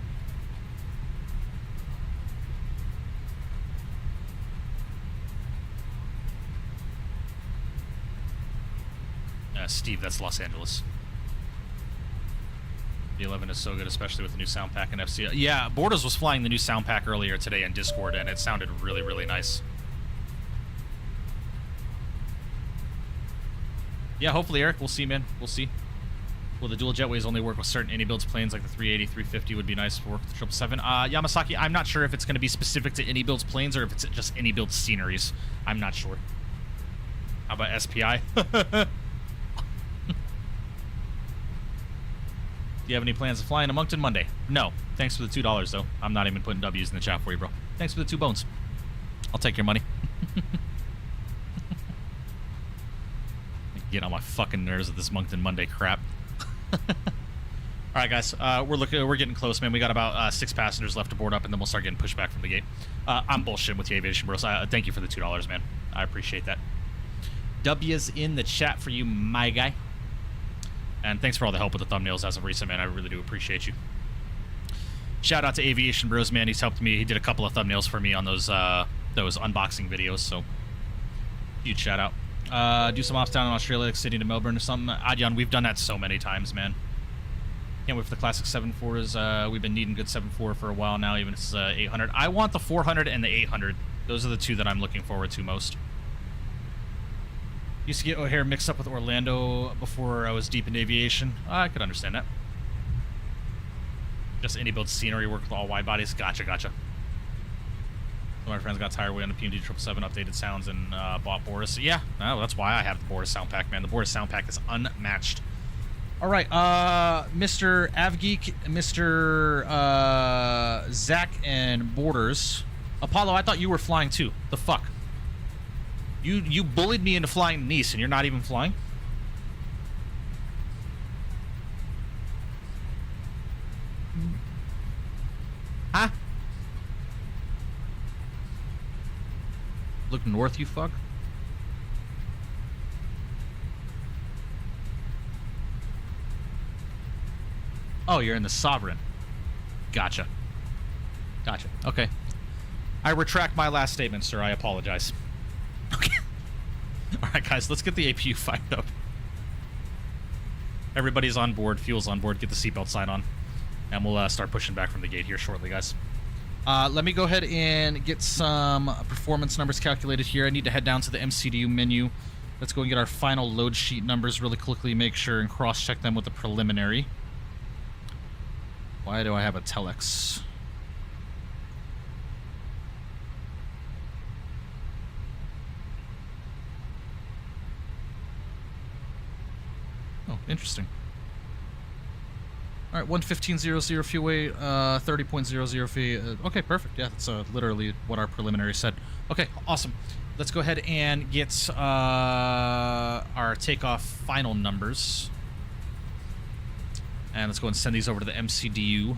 Steve, that's Los Angeles. The 11 is so good, especially with the new sound pack and FCO. Yeah, Bordas was flying the new sound pack earlier today in Discord, and it sounded really, really nice. Yeah, hopefully, Eric. We'll see, man. We'll see. Will the dual jetways only work with certain AnyBuilds planes like the 380, 350 would be nice for work with the 777? Yamasaki, I'm not sure if it's going to be specific to AnyBuilds planes or if it's just AnyBuilds sceneries. I'm not sure. How about SPI? Do you have any plans to fly into Moncton Monday? No. Thanks for the $2, though. I'm not even putting W's in the chat for you, bro. Thanks for the 2 bones. I'll take your money. Get on my fucking nerves with this Moncton Monday crap. All right, guys. We're getting close, man. We got about 6 passengers left to board up, and then we'll start getting pushed back from the gate. I'm bullshitting with the aviation bros. Thank you for the $2, man. I appreciate that. W's in the chat for you, my guy. And thanks for all the help with the thumbnails as of recent, man. I really do appreciate you. Shout out to Aviation Bros, man. He's helped me. He did a couple of thumbnails for me on those unboxing videos, so huge shout out. Do some ops down in Australia, like Sydney to Melbourne or something. Adyan, we've done that so many times, man. Can't wait for the classic 7.4s. We've been needing good 7.4 for a while now, even if it's 800. I want the 400 and the 800. Those are the 2 that I'm looking forward to most. Used to get O'Hare mixed up with Orlando before I was deep in aviation. I could understand that. Just AnyBuild scenery work with all wide bodies. Gotcha. Some of my friends got tired waiting on the PMD 777 updated sounds and bought Boris. Yeah, well, that's why I have the Boris sound pack, man. The Boris sound pack is unmatched. All right, Mr. Avgeek, Mr. Zach, and Borders. Apollo, I thought you were flying too. The fuck? You bullied me into flying Nice, and you're not even flying? Huh? Look north, you fuck. Oh, you're in the Sovereign. Gotcha. Okay. I retract my last statement, sir. I apologize. Okay. Alright, guys, let's get the APU fired up. Everybody's on board, fuel's on board, get the seatbelt sign on. And we'll start pushing back from the gate here shortly, guys. Let me go ahead and get some performance numbers calculated here. I need to head down to the MCDU menu. Let's go and get our final load sheet numbers really quickly, make sure and cross-check them with the preliminary. Why do I have a telex? Interesting. All right, 115.00 fuel weight, 30.00 fee. Okay, perfect. Yeah, that's literally what our preliminary said. Okay, awesome. Let's go ahead and get our takeoff final numbers. And let's go and send these over to the MCDU. All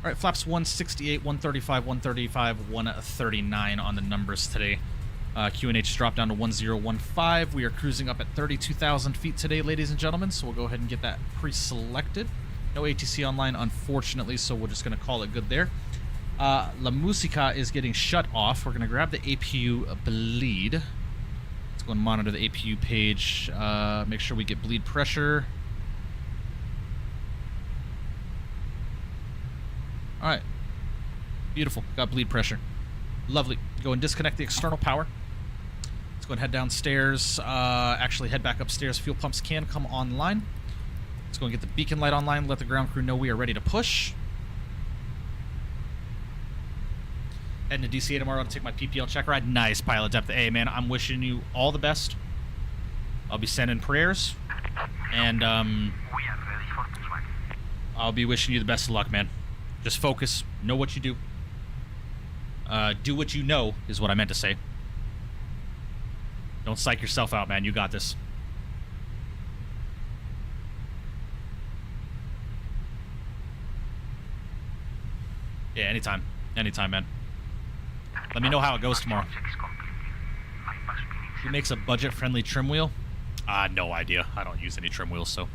right, flaps 168, 135, 135, 139 on the numbers today. QNH dropped down to 1015. We are cruising up at 32,000 feet today, ladies and gentlemen, so we'll go ahead and get that pre-selected. No ATC online, unfortunately, so we're just going to call it good there. La Musica is getting shut off. We're going to grab the APU bleed. Let's go and monitor the APU page. Make sure we get bleed pressure. All right. Beautiful. Got bleed pressure. Lovely. Go and disconnect the external power. Let's go and head downstairs. Actually, head back upstairs. Fuel pumps can come online. Let's go and get the beacon light online. Let the ground crew know we are ready to push. Heading to DCA tomorrow to take my PPL check ride. Nice, Pilot Depth. Hey, man, I'm wishing you all the best. I'll be sending prayers. And, I'll be wishing you the best of luck, man. Just focus. Know what you do. Do what you know is what I meant to say. Don't psych yourself out, man. You got this. Yeah, anytime. Anytime, man. Let me know how it goes tomorrow. Who makes a budget-friendly trim wheel? No idea. I don't use any trim wheels, so...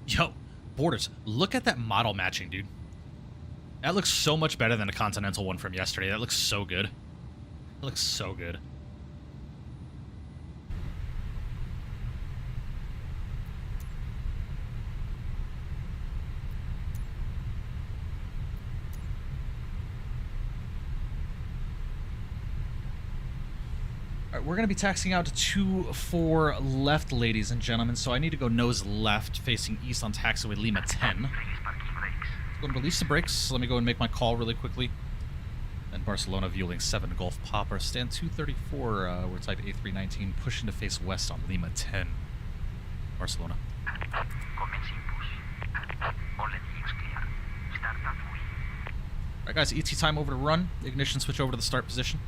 Yo, Borders, look at that model matching, dude. That looks so much better than the Continental one from yesterday. That looks so good. It looks so good. Alright, we're going to be taxiing out to 2-4 left, ladies and gentlemen, so I need to go nose left, facing east on taxiway Lima 10. Go and release the brakes. Let me go and make my call really quickly. And Barcelona Vueling 7 Golf Popper. Stand 234, we're tied to A319, pushing to face west on Lima 10. Barcelona. Alright guys, ET time over to run. Ignition switch over to the start position.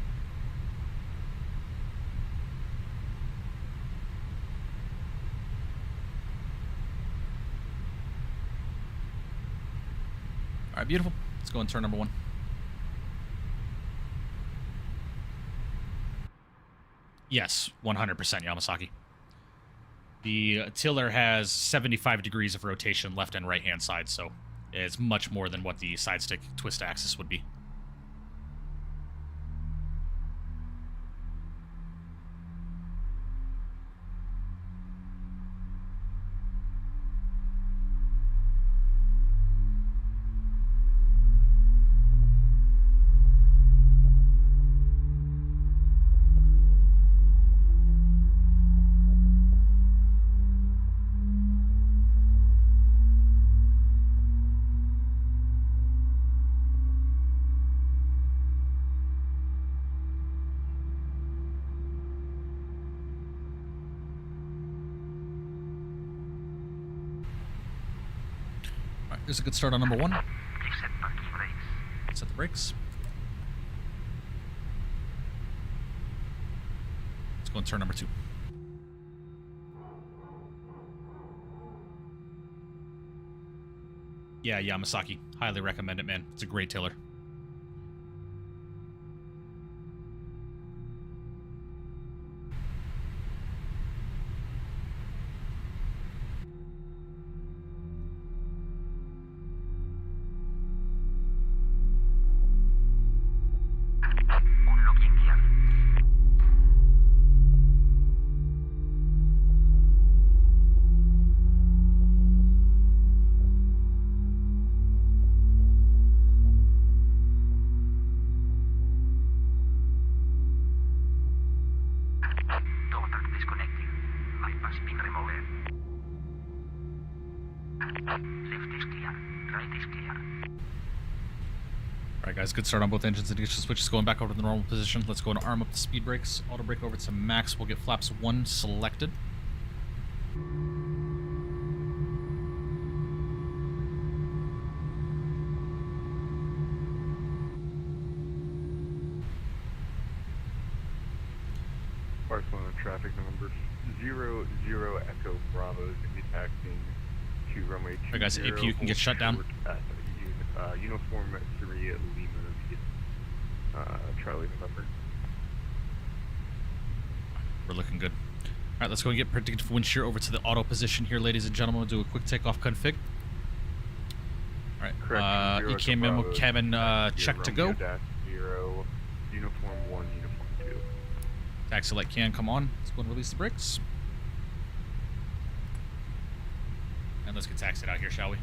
Alright, beautiful. Let's go and turn number 1. Yes, 100% Yamasaki. The tiller has 75 degrees of rotation left and right hand side, so it's much more than what the side stick twist axis would be. There's a good start on number 1. Set the brakes. Let's go and turn number 2. Yeah, Yamasaki. Highly recommend it, man. It's a great tiller. Alright guys, good start on both engines. Ignition switch is going back over to the normal position. Let's go and arm up the speed brakes. Auto brake over to max. We'll get flaps 1 selected. Barcelona traffic numbers 00 Echo Bravo is going to be taxiing to runway 20. Alright guys, APU can get shut down. Uniform 3 Lima, Charlie November. We're looking good. Alright, let's go and get predictive wind shear over to the auto position here, ladies and gentlemen. We'll do a quick takeoff config. Alright, EK memo cabin check to go. Zero, uniform 1, uniform 2. Taxi light can come on. Let's go and release the brakes. And let's get taxied out here, shall we?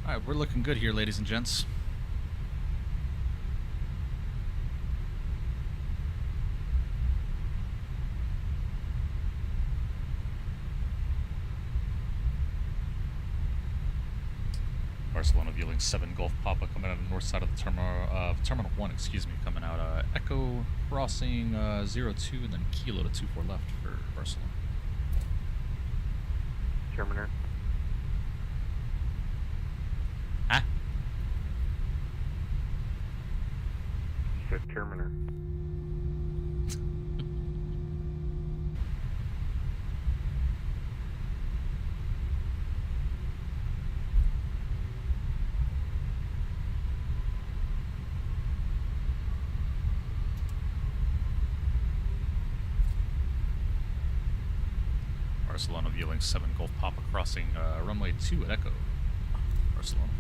Alright, we're looking good here, ladies and gents. Barcelona viewing 7 Golf Papa coming out of the north side of the Terminal 1, excuse me, coming out Echo crossing 02 and then Kilo to 24 left for Barcelona. Terminator. Ah? You said Terminator. Barcelona viewing 7 Golf Papa crossing runway 2 at Echo. Barcelona.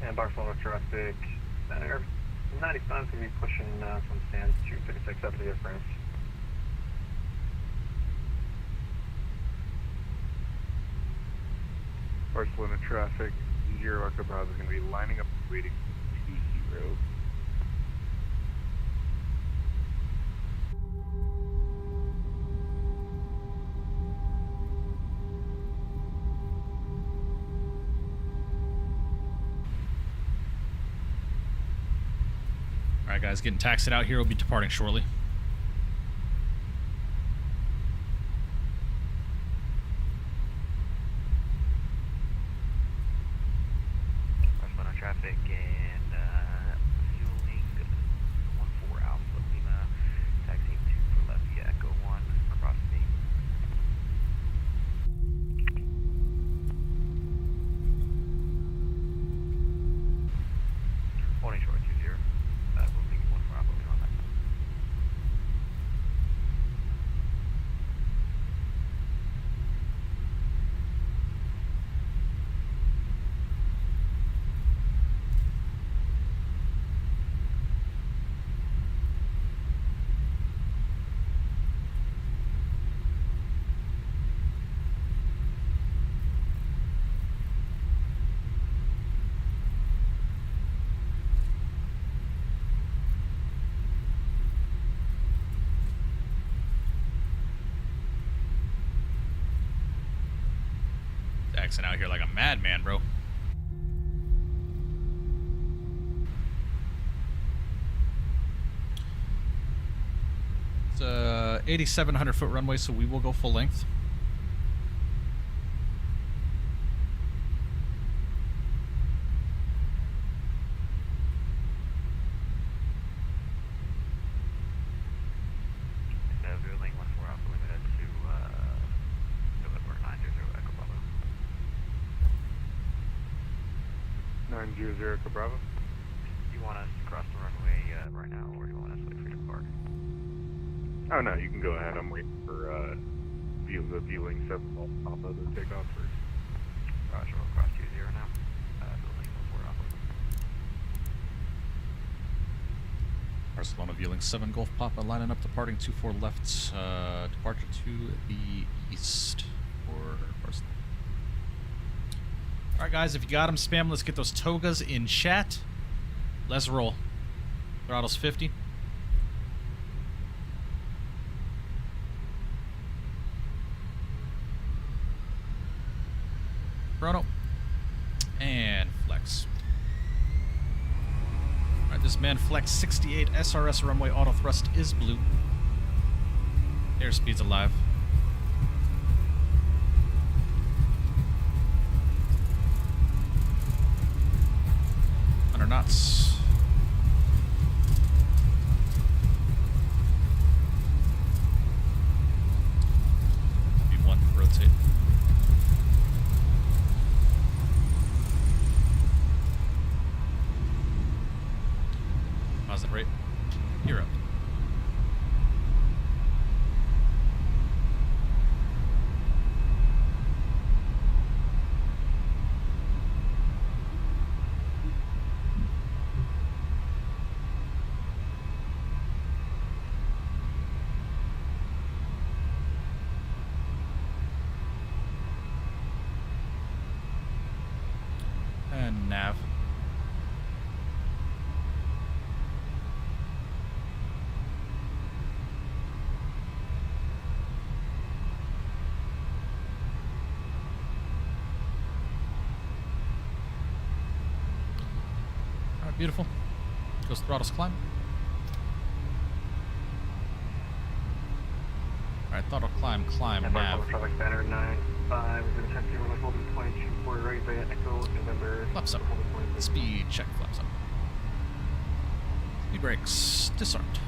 And Barcelona traffic, Air 95 is going to be pushing from stands to 56 up to the France. Barcelona traffic, 0 Echo Bravo is going to be lining up and waiting for 20. Alright guys, getting taxied out here. We'll be departing shortly. Barcelona traffic and fueling 14 Alpha Lima, taxiing 2 for left via Echo 1, crossing. Holding short 20. Moving 14 Alpha Lima on that. flexing out here like a madman, bro. It's a 8,700 foot runway, so we will go full length. Vueling 14 Alpha limited to November 90 Echo Bravo. 900 Echo Bravo. You want us to cross the runway right now, or do you want us to wait for you to park? Oh no, you can go ahead. I'm waiting for the viewing 7 Alpha to take off first. Roger, we'll cross 20 now. Vueling 14 Alpha. Barcelona viewing 7 Golf Papa, lining up, departing 24 left, departure to the east for Barcelona. Alright guys, if you got them, spam, let's get those togas in chat. Let's roll. Throttle's 50. Chrono. And flex. Alright, this man flex 68 SRS runway, auto thrust is blue. Airspeed's alive. Under knots. B1, rotate. Positive rate. You're up. And nav. Alright, beautiful. Goes throttles climb. Alright, throttle climb, nav. Traffic banner 95. We're going to taxi runway holding 22 right by Echo November. Flaps up. Speed check, flaps up. Speed brakes, disarmed.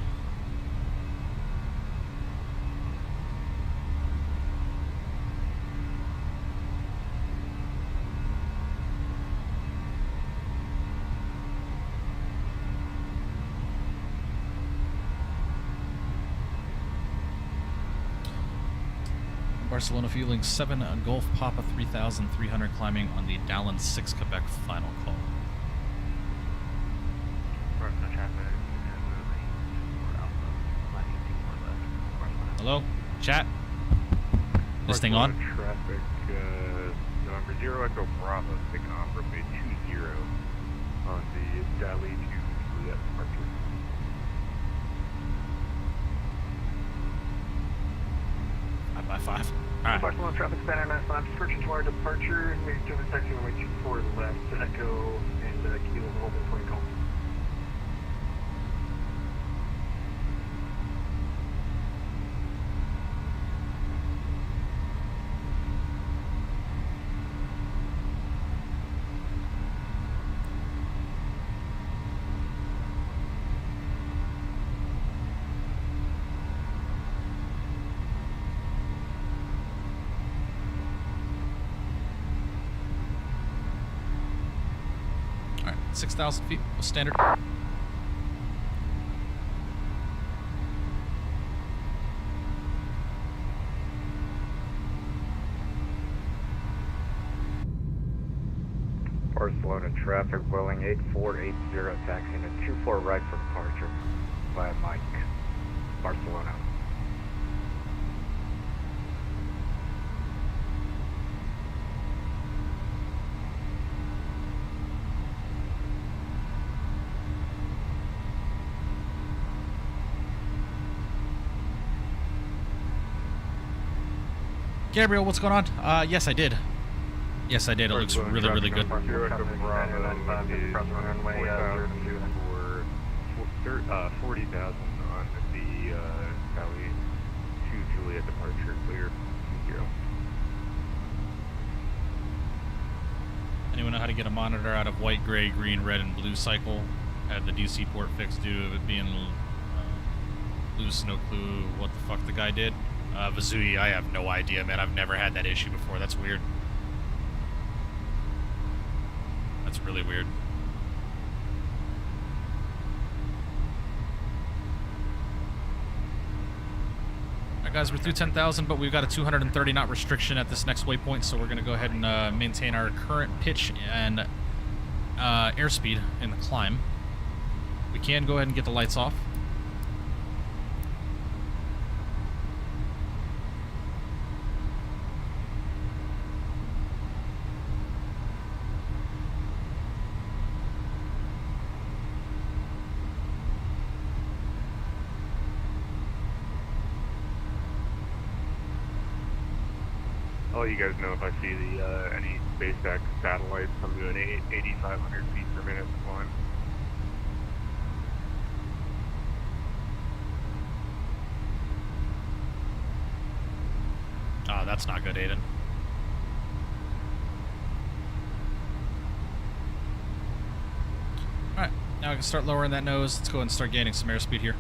Barcelona fueling 7 Golf Papa 3,300 climbing on the Dallin 6 Quebec final call. Barcelona traffic, Vueling 4 Alpha, landing 24 left, Barcelona. Hello? Chat? This thing on? Traffic, November 0 Echo Bravo, taking off runway 20 on the Dali to Juliet departure. By 5. Alright. Barcelona traffic banner 95, switching to our departure, we to the taxi runway 24 left, Echo, and Kilo holding 20 Golf. Alright, 6,000 feet, standard. Barcelona traffic, Boeing 8480, taxiing at 24 right for departure via Mike, Barcelona. Gabriel, what's going on? Yes, I did. Yes, I did. It looks really, really good. Sierra Bravo is runway 40,000 on the Valley 2 Juliet departure, clear 20. Anyone know how to get a monitor out of white, gray, green, red, and blue cycle? Had the DC port fixed due to it being loose, no clue what the fuck the guy did. Vazui, I have no idea, man. I've never had that issue before. That's weird. That's really weird. Alright guys, we're through 10,000, but we've got a 230 knot restriction at this next waypoint, so we're going to go ahead and maintain our current pitch and airspeed in the climb. We can go ahead and get the lights off. I'll let you guys know if I see the any SpaceX satellites. I'm doing 8,500 feet per minute flying. Oh, that's not good, Aiden. Alright, now we can start lowering that nose. Let's go ahead and start gaining some airspeed here.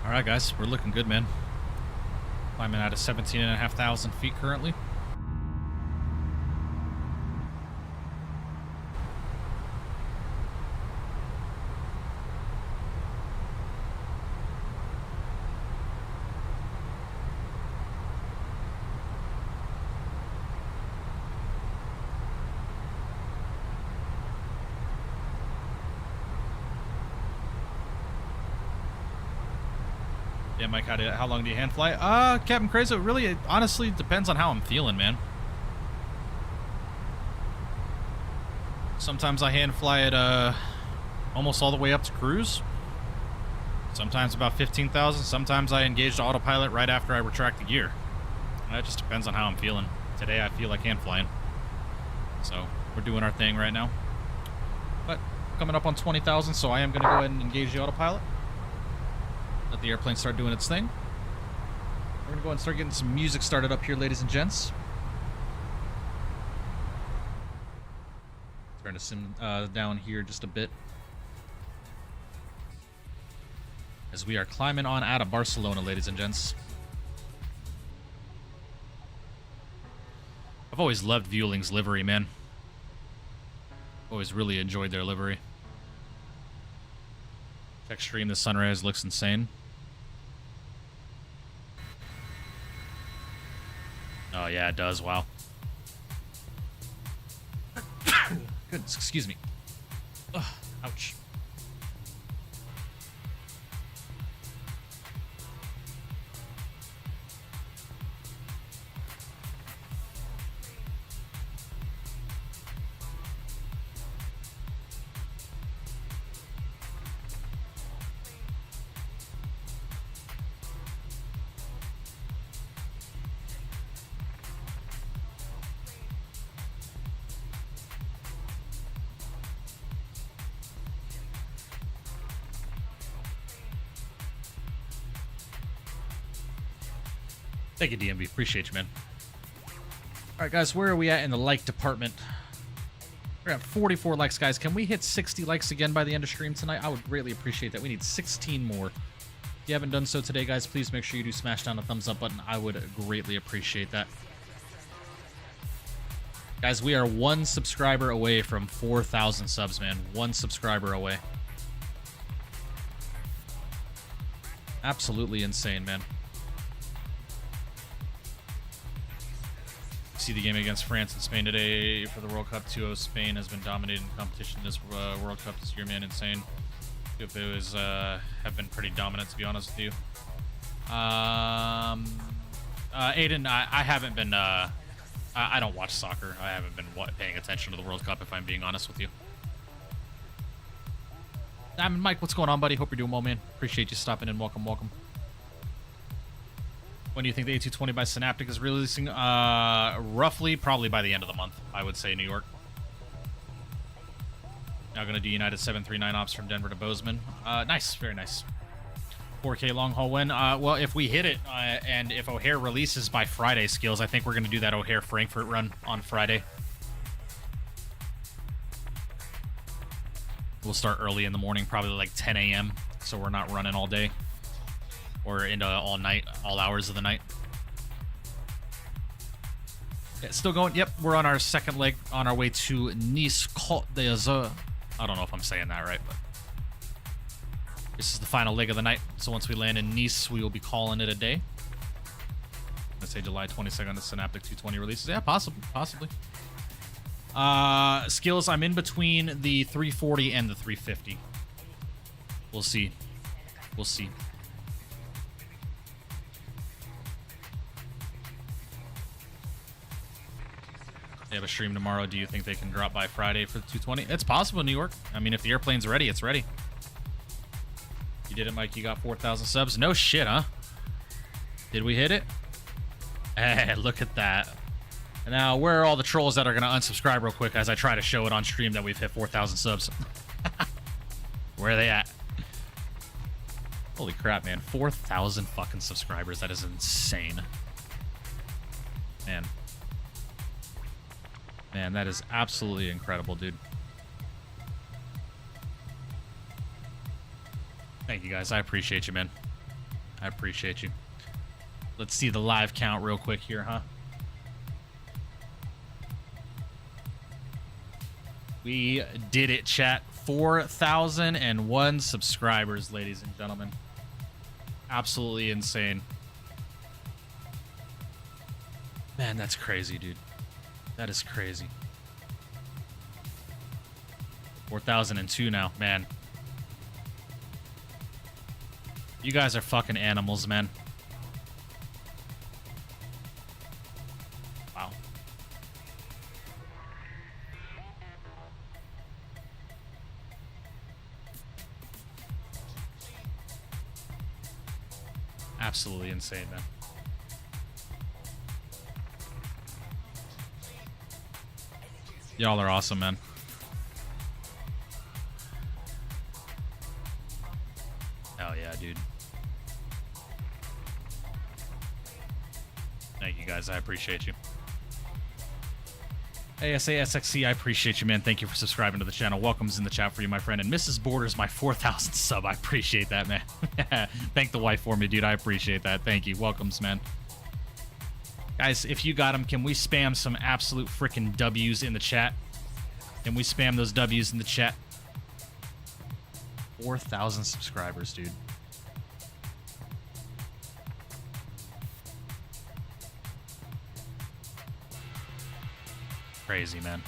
Alright guys, we're looking good, man. Climbing out of 17,500 feet currently. Yeah, Mike, how long do you hand fly? Captain Crazy, really, it honestly depends on how I'm feeling, man. Sometimes I hand fly it almost all the way up to cruise. Sometimes about 15,000. Sometimes I engage the autopilot right after I retract the gear. That just depends on how I'm feeling. Today I feel like hand flying. So we're doing our thing right now. But coming up on 20,000, so I am going to go ahead and engage the autopilot. Let the airplane start doing its thing. We're gonna go and start getting some music started up here, ladies and gents. Turn the sim down here just a bit. As we are climbing on out of Barcelona, ladies and gents. I've always loved Vueling's livery, man. Always really enjoyed their livery. Check stream, the sunrise looks insane. Oh yeah, it does, wow. Goodness, excuse me. Ugh, ouch. Thank you, DMV. Appreciate you, man. All right, guys, where are we at in the like department? We're at 44 likes, guys. Can we hit 60 likes again by the end of stream tonight? I would greatly appreciate that. We need 16 more. If you haven't done so today, guys, please make sure you do smash down the thumbs up button. I would greatly appreciate that. Guys, we are 1 subscriber away from 4,000 subs, man. 1 subscriber away. Absolutely insane, man. See the game against France and Spain today for the World Cup. 2-0 Spain has been dominating competition this World Cup this year, man. Insane. If it was have been pretty dominant, to be honest with you. Aiden, I haven't been I don't watch soccer. I haven't been paying attention to the World Cup, if I'm being honest with you. Mike, what's going on, buddy? Hope you're doing well, man. Appreciate you stopping in. Welcome. When do you think the A220 by Synaptic is releasing? Roughly, probably by the end of the month, I would say, New York. Now going to do United 739 ops from Denver to Bozeman. Nice, very nice. 4K long haul win. Well, if we hit it, and if O'Hare releases by Friday, Skills, I think we're going to do that O'Hare Frankfurt run on Friday. We'll start early in the morning, probably like 10 a.m., so we're not running all day. Or into all night, all hours of the night. Yeah, still going. Yep, we're on our second leg on our way to Nice Côte d'Azur. I don't know if I'm saying that right, but this is the final leg of the night. So once we land in Nice, we will be calling it a day. Let's say July 22nd, the Synaptic 220 releases. Yeah, possibly. Skills, I'm in between the 340 and the 350. We'll see. They have a stream tomorrow. Do you think they can drop by Friday for the 220? It's possible, New York. I mean, if the airplane's ready, it's ready. You did it, Mike. You got 4,000 subs. No shit, huh? Did we hit it? Hey, look at that. And now, where are all the trolls that are going to unsubscribe real quick as I try to show it on stream that we've hit 4,000 subs? Where are they at? Holy crap, man. 4,000 fucking subscribers. That is insane. Man, that is absolutely incredible, dude. Thank you, guys. I appreciate you, man. I appreciate you. Let's see the live count real quick here, huh? We did it, chat. 4,001 subscribers, ladies and gentlemen. Absolutely insane. Man, that's crazy, dude. That is crazy. 4,002 now, man. You guys are fucking animals, man. Wow. Absolutely insane, man. Y'all are awesome, man. Hell yeah, dude. Thank you, guys. I appreciate you. ASASXC, I appreciate you, man. Thank you for subscribing to the channel. Welcome's in the chat for you, my friend. And Mrs. Borders, my 4,000 sub. I appreciate that, man. Thank the wife for me, dude. I appreciate that. Thank you. Welcomes, man. Guys, if you got them, can we spam some absolute freaking W's in the chat? Can we spam those W's in the chat? 4,000 subscribers, dude. Crazy, man.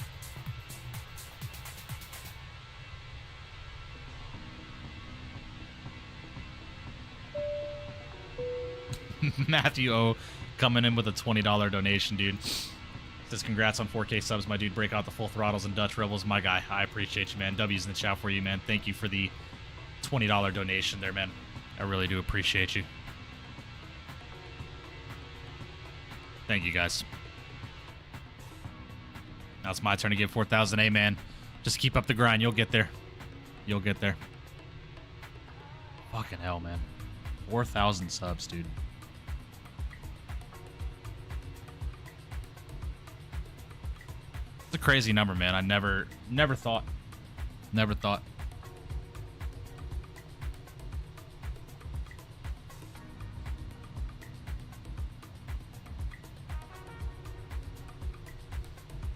Matthew O coming in with a $20 donation, dude. Says congrats on 4K subs, my dude. Break out the full throttles and Dutch Rebels, my guy. I appreciate you, man. W's in the chat for you, man. Thank you for the $20 donation there, man. I really do appreciate you. Thank you, guys. Now it's my turn to give 4,000. Hey, man. Just keep up the grind. You'll get there. You'll get there. Fucking hell, man. 4,000 subs, dude. It's a crazy number, man. I never thought. Never thought.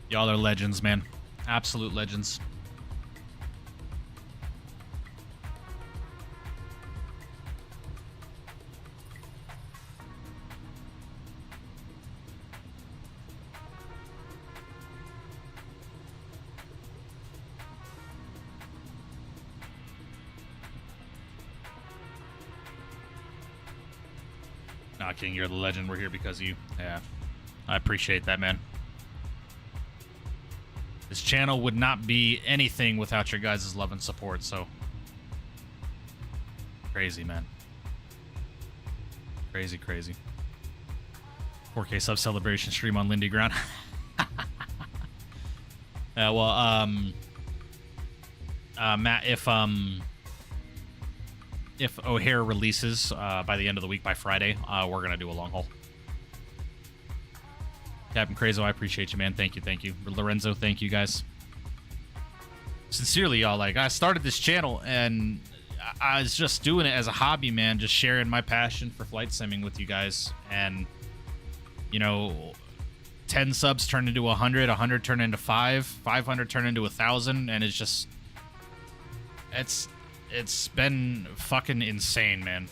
Y'all are legends, man. Absolute legends. Nah, King, you're the legend. We're here because of you. Yeah. I appreciate that, man. This channel would not be anything without your guys' love and support, so. Crazy, man. Crazy, crazy. 4K sub celebration stream on Lindy Ground. Well, Matt, if O'Hare releases by the end of the week, by Friday, we're gonna do a long haul. Captain Crazo, I appreciate you, man. Thank you, thank you. Lorenzo, thank you, guys. Sincerely, y'all, like, I started this channel, and I was just doing it as a hobby, man, just sharing my passion for flight simming with you guys. And, you know, 10 subs turned into 100, 100 turned into 500 turned into 1,000, and it's just... It's been fucking insane, man.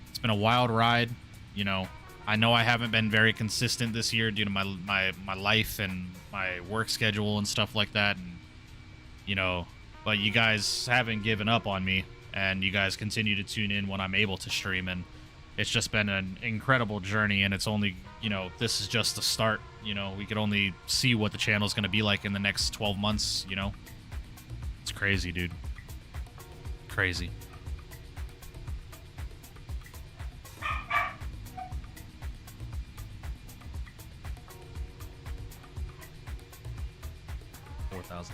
It's been a wild ride, you know. I know I haven't been very consistent this year due to my life and my work schedule and stuff like that, and you know, but you guys haven't given up on me, and you guys continue to tune in when I'm able to stream, and it's just been an incredible journey, and it's only, you know, this is just the start. You know, we could only see what the channel's going to be like in the next 12 months, you know. It's crazy, dude. Crazy.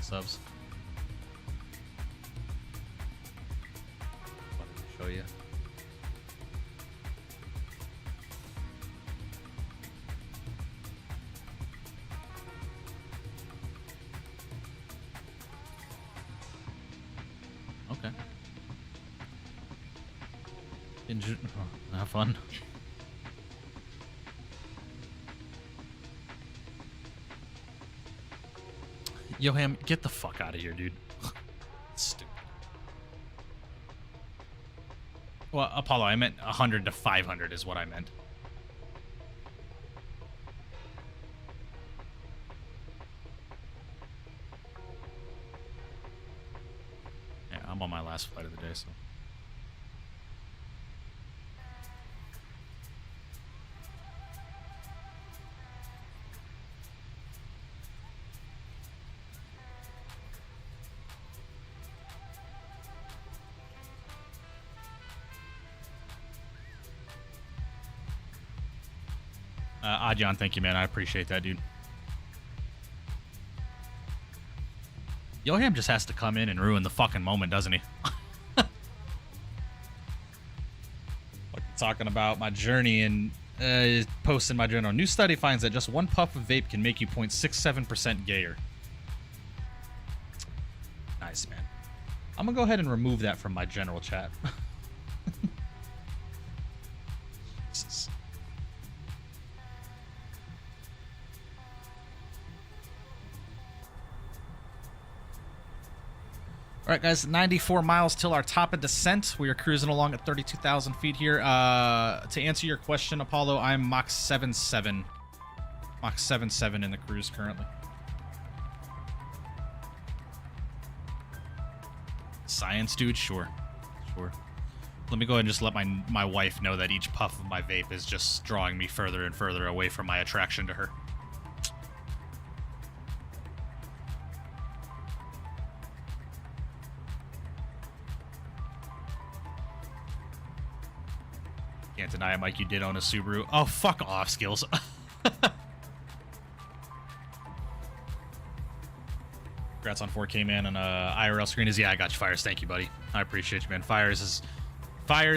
Subs. Wanted to show you. Okay. Have fun. Yoham, get the fuck out of here, dude. Stupid. Well, Apollo, I meant 100 to 500 is what I meant. Yeah, I'm on my last flight of the day, so. Adjan, thank you, man. I appreciate that, dude. Yoham just has to come in and ruin the fucking moment, doesn't he? Like, talking about my journey in post in my journal. New study finds that just one puff of vape can make you 0.67% gayer. Nice, man. I'm gonna go ahead and remove that from my general chat. Jesus. All right, guys, 94 miles till our top of descent. We are cruising along at 32,000 feet here. To answer your question, Apollo, I'm Mach 7.7. Mach 7.7 in the cruise currently. Science, dude? Sure. Sure. Let me go ahead and just let my wife know that each puff of my vape is just drawing me further and further away from my attraction to her. Can't deny it, Mike. You did own a Subaru. Oh, fuck off, Skills. Congrats on 4K, man. And IRL screen is, yeah, I got you, Fires. Thank you, buddy. I appreciate you, man. Fires,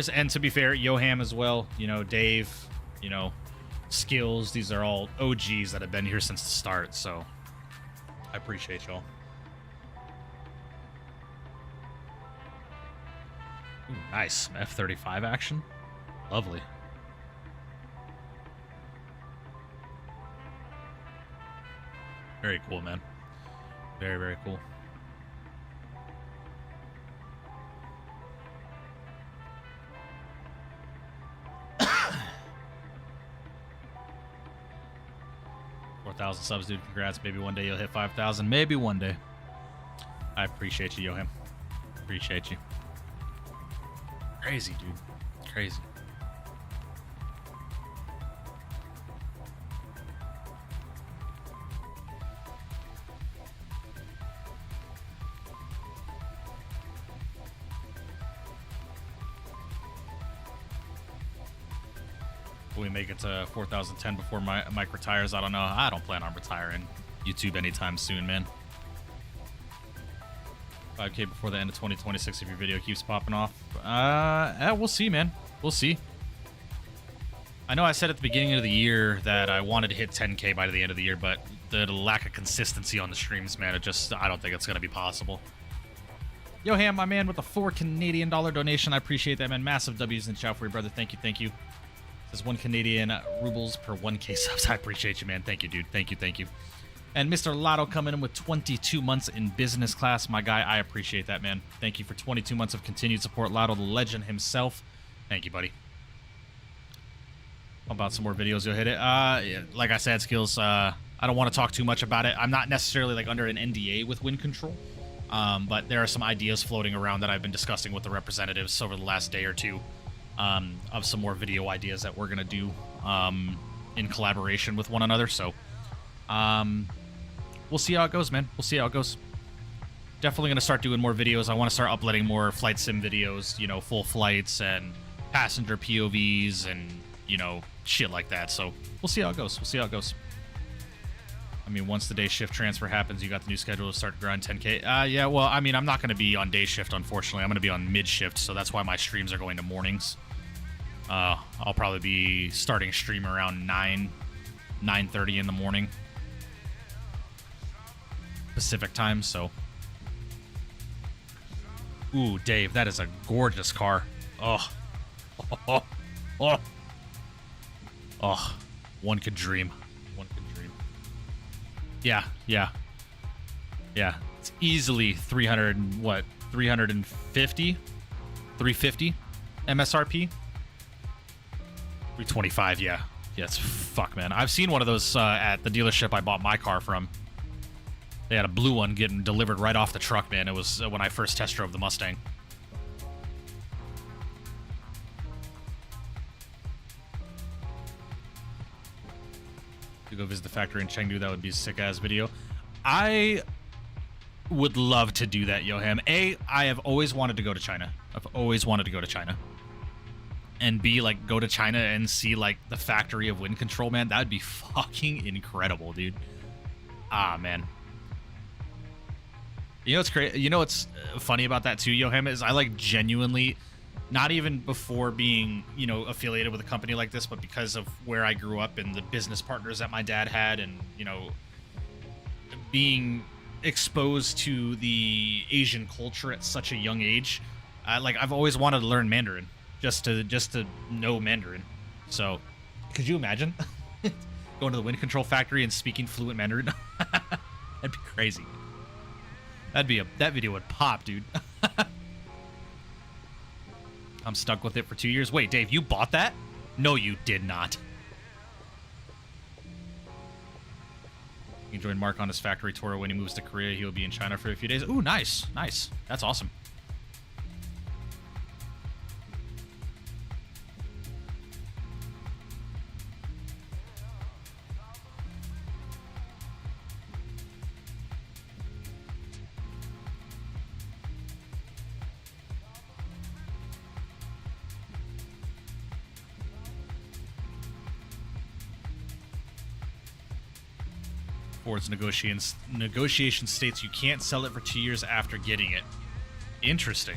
and to be fair, Yoham as well. You know, Dave, you know, Skills. These are all OGs that have been here since the start, so I appreciate y'all. Ooh, nice. F-35 action. Lovely. Very cool, man. Very, very cool. $4,000 subs, dude. Congrats. Maybe one day you'll hit 5,000. Maybe one day. I appreciate you, Yoham. Appreciate you. Crazy, dude. Crazy. Will we make it to 4,010 before Mike retires? I don't know. I don't plan on retiring YouTube anytime soon, man. 5K before the end of 2026 if your video keeps popping off. We'll see, man. We'll see. I know I said at the beginning of the year that I wanted to hit 10K by the end of the year, but the lack of consistency on the streams, man, I don't think it's going to be possible. Yoham, my man, with a $4 Canadian donation. I appreciate that, man. Massive W's in the chat for you, brother. Thank you, thank you. Says 1 Canadian rubles per 1K subs. I appreciate you, man. Thank you, dude. Thank you, thank you. And Mr. Lotto coming in with 22 months in business class. My guy, I appreciate that, man. Thank you for 22 months of continued support. Lotto, the legend himself. Thank you, buddy. How about some more videos? You'll hit it. Yeah, like I said, Skills, I don't want to talk too much about it. I'm not necessarily like under an NDA with WinCtrl, but there are some ideas floating around that I've been discussing with the representatives over the last day or two. Of some more video ideas that we're going to do in collaboration with one another. So we'll see how it goes, man. We'll see how it goes. Definitely going to start doing more videos. I want to start uploading more flight sim videos, you know, full flights and passenger POVs and, you know, shit like that. So we'll see how it goes. We'll see how it goes. I mean, once the day shift transfer happens, you got the new schedule to start grind 10K. Yeah, well, I mean, I'm not going to be on day shift, unfortunately. I'm going to be on mid shift, so that's why my streams are going to mornings. I'll probably be starting stream around 9:30 in the morning Pacific time, so. Ooh, Dave, that is a gorgeous car. Oh. Oh. Oh. Oh. One could dream. One could dream. Yeah, yeah. Yeah, it's easily 350? 350 MSRP? 325, yeah. Yeah, it's fuck, man. I've seen one of those at the dealership I bought my car from. They had a blue one getting delivered right off the truck, man. It was when I first test drove the Mustang. To go visit the factory in Chengdu, that would be a sick-ass video. I would love to do that, Yoham. I have always wanted to go to China. I've always wanted to go to China. And B, like, go to China and see, like, the factory of WinCtrl, man. That would be fucking incredible, dude. Ah, man. You know what's funny about that, too, Yoham, is I, like, genuinely Not even before being, you know, affiliated with a company like this, but because of where I grew up and the business partners that my dad had, and, you know, being exposed to the Asian culture at such a young age. Like, I've always wanted to learn Mandarin just to know Mandarin. So, could you imagine going to the wind control factory and speaking fluent Mandarin? That'd be crazy. That video would pop, dude. I'm stuck with it for 2 years. Wait, Dave, you bought that? No, you did not. You can join Mark on his factory tour when he moves to Korea. He'll be in China for a few days. Ooh, nice. Nice. That's awesome. Ford's negotiation states you can't sell it for 2 years after getting it. Interesting.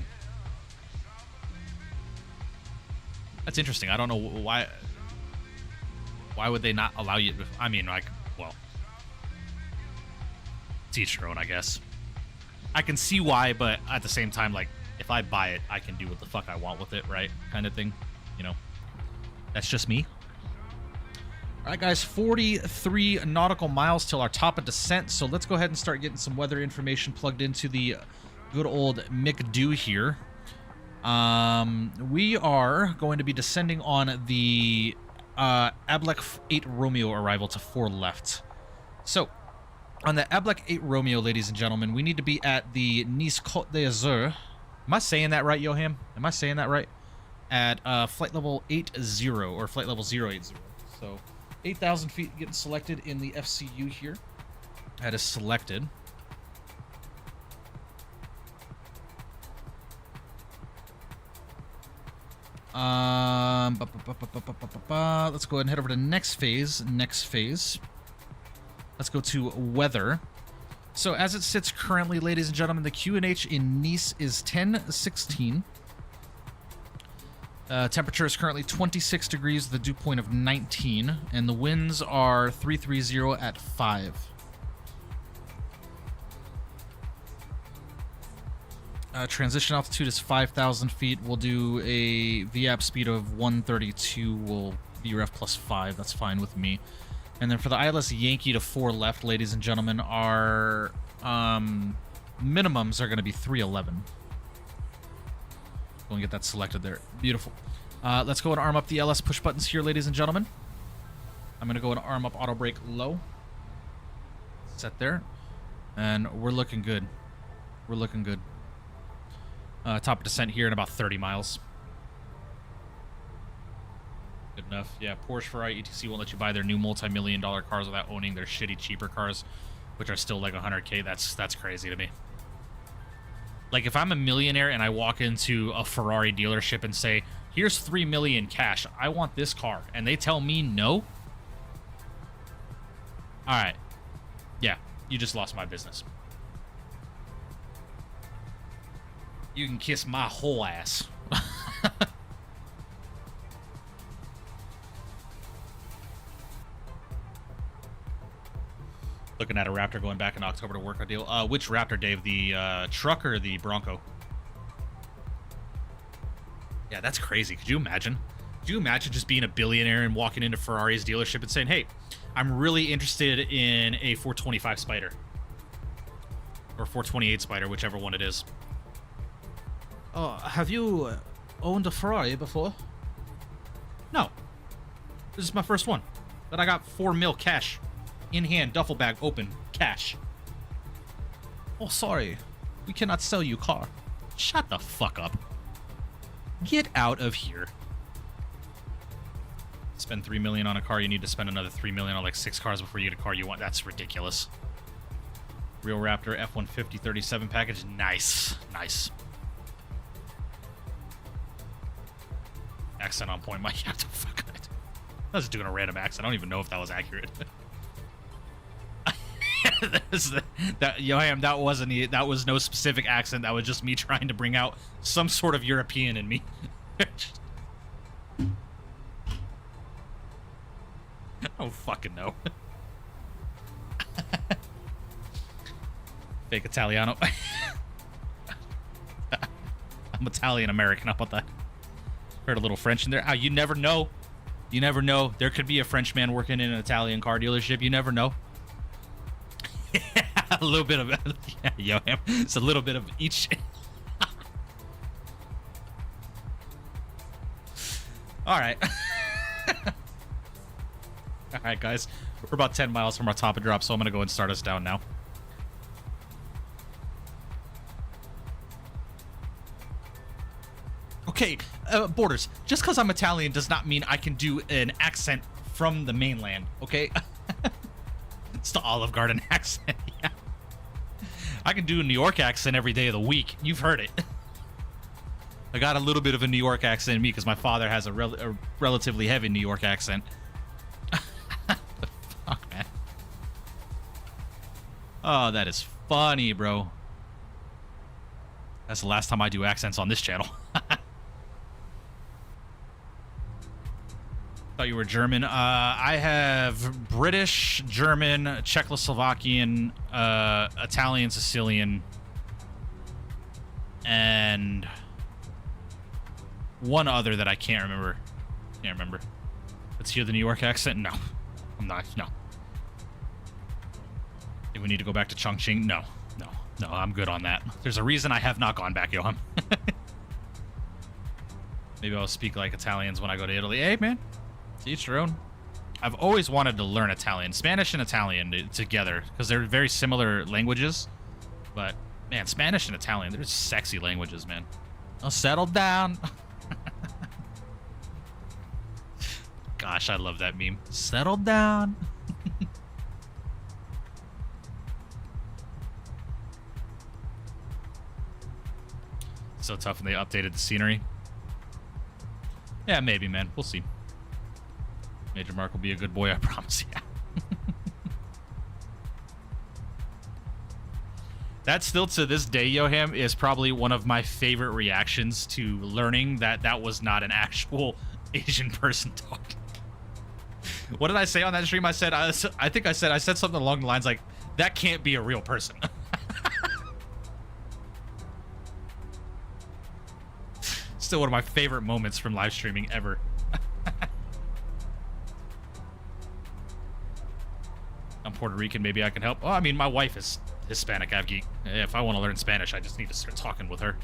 That's interesting. I don't know why. Why would they not allow you? I mean, like, well, to each their own, I guess. I can see why, but at the same time, like, if I buy it, I can do what the fuck I want with it, right? Kind of thing. You know, that's just me. All right, guys, 43 nautical miles till our top of descent, so let's go ahead and start getting some weather information plugged into the good old McDo here. We are going to be descending on the Ablek 8 Romeo arrival to 4 left. So, on the Ablek 8 Romeo, ladies and gentlemen, we need to be at the Nice Côte d'Azur. Am I saying that right, Yoham? Am I saying that right? At flight level 80, or flight level 080. So, 8,000 feet getting selected in the FCU here. That is selected. Let's go ahead and head over to next phase. Let's go to weather. So as it sits currently, ladies and gentlemen, the QNH in Nice is 10:16. Temperature is currently 26 degrees, the dew point of 19, and the winds are 330 at 5. Transition altitude is 5,000 feet. We'll do a VAP speed of 132. We'll VREF plus 5. That's fine with me. And then for the ILS Yankee to 4 left, ladies and gentlemen, our minimums are going to be 311. Go and get that selected there. Beautiful. Let's go and arm up the LS push buttons here, ladies and gentlemen. I'm going to go and arm up auto brake low. Set there. And we're looking good. We're looking good. Top of descent here in about 30 miles. Good enough. Yeah, Porsche, Ferrari, ETC won't let you buy their new multi-million-dollar cars without owning their shitty, cheaper cars, which are still like 100K. That's crazy to me. Like, if I'm a millionaire and I walk into a Ferrari dealership and say, here's $3 million cash, I want this car, and they tell me no? Alright. Yeah, you just lost my business. You can kiss my whole ass. Looking at a Raptor going back in October to work a deal. Which Raptor, Dave? The truck or the Bronco? Yeah, that's crazy. Could you imagine? Could you imagine just being a billionaire and walking into Ferrari's dealership and saying, hey, I'm really interested in a 425 Spider. Or 428 Spider, whichever one it is. Have you owned a Ferrari before? No. This is my first one. But I got $4 million cash. In hand, duffel bag open, cash. Oh, sorry. We cannot sell you car. Shut the fuck up. Get out of here. Spend $3 million on a car, you need to spend another $3 million on like 6 cars before you get a car you want. That's ridiculous. Real Raptor F-150 37 package. Nice. Nice. Accent on point. Might have to fuck it. I was doing a random accent. I don't even know if that was accurate. That was no specific accent. That was just me trying to bring out some sort of European in me. I don't fucking know. Fake Italiano. I'm Italian American. How about that? Heard a little French in there. Oh, you never know. You never know. There could be a Frenchman working in an Italian car dealership. You never know. A little bit of yeah, yo, it's a little bit of each. All right. All right, guys. We're about 10 miles from our top of drop, so I'm going to go and start us down now. Okay, Borders, just because I'm Italian does not mean I can do an accent from the mainland, okay? It's the Olive Garden accent, yeah. I can do a New York accent every day of the week. You've heard it. I got a little bit of a New York accent in me because my father has a relatively heavy New York accent. The fuck, man? Oh, that is funny, bro. That's the last time I do accents on this channel. Thought you were German. I have British, German, Czechoslovakian, Italian, Sicilian, and one other that I can't remember. Can't remember. Let's hear the New York accent. No, I'm not. No. Do we need to go back to Chongqing? No, no, no. I'm good on that. There's a reason I have not gone back, Johan. Maybe I'll speak like Italians when I go to Italy. Hey, man. To each their own. I've always wanted to learn Italian. Spanish and Italian together, because they're very similar languages. But, man, Spanish and Italian, they're sexy languages, man. Oh, settle down. Gosh, I love that meme. Settle down. So tough when they updated the scenery. Yeah, maybe, man. We'll see. Major Mark will be a good boy, I promise. Yeah. That still to this day, Yoham, is probably one of my favorite reactions to learning that that was not an actual Asian person talking. What did I say on that stream? I said, I think I said something along the lines like, that can't be a real person. Still one of my favorite moments from live streaming ever. I'm Puerto Rican, maybe I can help. Oh, I mean, my wife is Hispanic, Avgi. If I want to learn Spanish, I just need to start talking with her.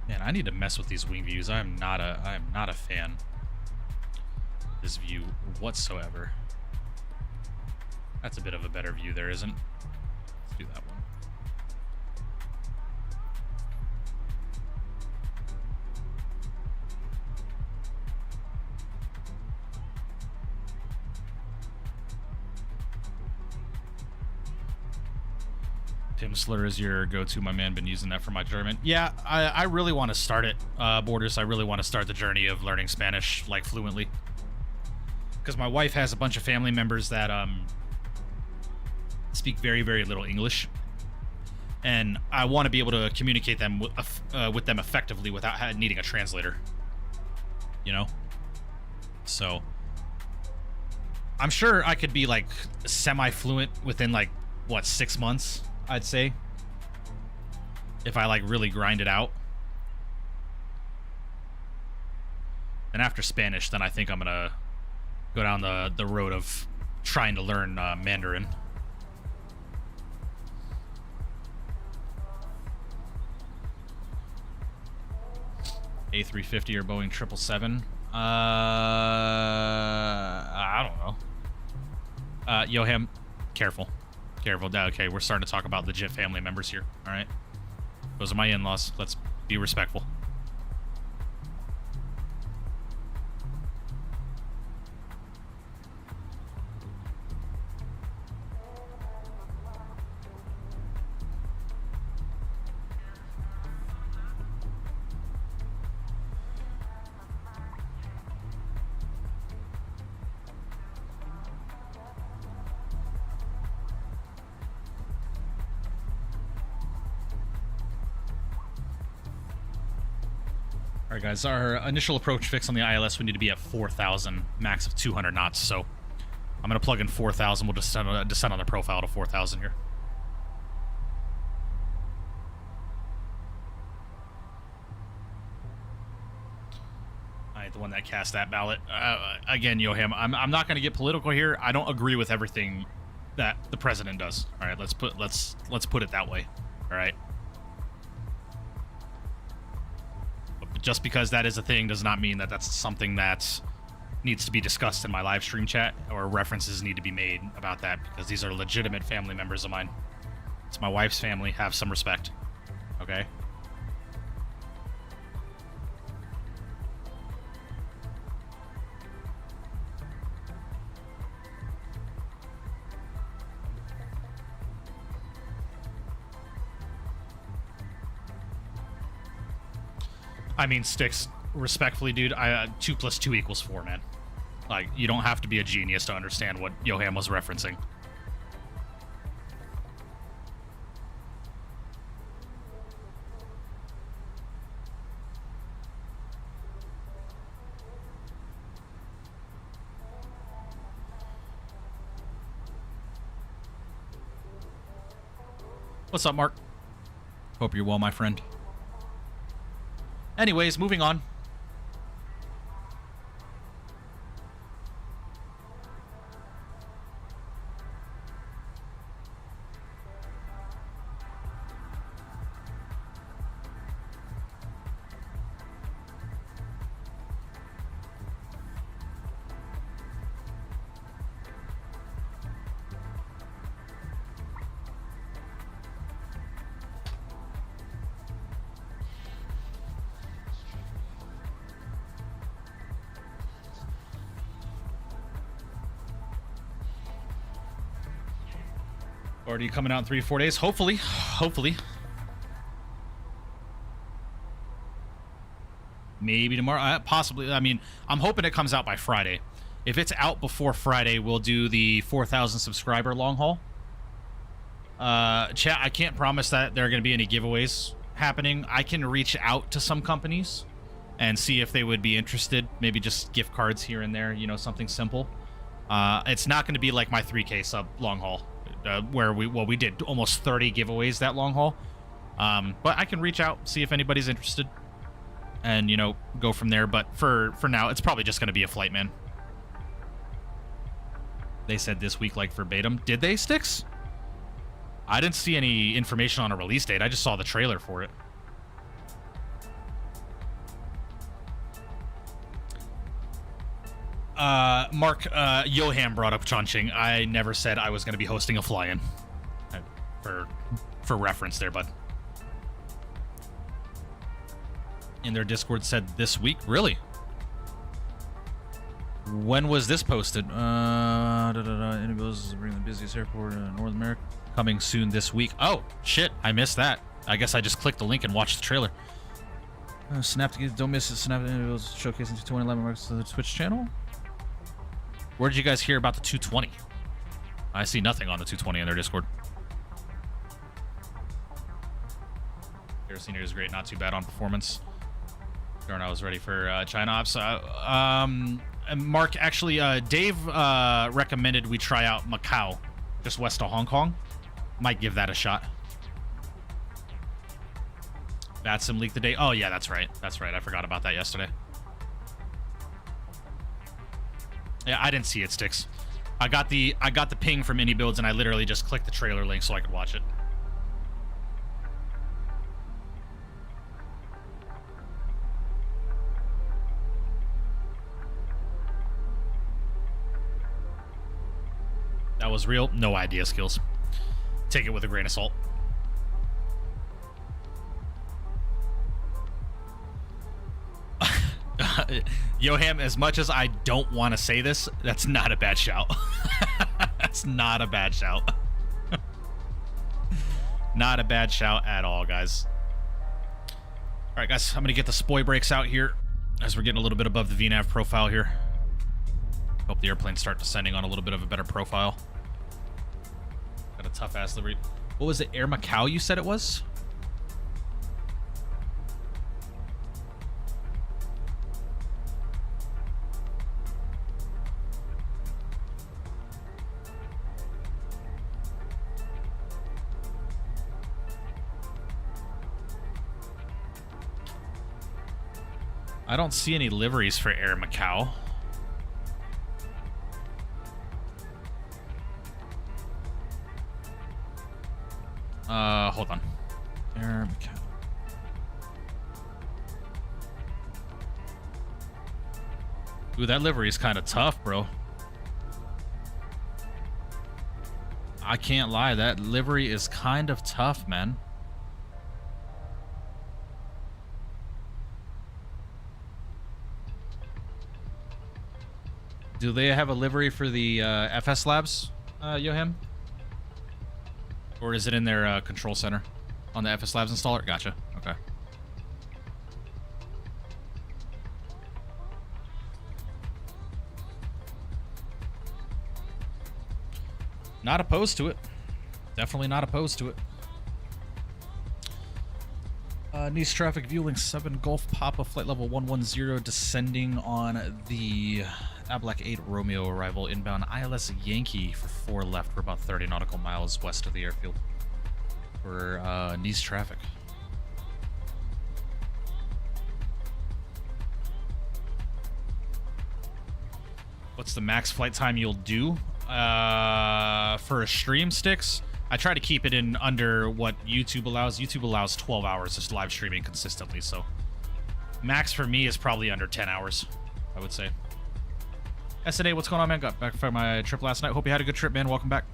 Man, I need to mess with these wing views. I am not a fan of this view whatsoever. That's a bit of a better view there, isn't? Let's do that one. Pimsleur is your go-to, my man. Been using that for my German. Yeah, I really want to start it, Borders. I really want to start the journey of learning Spanish, like, fluently. Because my wife has a bunch of family members that speak very, very little English. And I want to be able to communicate them with them effectively without needing a translator. You know? So, I'm sure I could be, like, semi-fluent within, like, what, 6 months? I'd say, if I like really grind it out. And after Spanish, then I think I'm gonna go down the road of trying to learn Mandarin. A350 or Boeing 777? I don't know. Yoham, careful. Careful. Okay, we're starting to talk about legit family members here. All right. Those are my in-laws. Let's be respectful. All right, guys, our initial approach fix on the ILS, we need to be at 4,000, max of 200 knots. So I'm going to plug in 4,000. We'll descend on the profile to 4,000 here. I ain't the one that cast that ballot. Again, Yoham, I'm not going to get political here. I don't agree with everything that the president does. All right, let's put it that way. All right. Just because that is a thing does not mean that that's something that needs to be discussed in my live stream chat, or references need to be made about that, because these are legitimate family members of mine. It's my wife's family. Have some respect. Okay? I mean, Sticks, respectfully, dude, 2 + 2 = 4, man. Like, you don't have to be a genius to understand what Yoham was referencing. What's up, Mark? Hope you're well, my friend. Anyways, moving on. Already coming out in 3 to 4 days. Hopefully. Maybe tomorrow. Possibly. I mean, I'm hoping it comes out by Friday. If it's out before Friday, we'll do the 4,000 subscriber long haul. Chat, I can't promise that there are going to be any giveaways happening. I can reach out to some companies and see if they would be interested. Maybe just gift cards here and there, you know, something simple. It's not going to be like my 3K sub long haul. Where we did almost 30 giveaways that long haul. But I can reach out, see if anybody's interested, and, you know, go from there. But for now, it's probably just going to be a flight, man. They said this week, like, verbatim. Did they, Sticks? I didn't see any information on a release date. I just saw the trailer for it. Mark, Yoham brought up Chongqing. I never said I was going to be hosting a fly-in. For reference there, bud. In their Discord said this week? Really? When was this posted? Indigo's bringing the busiest airport in North America. Coming soon this week. Oh, shit. I missed that. I guess I just clicked the link and watched the trailer. Snap, don't miss it. Snap Indigo's showcasing 2011 marks to the Twitch channel. Where did you guys hear about the 220? I see nothing on the 220 in their Discord. Air Senior is great, not too bad on performance. Darn, I was ready for China Ops. Mark, actually, Dave recommended we try out Macau, just west of Hong Kong. Might give that a shot. Batsim leaked the date. Oh, yeah, that's right. That's right. I forgot about that yesterday. Yeah, I didn't see it, Sticks. I got the ping from Indie Builds, and I literally just clicked the trailer link so I could watch it. That was real. No idea, Skills. Take it with a grain of salt. Yoham, as much as I don't want to say this, that's not a bad shout. That's not a bad shout. Not a bad shout at all, guys. All right, guys, I'm going to get the spoy brakes out here as we're getting a little bit above the VNAV profile here. Hope the airplanes start descending on a little bit of a better profile. Got a tough-ass livery. What was it, Air Macau you said it was? I don't see any liveries for Air Macau. Hold on. Air Macau. Ooh, that livery is kind of tough, bro. I can't lie, that livery is kind of tough, man. Do they have a livery for the FS Labs, Yoham? Or is it in their control center on the FS Labs installer? Gotcha. Okay. Not opposed to it. Definitely not opposed to it. Nice traffic, Viewlink 7 Golf Papa, flight level 110, descending on the Ablac 8 Romeo arrival, inbound ILS Yankee for 4 left. We're about 30 nautical miles west of the airfield for Nice traffic. What's the max flight time you'll do? For a stream sticks, I try to keep it in under what YouTube allows. YouTube allows 12 hours of live streaming consistently, so max for me is probably under 10 hours, I would say. SNA, what's going on, man? Got back from my trip last night. Hope you had a good trip, man. Welcome back.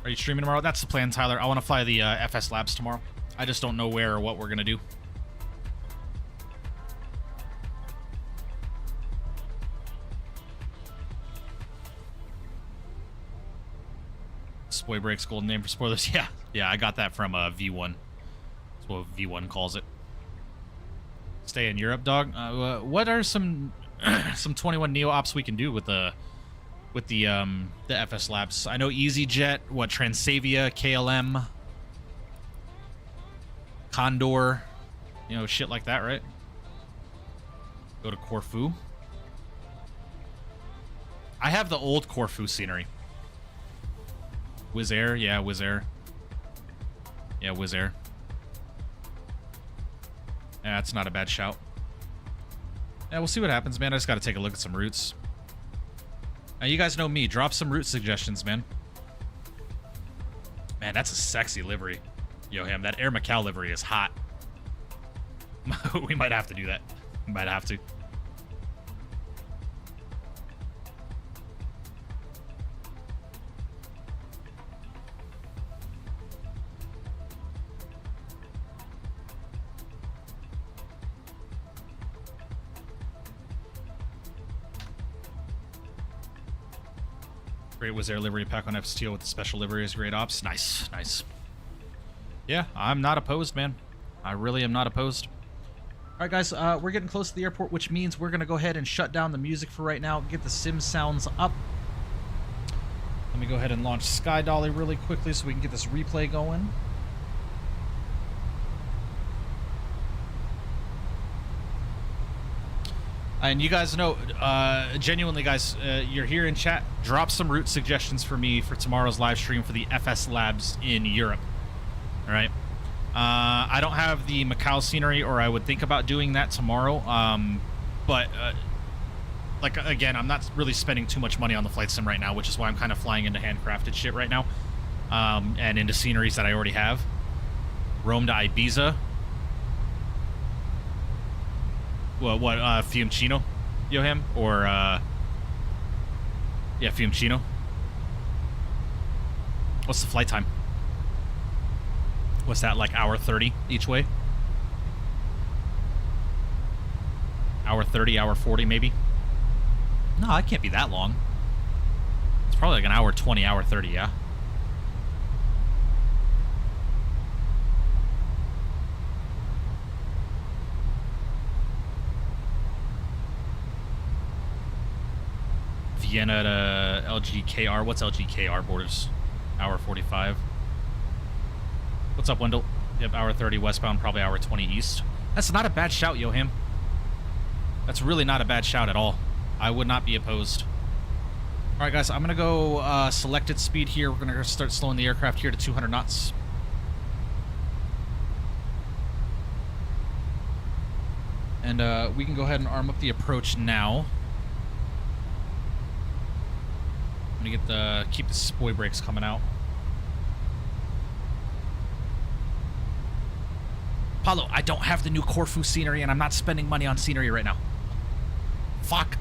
Are you streaming tomorrow? That's the plan, Tyler. I want to fly the FS Labs tomorrow. I just don't know where or what we're going to do. Spoy Breaks, golden name for spoilers. Yeah, I got that from V1. That's what V1 calls it. Stay in Europe, dog. What are some 21 Neo ops we can do with the FS Labs? I know EasyJet, what, Transavia, KLM, Condor, you know, shit like that, right? Go to Corfu. I have the old Corfu scenery. Wizz Air, yeah, Wizz Air. Yeah, Wizz Air. Yeah, that's not a bad shout. Yeah, we'll see what happens, man. I just got to take a look at some routes. Now, you guys know me. Drop some route suggestions, man. Man, that's a sexy livery. Yoham, that Air Macau livery is hot. We might have to do that. We might have to. Great Wizz Air livery pack on FSTO with the special livery is great ops. Nice, nice. Yeah, I'm not opposed, man. I really am not opposed. All right, guys, we're getting close to the airport, which means we're going to go ahead and shut down the music for right now, get the sim sounds up. Let me go ahead and launch Sky Dolly really quickly so we can get this replay going. And you guys know, genuinely, guys, you're here in chat. Drop some route suggestions for me for tomorrow's live stream for the FS Labs in Europe. All right. I don't have the Macau scenery, or I would think about doing that tomorrow. But like, again, I'm not really spending too much money on the flight sim right now, which is why I'm kind of flying into handcrafted shit right now, and into sceneries that I already have. Rome to Ibiza. Well, what, Fiumcino, Yoham? Or, yeah, Fiumcino. What's the flight time? What's that, like hour 30 each way? Hour 30, hour 40, maybe? No, it can't be that long. It's probably like an hour 20, hour 30, yeah? Vienna to LGKR. What's LGKR borders? Hour 45. What's up, Wendell? Yep, hour 30 westbound, probably hour 20 east. That's not a bad shout, Yoham. That's really not a bad shout at all. I would not be opposed. All right, guys, I'm going to go selected speed here. We're going to start slowing the aircraft here to 200 knots. And we can go ahead and arm up the approach now. I'm gonna keep the spoy brakes coming out. Paulo, I don't have the new Corfu scenery, and I'm not spending money on scenery right now. Fuck.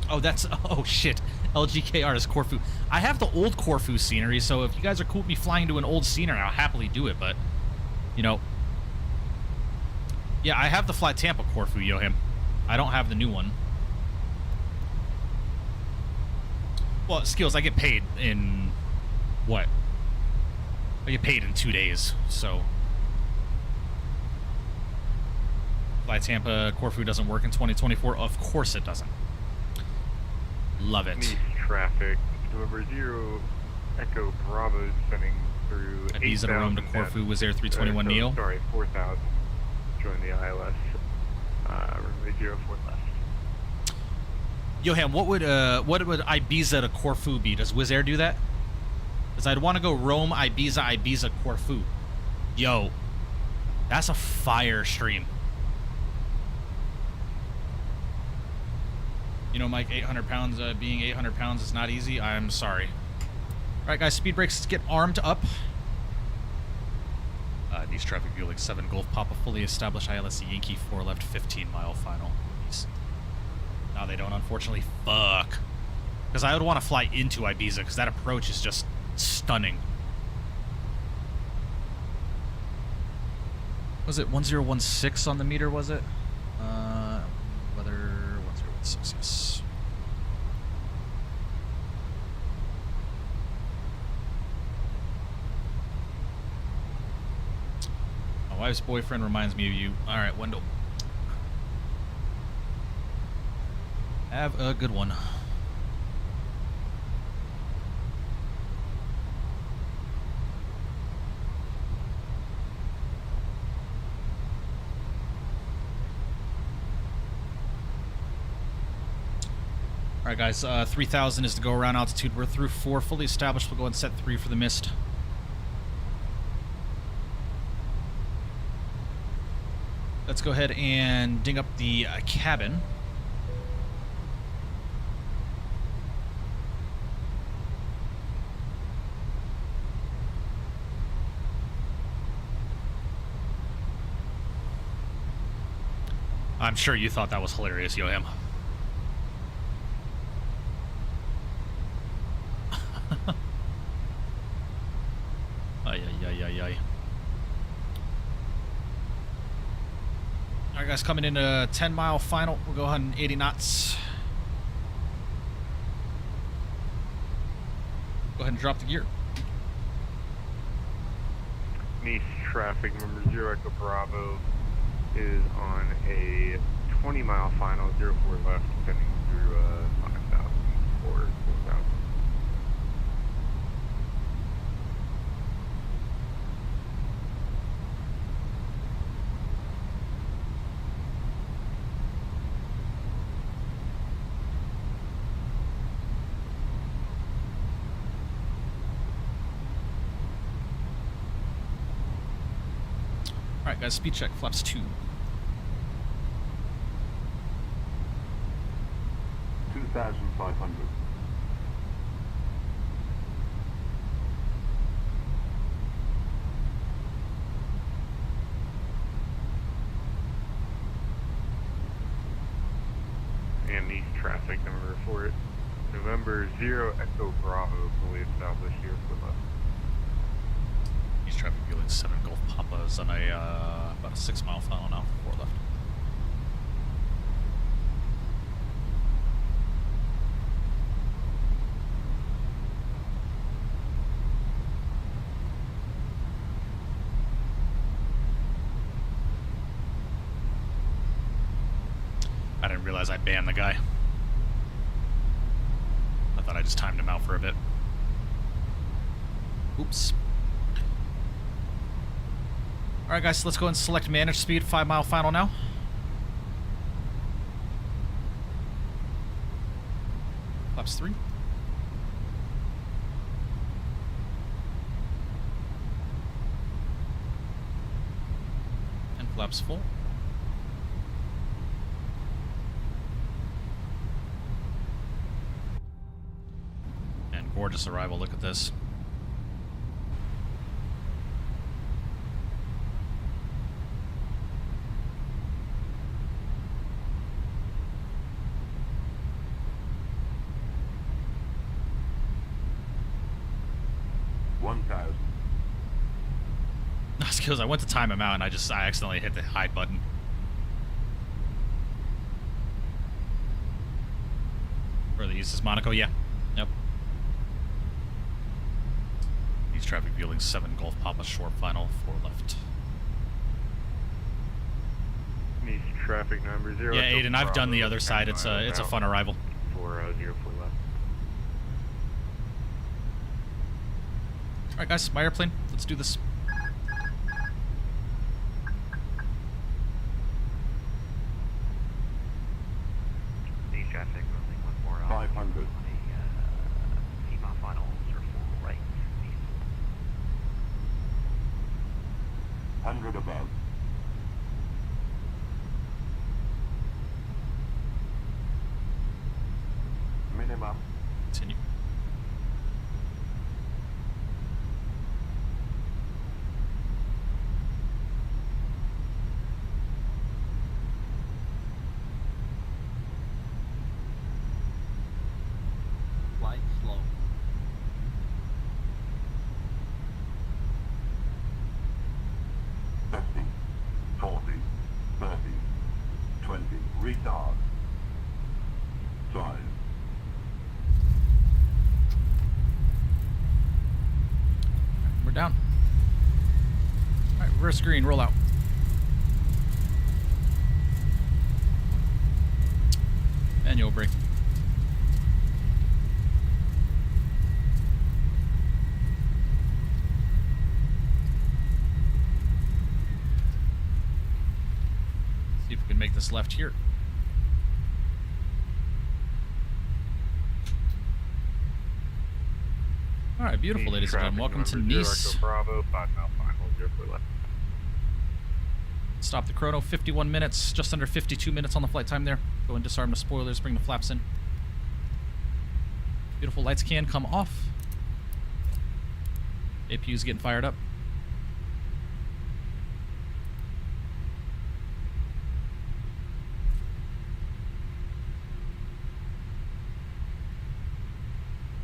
Oh, that's... Oh, shit. LGKR is Corfu. I have the old Corfu scenery, so if you guys are cool with me flying to an old scenery, I'll happily do it, but, you know... Yeah, I have the Fly Tampa Corfu, Yoham. I don't have the new one. Well, Skills, I get paid in... What? I get paid in 2 days, so... Fly Tampa Corfu doesn't work in 2024? Of course it doesn't. Love it. Nice traffic. November 0 Echo Bravo is sending through Ibiza to Rome to Corfu, was there 321 Neo? Sorry, 4,000. Join the ILS. Runway 04 left. Yoham, what would Ibiza to Corfu be? Does Wizz Air do that? Because I'd want to go Rome, Ibiza, Corfu. Yo, that's a fire stream. You know, Mike, 800 pounds, being 800 pounds is not easy. I'm sorry. All right, guys, speed brakes, let's get armed up. These traffic fueling 7 Golf Papa, fully established ILS Yankee 4 left, 15-mile final. No, they don't, unfortunately. Fuck. Because I would want to fly into Ibiza, because that approach is just stunning. Was it 1016 on the meter, was it? Weather 1016, yes. My wife's boyfriend reminds me of you. All right, Wendell. Have a good one. All right, guys, 3,000 is to go around altitude. We're through 4, fully established. We'll go and set 3 for the mist. Let's go ahead and ding up the cabin. I'm sure you thought that was hilarious, Yoham. Ay, ay, ay, ay, ay. Alright, guys, coming into 10-mile final. We'll go ahead and 80 knots. Go ahead and drop the gear. Nice traffic. Number 0 Echo Bravo is on a 20-mile final, 04 left, sending through 5,000 or 4,000. Alright, guys, speed check, flaps 2. 2,500. And east traffic number 4, November 0 Echo Bravo, fully established here for left. East traffic fueling 7 Golf Papas on a about a 6-mile final now, 4 left. I didn't realize I banned the guy. I thought I just timed him out for a bit. Oops. Alright, guys, let's go and select manage speed, 5-mile final now. Flaps 3. Flaps full. And gorgeous arrival. Look at this. That's because I went to time him out and I accidentally hit the hide button. For the East is Monaco, yeah. Yep. East traffic fueling 7 Golf Papa short final 4 left. East traffic number 0. Yeah, Aiden, I've done the other side. It's a fun arrival. 404 left. All right, guys, my airplane. Let's do this. East traffic running 14 off. 500. Lima final 04 right. 100 above. Minimum. Continue. Flight slow. 50, 40, 30, 20. Retard. 5. We're down. All right, reverse green, roll out. Manual brake. See if we can make this left here. All right, beautiful, ladies and gentlemen. Welcome to Nice. Bravo, 5 mile final 04 left. Stop the chrono, 51 minutes, just under 52 minutes on the flight time there. Go and disarm the spoilers, bring the flaps in. Beautiful, lights can come off. APU's getting fired up.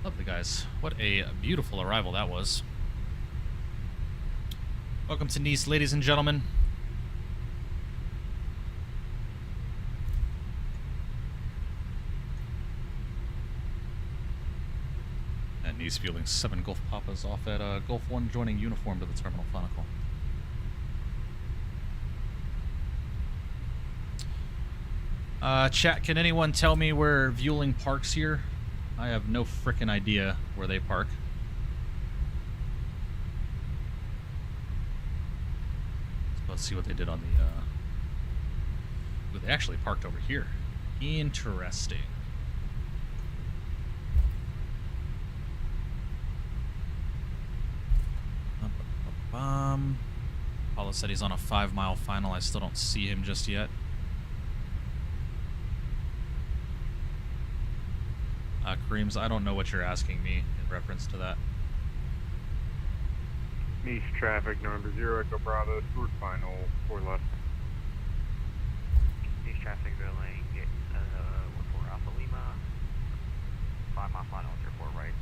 Lovely, guys. What a beautiful arrival that was. Welcome to Nice, ladies and gentlemen. And Nice fueling 7 Gulf Papas off at Gulf 1, joining uniform to the terminal Fonical. Chat, can anyone tell me where Vueling parks here? I have no frickin' idea where they park. Let's see what they did on the, Ooh, they actually parked over here. Interesting. Paulo said he's on a 5-mile final. I still don't see him just yet. Kareem's, I don't know what you're asking me in reference to that. East traffic number 0, Echo Bravo, short final 4 left. East traffic building 14 Alpha Lima. 5 mile final 04 right.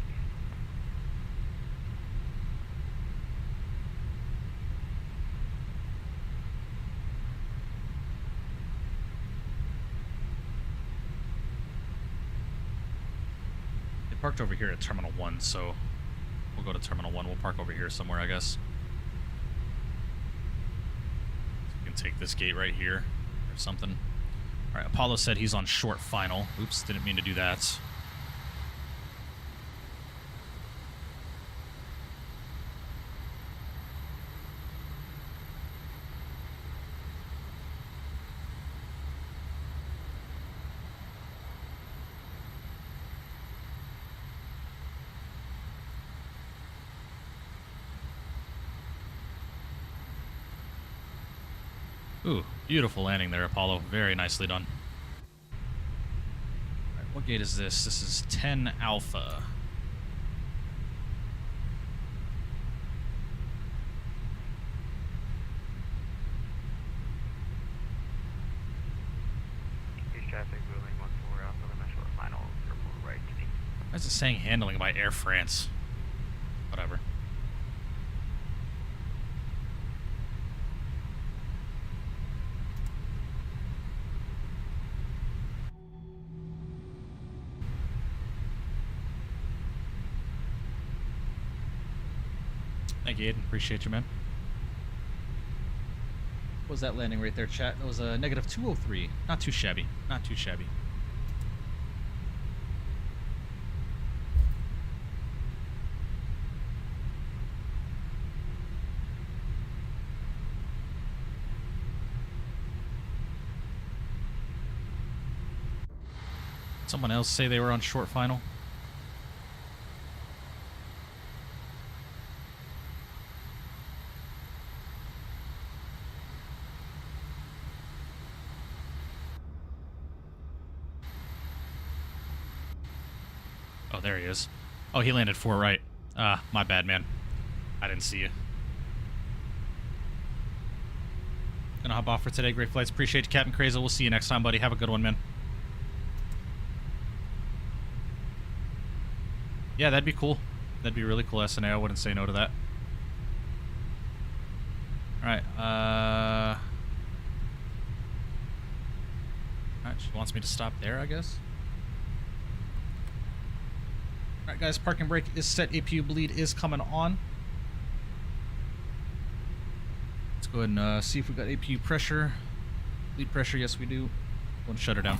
Parked over here at Terminal 1, so we'll go to Terminal 1. We'll park over here somewhere, I guess. So we can take this gate right here or something. Alright, Apollo said he's on short final. Oops, didn't mean to do that. Ooh, beautiful landing there, Apollo. Very nicely done. All right, what gate is this? This is 10 Alpha. East traffic, wheeling 14 Alpha, limit short final, airport right to me. Why is it saying handling by Air France? Whatever. Thank you, Aiden. Appreciate you, man. What was that landing right there, chat? That was a negative 203. Not too shabby. Not too shabby. Someone else say they were on short final? Oh, there he is. Oh, he landed 4 right. Ah, my bad, man. I didn't see you. Gonna hop off for today. Great flights. Appreciate you, Captain Crazel. We'll see you next time, buddy. Have a good one, man. Yeah, that'd be cool. That'd be really cool, SNA. I wouldn't say no to that. Alright, Alright, she wants me to stop there, I guess. Alright, guys, parking brake is set. APU bleed is coming on. Let's go ahead and see if we got APU pressure. Bleed pressure, yes we do. Go and shut her down.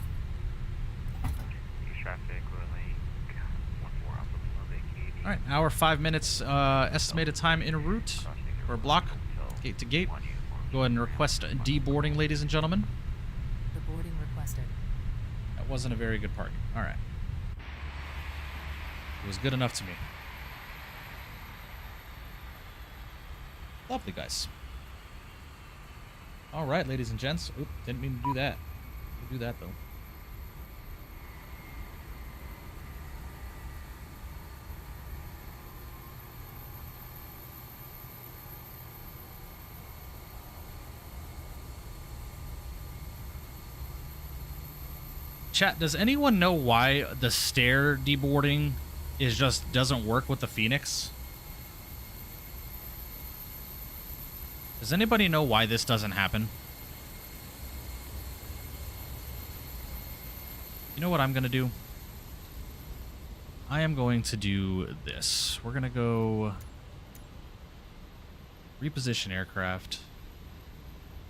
East traffic, wheeling 14 Alpha, vacating. Alright, hour 5 minutes estimated time en route or block, gate to gate. Go ahead and request deboarding, ladies and gentlemen. The boarding requested. That wasn't a very good parking. Alright. It was good enough to me. Lovely, guys. Alright, ladies and gents. Oop, didn't mean to do that. We'll do that, though. Chat, does anyone know why the stair deboarding doesn't work with the Fenix? Does anybody know why this doesn't happen? You know what I'm gonna do? I am going to do this. We're gonna go reposition aircraft.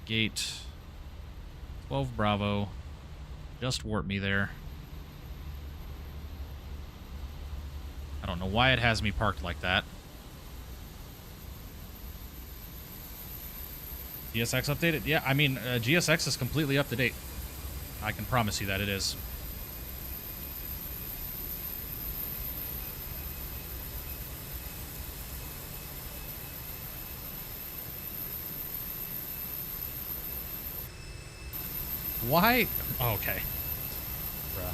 Gate 12 Bravo. Just warp me there. I don't know why it has me parked like that. GSX updated? Yeah, I mean, GSX is completely up to date. I can promise you that it is. Why? Oh, okay. Bruh.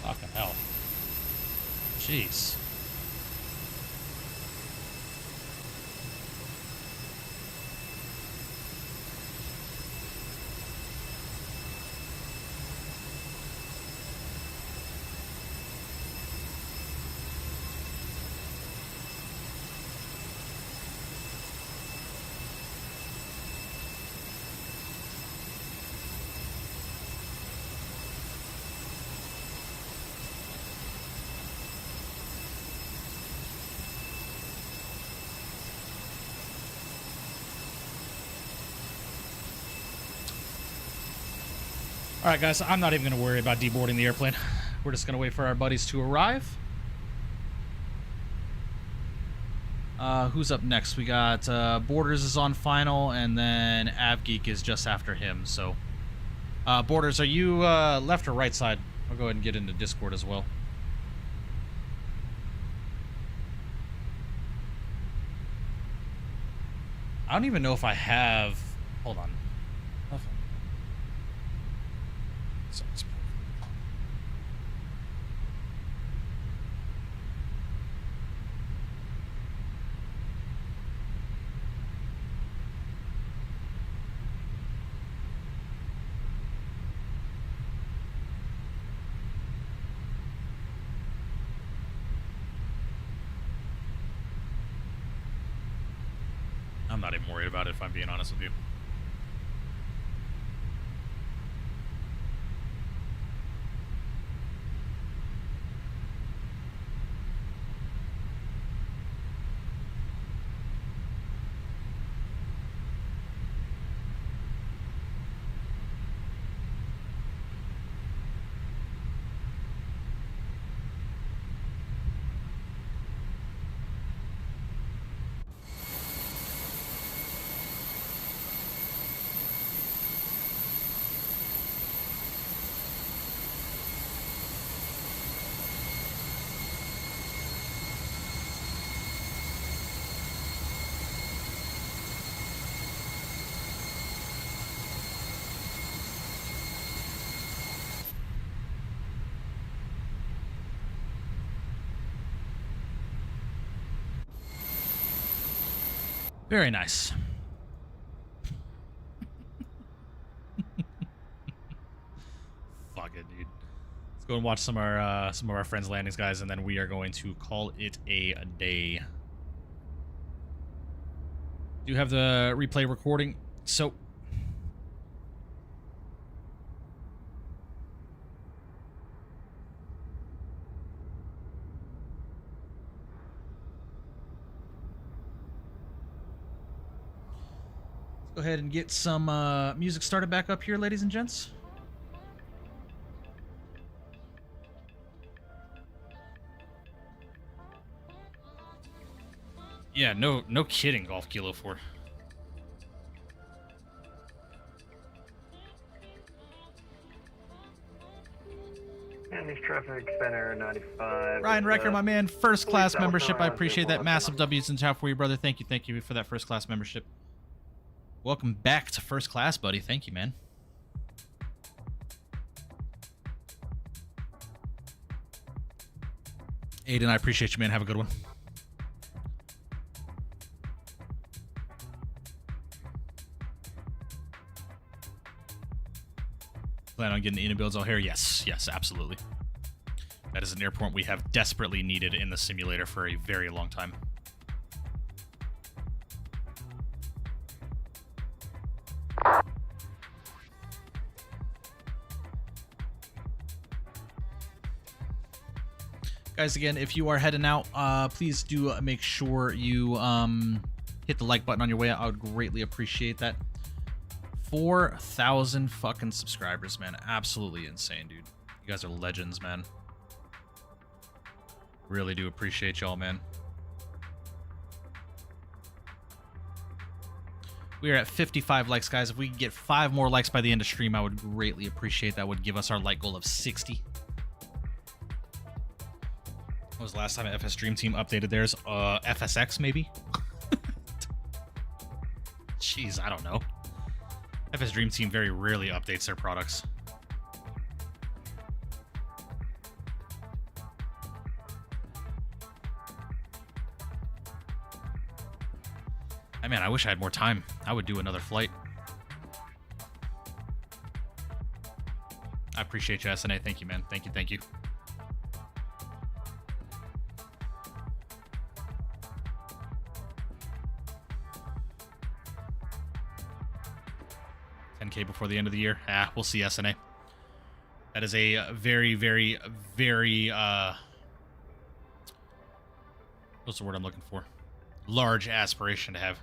Fucking hell. Jeez. Alright guys, I'm not even going to worry about deboarding the airplane. We're just going to wait for our buddies to arrive. Who's up next? We got Borders is on final, and then AvGeek is just after him. So, Borders, are you left or right side? I'll go ahead and get into Discord as well. I don't even know if I have... Hold on. I'm not even worried about it, if I'm being honest with you. Very nice. Fuck it, dude. Let's go and watch some of our friends' landings, guys, and then we are going to call it a day. Do have the replay recording, so go ahead and get some music started back up here, ladies and gents. Yeah, no kidding, Golf Kilo 4. And these traffic center 95. Ryan Recker, my man, first class membership. I appreciate that. Massive W's in the chat for you, brother. Thank you for that first class membership. Welcome back to first class, buddy. Thank you, man. Aiden, I appreciate you, man. Have a good one. Plan on getting the builds all here? Yes, absolutely. That is an airport we have desperately needed in the simulator for a very long time. Guys, again, if you are heading out, please do make sure you hit the like button on your way out. I would greatly appreciate that. 4,000 fucking subscribers, man. Absolutely insane, dude. You guys are legends, man. Really do appreciate y'all, man. We are at 55 likes, guys. If we can get 5 more likes by the end of stream, I would greatly appreciate that. Would give us our like goal of 60. When was the last time FS Dream Team updated theirs? FSX, maybe? Jeez, I don't know. FS Dream Team very rarely updates their products. Man, I wish I had more time. I would do another flight. I appreciate you, SNA. Thank you, man. Thank you. $10K before the end of the year. We'll see, SNA. That is a very, very, very, what's the word I'm looking for? Large aspiration to have.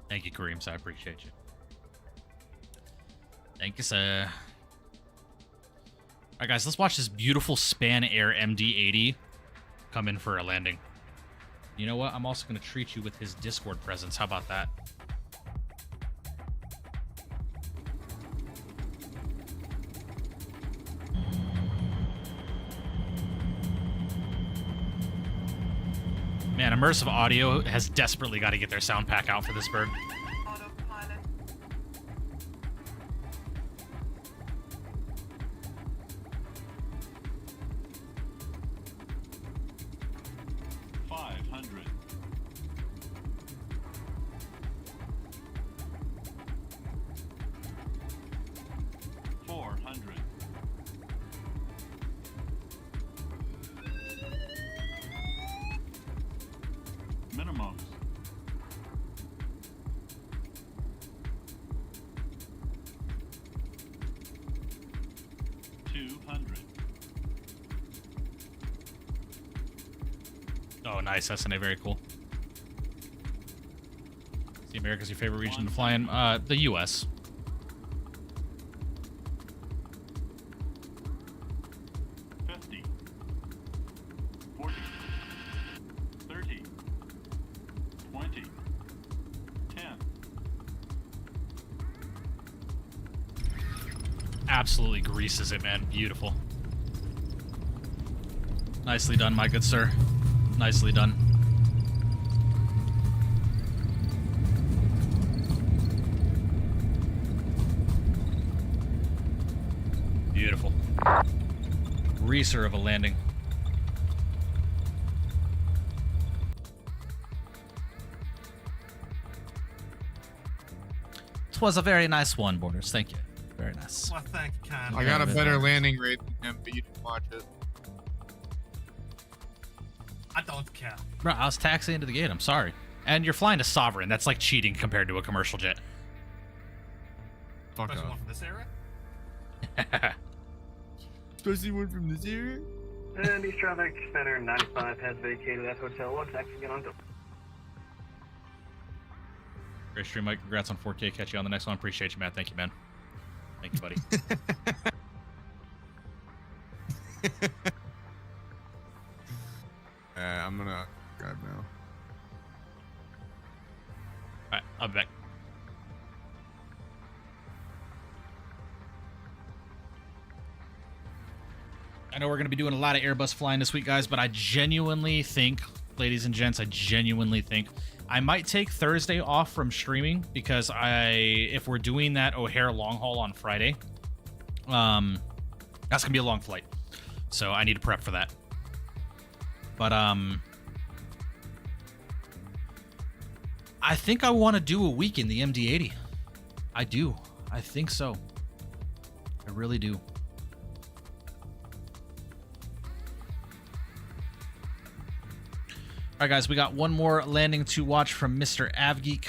Thank you, Kareem. So I appreciate you. Thank you, sir. Alright, guys, let's watch this beautiful Span Air MD-80 come in for a landing. You know what? I'm also going to treat you with his Discord presence. How about that? Man, Immersive Audio has desperately got to get their sound pack out for this bird. Autopilot. 500. Minimums. 200. Oh, nice. SNA, very cool. See, America's your favorite region to fly in? The U.S. 50. 40. 30. 20. 10. Absolutely greases it, man. Beautiful. Nicely done, my good sir. Nicely done. Beautiful. Greaser of a landing. It was a very nice one, Borders. Thank you. Very nice. Well, thank you, Con. I got a very better nice. landing rate than him, but you didn't watch it. I don't care. Bro, I was taxiing into the gate. I'm sorry. And you're flying a Sovereign. That's like cheating compared to a commercial jet. Fuck Especially off. one from this area. Especially one from this area? And East Traffic Center 95 has vacated that hotel. Looks like get on. Great stream, Mike. Congrats on 4K. Catch you on the next one. Appreciate you, man. Thank you, man. Thank you, buddy. I'm gonna grab now. All right, I'll be back. I know we're going to be doing a lot of Airbus flying this week, guys, but I genuinely think, ladies and gents, I might take Thursday off from streaming because if we're doing that O'Hare long haul on Friday, that's going to be a long flight. So I need to prep for that. But I think I want to do a week in the MD-80. I do. I think so. I really do. All right, guys, we got one more landing to watch from Mr. Avgeek.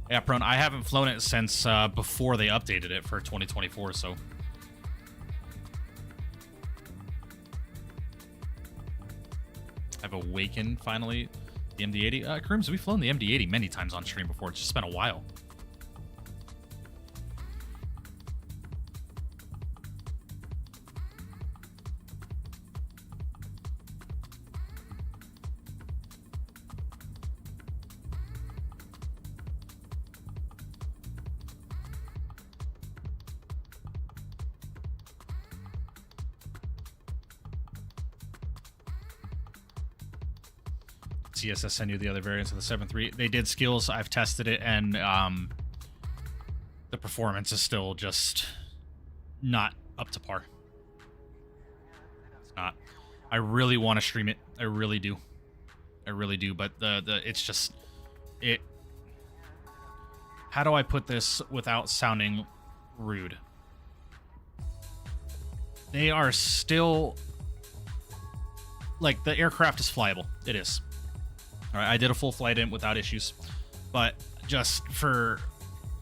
Yeah, Prone, I haven't flown it since before they updated it for 2024, so... I've awakened, finally, the MD-80. Crims, we've flown the MD-80 many times on stream before. It's just been a while. CSS send you the other variants of the 7.3. They did skills. I've tested it, and the performance is still just not up to par. It's not. I really want to stream it. I really do. I really do. But it's just it. How do I put this without sounding rude? They are still like the aircraft is flyable. It is. All right, I did a full flight in without issues, but just for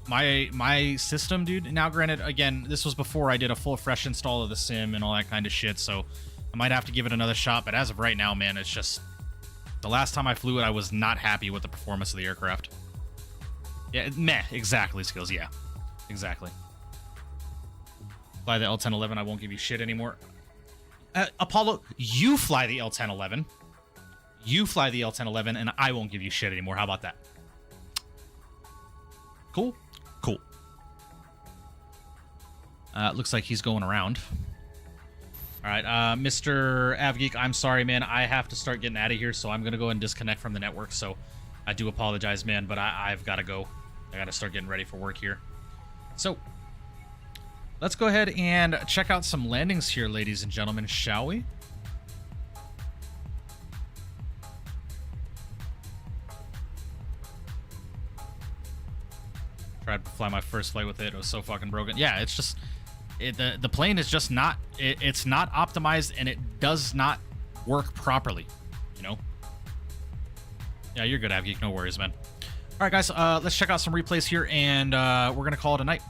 my system, dude. Now, granted, again, this was before I did a full fresh install of the sim and all that kind of shit, so I might have to give it another shot. But as of right now, man, it's just the last time I flew it, I was not happy with the performance of the aircraft. Yeah, meh, exactly, Skills. Yeah, exactly. Fly the L1011, I won't give you shit anymore. Apollo, you fly the L1011. You fly the L1011, and I won't give you shit anymore. How about that? Cool? Cool. Looks like he's going around. All right, Mr. Avgeek, I'm sorry, man. I have to start getting out of here, so I'm going to go and disconnect from the network. So I do apologize, man, but I've got to go. I got to start getting ready for work here. So let's go ahead and check out some landings here, ladies and gentlemen, shall we? Tried to fly my first flight with it. It was so fucking broken. Yeah, it's just... the plane is just not... it's not optimized, and it does not work properly, you know? Yeah, you're good, Avgeek. No worries, man. All right, guys, let's check out some replays here, and we're going to call it a night.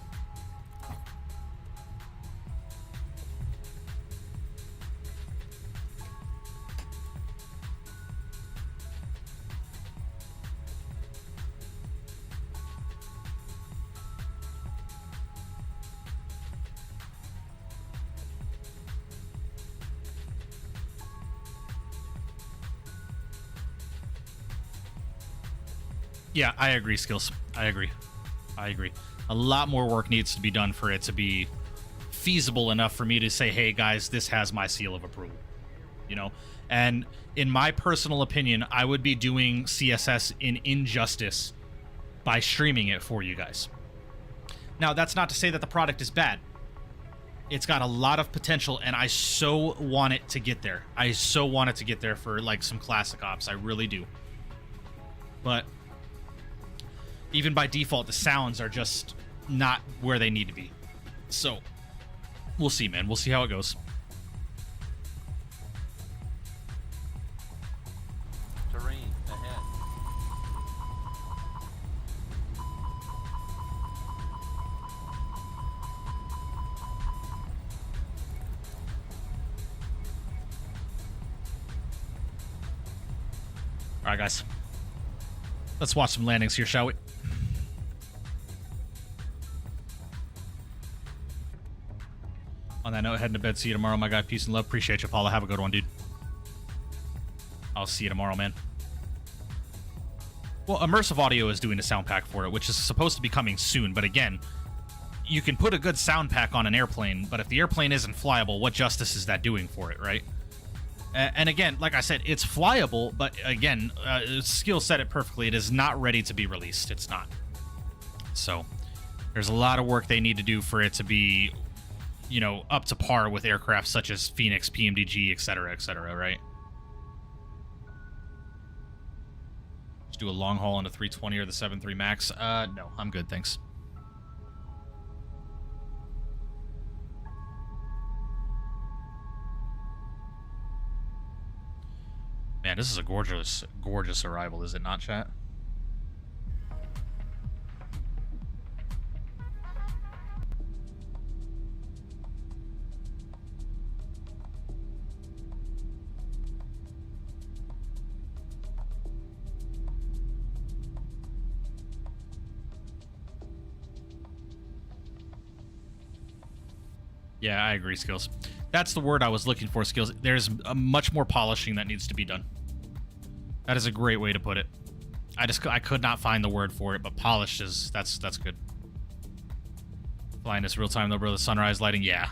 Yeah, I agree, Skills. I agree. A lot more work needs to be done for it to be feasible enough for me to say, hey, guys, this has my seal of approval. You know? And in my personal opinion, I would be doing CSS in injustice by streaming it for you guys. Now, that's not to say that the product is bad. It's got a lot of potential, and I so want it to get there. I so want it to get there for, like, some classic ops. I really do. But... even by default, the sounds are just not where they need to be. So, we'll see, man. We'll see how it goes. Terrain ahead. All right, guys. Let's watch some landings here, shall we? On that note, heading to bed. See you tomorrow, my guy. Peace and love. Appreciate you, Paula. Have a good one, dude. I'll see you tomorrow, man. Well, Immersive Audio is doing a sound pack for it, which is supposed to be coming soon. But again, you can put a good sound pack on an airplane, but if the airplane isn't flyable, what justice is that doing for it, right? And again, like I said, it's flyable, but again, Skill said it perfectly. It is not ready to be released. It's not. So there's a lot of work they need to do for it to be, you know, up to par with aircraft such as Fenix, PMDG, etc., right? Just do a long haul on the 320 or the 73 Max. No, I'm good, thanks. Man, this is a gorgeous, gorgeous arrival, is it not, chat? Yeah, I agree, Skills. That's the word I was looking for, Skills. There's a much more polishing that needs to be done. That is a great way to put it. I could not find the word for it, but polished is that's good. Flying this real time though, bro. The sunrise lighting, yeah.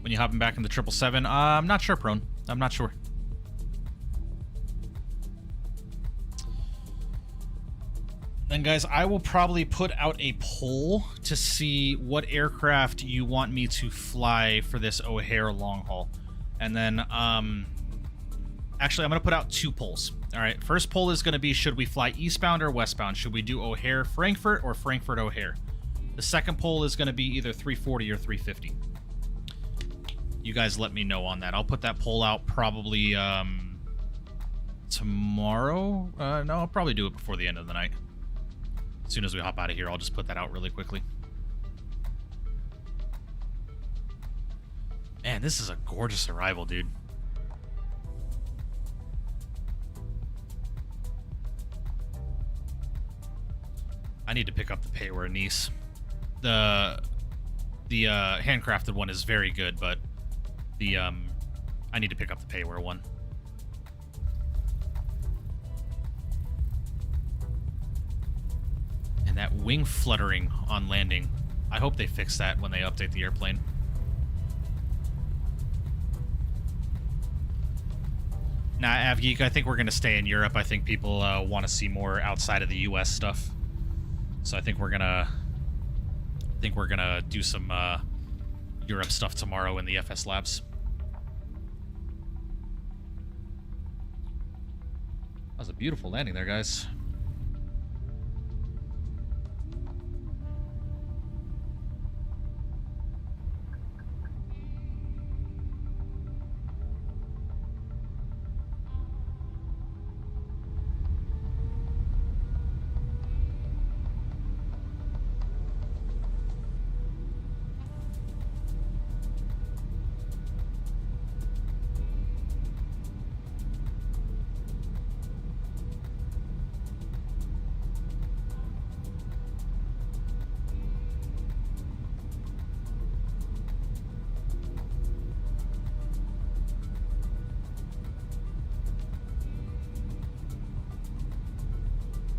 When you hopping back in the 777, I'm not sure, Prone. I'm not sure. Then, guys, I will probably put out a poll to see what aircraft you want me to fly for this O'Hare long haul. And then, actually, I'm going to put out two polls. All right, first poll is going to be, should we fly eastbound or westbound? Should we do O'Hare Frankfurt or Frankfurt O'Hare? The second poll is going to be either 340 or 350. You guys let me know on that. I'll put that poll out probably tomorrow. No, I'll probably do it before the end of the night. As soon as we hop out of here, I'll just put that out really quickly. Man, this is a gorgeous arrival, dude. I need to pick up the payware Nice. The handcrafted one is very good, but the I need to pick up the payware one. And that wing fluttering on landing, I hope they fix that when they update the airplane. Nah, AvGeek, I think we're going to stay in Europe. I think people want to see more outside of the US stuff. So I think we're going to do some Europe stuff tomorrow in the FS Labs. That was a beautiful landing there, guys.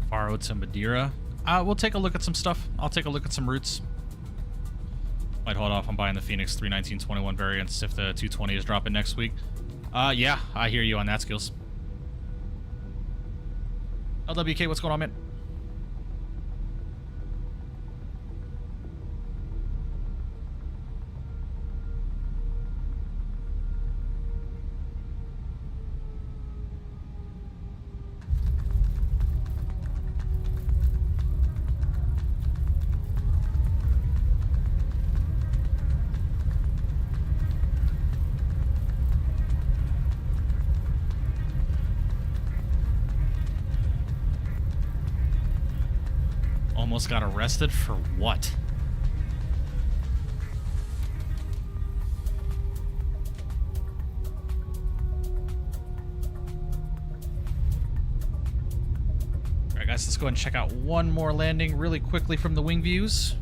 Faro to Madeira. We'll take a look at some stuff. I'll take a look at some routes. Might hold off on buying the Fenix 319-21 variants if the 220 is dropping next week. Yeah, I hear you on that, Skills. LWK, what's going on, man? Almost got arrested for what? Alright guys, let's go ahead and check out one more landing really quickly from the wing views.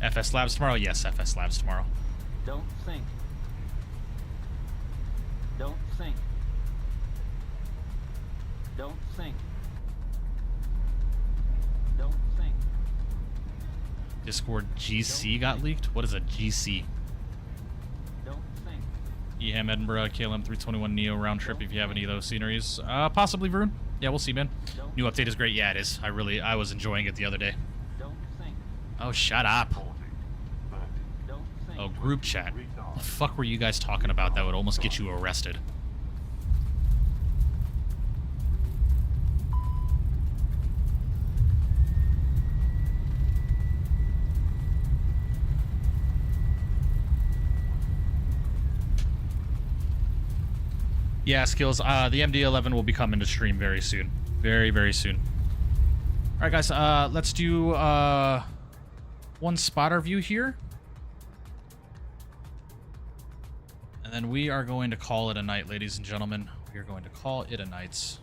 FS Labs tomorrow? Yes, FS Labs tomorrow. Don't sink. Don't sink. Don't sink. Don't sink. Discord GC got leaked? What is a GC? Don't sink. EHAM Edinburgh, KLM 321 Neo round trip if you have any of those sceneries. Possibly, Varun. Yeah, we'll see, man. New update is great. Yeah, it is. I was enjoying it the other day. Don't sink. Oh, shut up. Don't sink. Oh, group chat. What the fuck were you guys talking about that would almost get you arrested? Yeah, Skills. The MD-11 will be coming to stream very soon. Very, very soon. All right, guys. Let's do one spotter view here. And then we are going to call it a night, ladies and gentlemen. We are going to call it a night.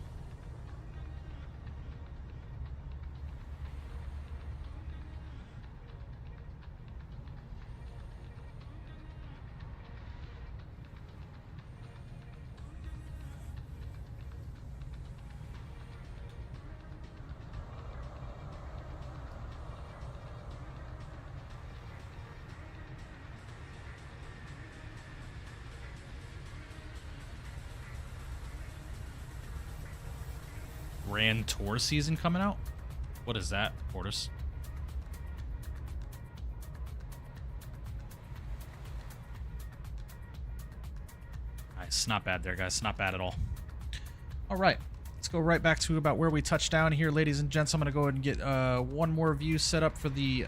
Grand Tour season coming out? What is that, Portis? Nice. Not bad there, guys. Not bad at all. All right. Let's go right back to about where we touched down here, ladies and gents. I'm going to go ahead and get one more view set up for the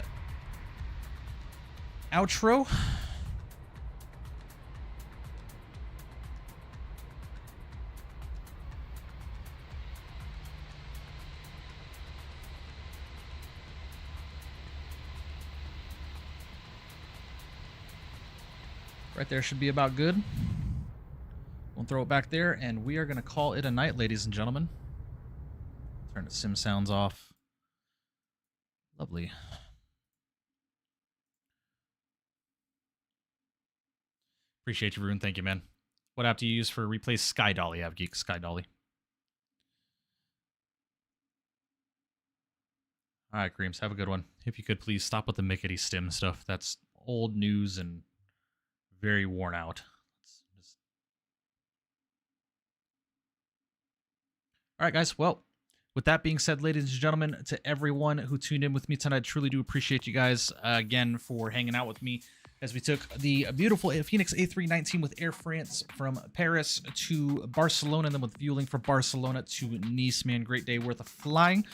outro. Right there should be about good. We'll throw it back there, and we are going to call it a night, ladies and gentlemen. Turn the sim sounds off. Lovely. Appreciate you, Rune. Thank you, man. What app do you use for replace Sky Dolly? I have Geek Sky Dolly. All right, Creams, have a good one. If you could, please stop with the Mickety Stim stuff. That's old news and very worn out. All right, guys. Well, with that being said, ladies and gentlemen, to everyone who tuned in with me tonight, I truly do appreciate you guys again for hanging out with me as we took the beautiful Fenix A319 with Air France from Paris to Barcelona, and then with Vueling from Barcelona to Nice. Man, great day worth of flying.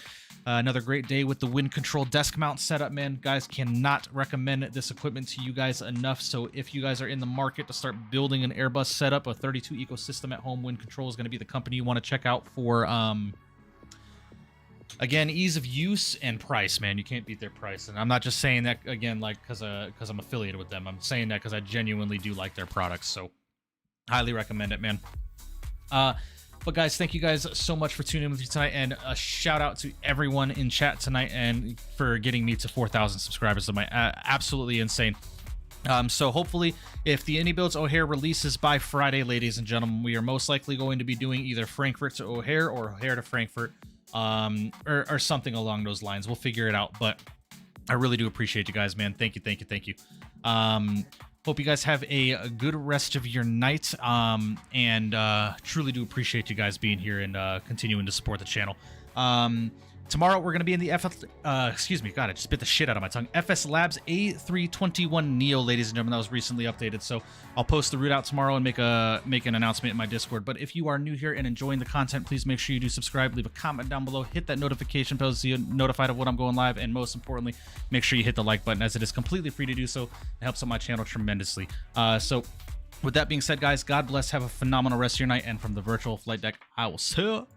Another great day with the WINCTRL desk mount setup, man. Guys, cannot recommend this equipment to you guys enough. So if you guys are in the market to start building an Airbus setup, a 32 ecosystem at home, WINCTRL is going to be the company you want to check out for, again, ease of use and price, man. You can't beat their price. And I'm not just saying that, again, like, because I'm affiliated with them. I'm saying that because I genuinely do like their products. So highly recommend it, man. But guys, thank you guys so much for tuning in with me tonight, and a shout out to everyone in chat tonight and for getting me to 4,000 subscribers. Absolutely insane. So hopefully, if the Indie Builds O'Hare releases by Friday, ladies and gentlemen, we are most likely going to be doing either Frankfurt to O'Hare or O'Hare to Frankfurt, or something along those lines. We'll figure it out, but I really do appreciate you guys, man. Thank you. Hope you guys have a good rest of your night, and truly do appreciate you guys being here and continuing to support the channel. Tomorrow we're going to be in the excuse me, God, I just bit the shit out of my tongue. FS Labs A321 Neo, ladies and gentlemen, that was recently updated. So I'll post the route out tomorrow and make an announcement in my Discord. But if you are new here and enjoying the content, please make sure you do subscribe, leave a comment down below, hit that notification bell so you're notified of when I'm going live, and most importantly, make sure you hit the like button, as it is completely free to do so. It helps out my channel tremendously. So with that being said, guys, God bless, have a phenomenal rest of your night, and from the virtual flight deck, I will see you